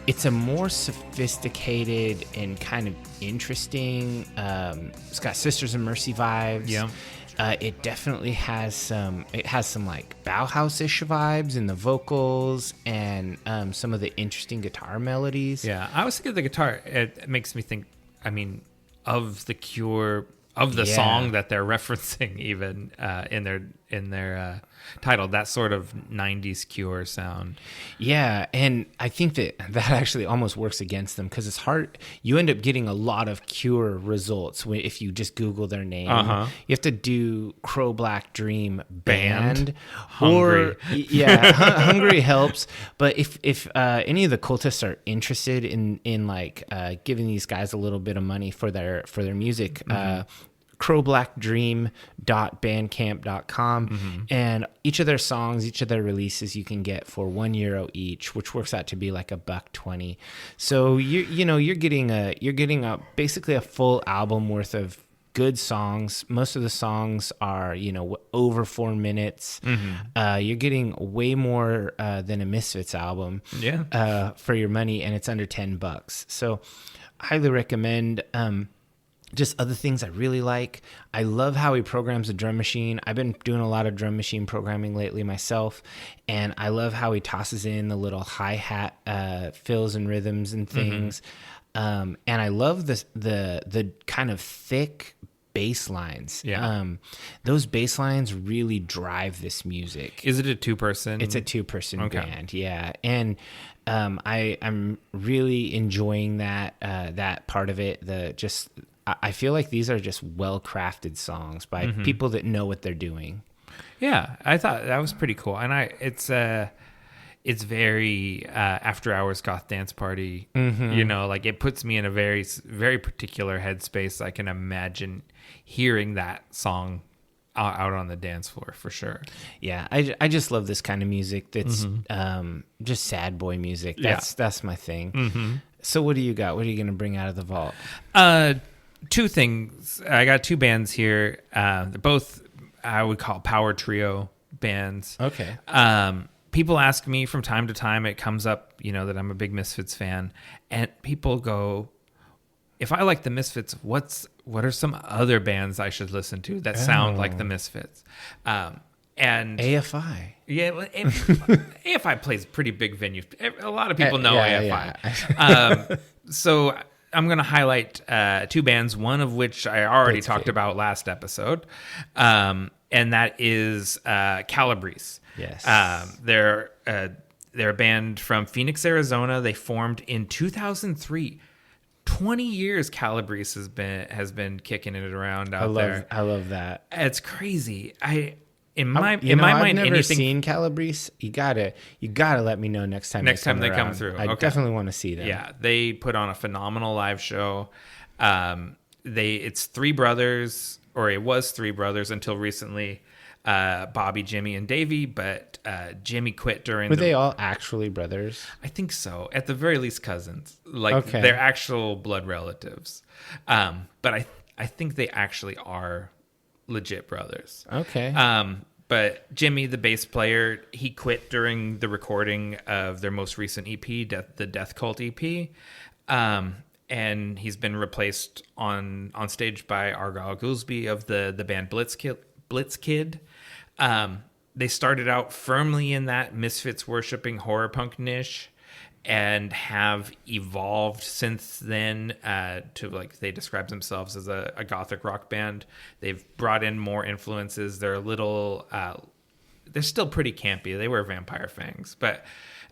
it's a more sophisticated and kind of interesting. It's got Sisters of Mercy vibes. Yeah. It definitely has some. It has some like Bauhaus-ish vibes in the vocals and some of the interesting guitar melodies. Yeah, I was thinking of the guitar. It makes me think. I mean, of the Cure, of the song that they're referencing, even in their title. That sort of '90s Cure sound. Yeah, and I think that actually almost works against them because it's hard. You end up getting a lot of Cure results if you just Google their name. You have to do Crow Black Dream band. Hungry. Hungry helps. But if any of the cultists are interested in like giving these guys a little bit of money for their music, crowblackdream.bandcamp.com, and each of their songs, each of their releases you can get for €1 each, which works out to be like $1.20. So you're getting a basically a full album worth of good songs. Most of the songs are over 4 minutes. You're getting way more than a Misfits album for your money, and it's under $10. So highly recommend. Just other things I really like. I love how he programs a drum machine. I've been doing a lot of drum machine programming lately myself, and I love how he tosses in the little hi-hat fills and rhythms and things. And I love the kind of thick bass lines. Those bass lines really drive this music. Is it a two-person? It's a two-person band, yeah. And I'm really enjoying that part of it. I feel like these are just well-crafted songs by people that know what they're doing. Yeah, I thought that was pretty cool, and it's very after-hours goth dance party. Like it puts me in a very, very particular headspace. I can imagine hearing that song out on the dance floor for sure. Yeah, I just love this kind of music. That's just sad boy music. That's my thing. So what do you got? What are you going to bring out of the vault? Two things. I got two bands here. They're both, I would call power trio bands. Okay. People ask me from time to time, it comes up, that I'm a big Misfits fan, and people go, if I like the Misfits, what are some other bands I should listen to that sound like the Misfits? And AFI. Yeah, AFI plays pretty big venues. A lot of people know AFI. So I'm going to highlight two bands, one of which I already talked about last episode, and that is Calabrese. Yes. They're a band from Phoenix, Arizona. They formed in 2003. 20 years Calabrese has been kicking it around out there. I love that. It's crazy. In my I've mind, never anything seen Calabrese. You gotta let me know next time. Next time they come through. I definitely want to see them. Yeah, they put on a phenomenal live show. It's three brothers, or it was three brothers until recently. Bobby, Jimmy, and Davey, but Jimmy quit during. Were they all actually brothers? I think so. At the very least, cousins. They're actual blood relatives. But I think they actually are legit brothers. Okay. But Jimmy, the bass player, he quit during the recording of their most recent EP, the Death Cult EP. And he's been replaced on stage by Argyle Goolsby of the band Blitzkid. They started out firmly in that Misfits worshipping horror punk niche and have evolved since then to they describe themselves as a gothic rock band. They've brought in more influences. They're a little they're still pretty campy. They wear vampire fangs, but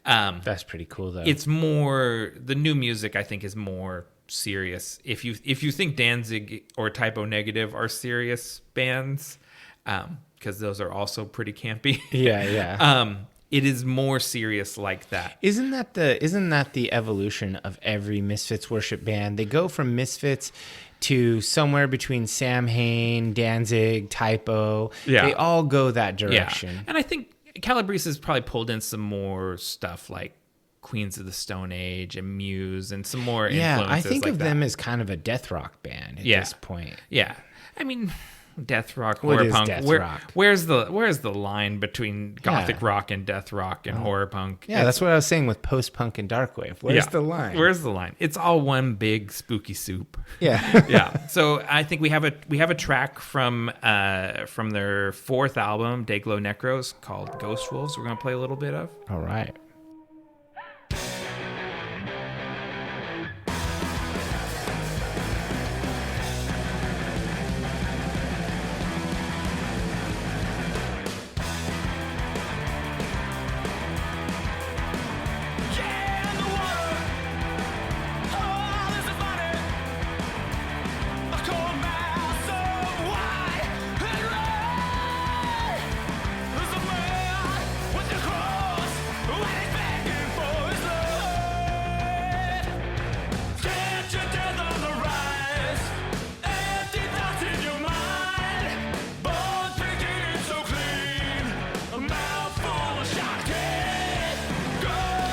that's pretty cool though. It's more, the new music I think is more serious. If you think Danzig or Typo Negative are serious bands, because those are also pretty campy. Yeah. It is more serious like that. Isn't that the evolution of every Misfits worship band? They go from Misfits to somewhere between Sam Hain, Danzig, Typo. Yeah. They all go that direction. Yeah. And I think Calabrese has probably pulled in some more stuff like Queens of the Stone Age and Muse and some more influences. Yeah, I think like of that. them as kind of a death rock band at this point. Yeah. I mean, deathrock, What horror is punk. deathrock? Where's the line between gothic rock and deathrock and horror punk? Yeah, that's what I was saying with post-punk and darkwave. Where's the line? Where's the line? It's all one big spooky soup. Yeah. Yeah. So I think we have a track from their fourth album, Dayglow Necros, called Ghost Wolves. We're gonna play a little bit of. All right.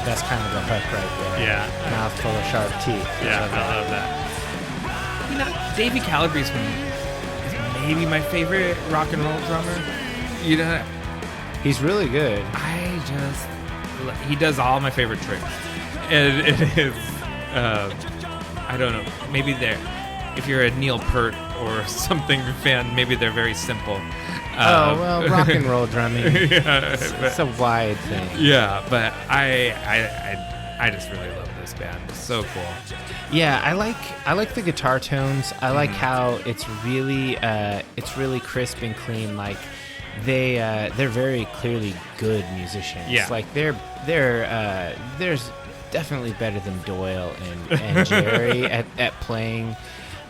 That's kind of the hook right there. Yeah. Mouth full of sharp teeth. Yeah, I love that. You know, Davey Calabrese is maybe my favorite rock and roll drummer. You know, He's really good. he does all my favorite tricks. And it is, I don't know, maybe if you're a Neil Peart or something fan, maybe they're very simple. Well, rock and roll drumming. Yeah, It's a wide thing. yeah, but I just really love this band. It's so cool. Yeah, I like the guitar tones. I like how it's really crisp and clean. Like they're very clearly good musicians. Yeah. Like there's definitely better than Doyle and Jerry at playing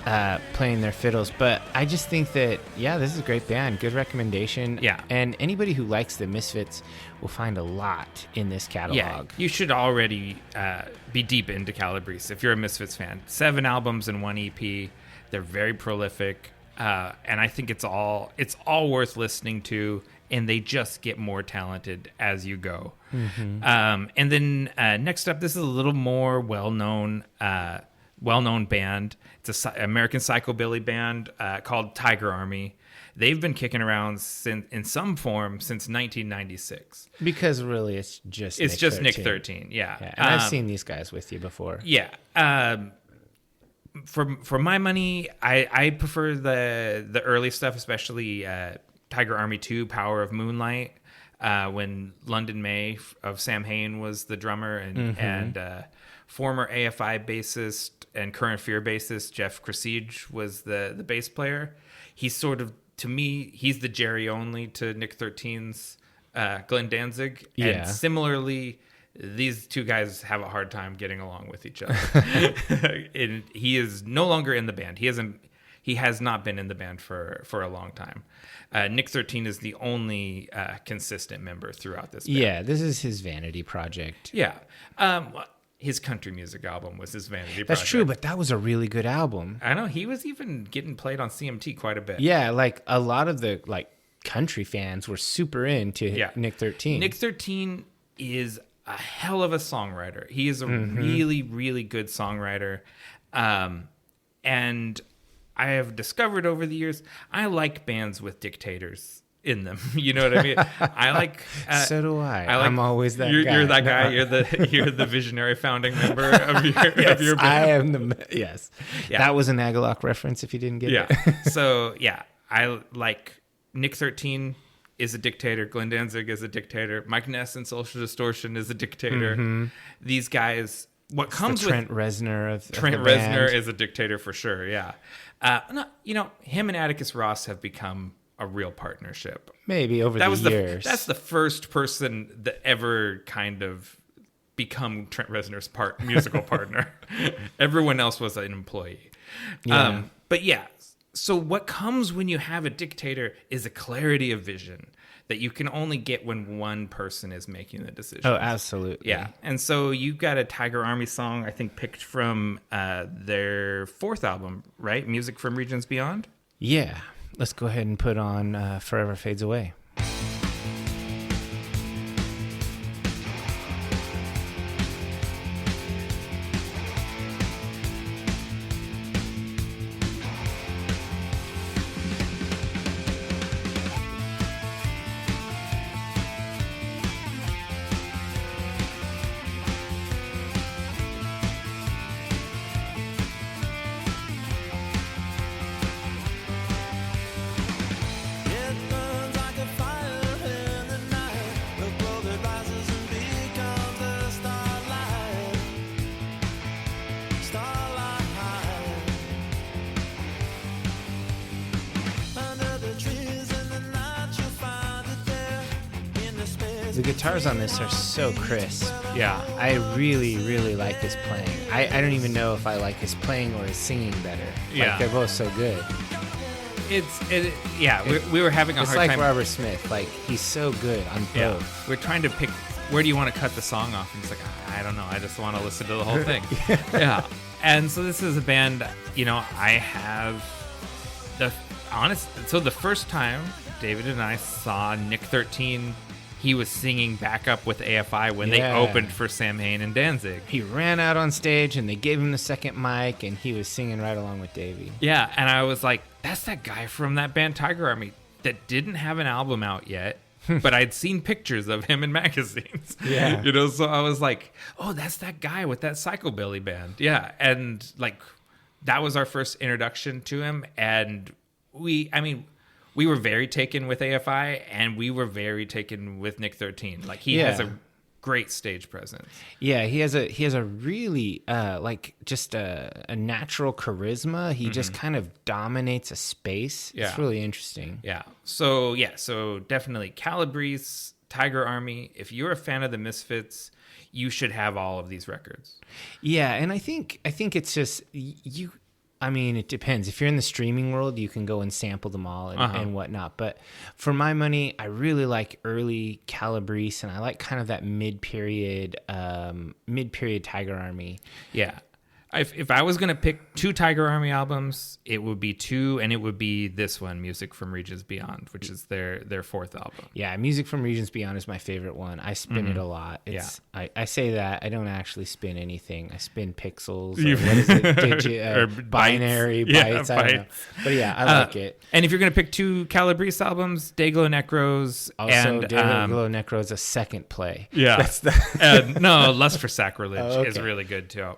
their fiddles. But I just think that, this is a great band. Good recommendation. Yeah. And anybody who likes the Misfits will find a lot in this catalog. Yeah, you should already be deep into Calabrese if you're a Misfits fan. 7 albums and 1 EP. They're very prolific, and I think it's all worth listening to. And they just get more talented as you go. Mm-hmm. And then next up, this is a little more well-known band. It's an American psychobilly band called Tiger Army. They've been kicking around in some form since 1996. Because really, it's just Nick 13. Yeah. And I've seen these guys with you before. Yeah. For my money, I prefer the early stuff, especially Tiger Army 2, Power of Moonlight, when London May of Sam Hain was the drummer, and former AFI bassist and Current Fear bassist Jeff Cresige was the bass player. He's sort of, to me, he's the jerryonly to Nick 13's glenndanzig. Yeah. And similarly, these two guys have a hard time getting along with each other. And he is no longer in the band. He has not been in the band for a long time. Nick 13 is the only consistent member throughout this band. Yeah, this is his vanity project. Yeah. His country music album was his vanity project. That's true, but that was a really good album. I know. He was even getting played on CMT quite a bit. Yeah, like a lot of the country fans were super into Nick 13. Nick 13 is a hell of a songwriter. He is a really, really good songwriter. And I have discovered over the years, I like bands with dictators in them. You know what I mean? I like. So do I. I'm always that guy. You're that guy. You're the visionary founding member of your band. I am the yes. Yeah. That was an Agalloch reference. If you didn't get it. So I like Nick 13 is a dictator. Glenndanzig is a dictator. Mike Ness and Social Distortion is a dictator. These guys. What comes with Trent Reznor of Trent the Reznor band. is a dictator for sure. Yeah. Him and Atticus Ross have become a real partnership. Maybe over the years. That's the first person that ever kind of become Trent Reznor's musical partner. Everyone else was an employee. Yeah. But yeah, so what comes when you have a dictator is a clarity of vision that you can only get when one person is making the decision. Oh, absolutely. Yeah. And so you got a Tiger Army song, I think, picked from their 4th album, right? Music from Regions Beyond? Yeah. Let's go ahead and put on Forever Fades Away. The guitars on this are so crisp. Yeah. I really, really like his playing. I don't even know if I like his playing or his singing better. Yeah. Like, they're both so good. We were having a hard time. It's like time. Robert Smith. Like, he's so good on both. Yeah. We're trying to pick, where do you want to cut the song off? And it's like, I don't know. I just want to listen to the whole thing. Yeah. And so this is a band, I have so the first time David and I saw Nick 13, he was singing backup with AFI when they opened for Sam Hain and Danzig. He ran out on stage and they gave him the second mic and he was singing right along with Davey. Yeah, and I was like, that's that guy from that band Tiger Army that didn't have an album out yet, but I'd seen pictures of him in magazines. Yeah. So I was like, oh, that's that guy with that psychobilly band. Yeah, and like that was our first introduction to him, and we were very taken with AFI, and we were very taken with Nick 13. Like, he has a great stage presence. Yeah, he has a really just a natural charisma. He just kind of dominates a space. Yeah. It's really interesting. Yeah. So definitely Calabrese, Tiger Army. If you're a fan of the Misfits, you should have all of these records. Yeah, and I think it's just you. I mean, it depends. If you're in the streaming world, you can go and sample them all and whatnot. But for my money, I really like early Calabrese, and I like kind of that mid-period Tiger Army. Yeah. If I was going to pick 2 Tiger Army albums, it would be 2, and it would be this one, Music from Regions Beyond, which is their 4th album. Yeah, Music from Regions Beyond is my favorite one. I spin it a lot. I say that. I don't actually spin anything. I spin pixels. Or what is it? Or binary bytes. bytes. I don't know. But yeah, I like it. And if you're going to pick 2 Calabrese albums, Dayglow Necros. Also, and Dayglow Necros, a second play. Yeah. That's the no, Lust for Sacrilege is okay. really good too.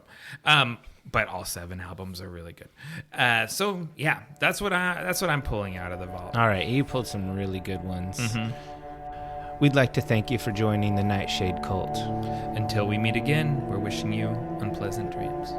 But all 7 albums are really good. So yeah, that's what I'm pulling out of the vault. All right, you pulled some really good ones. We'd like to thank you for joining the Nightshade Cult. Until we meet again, we're wishing you unpleasant dreams.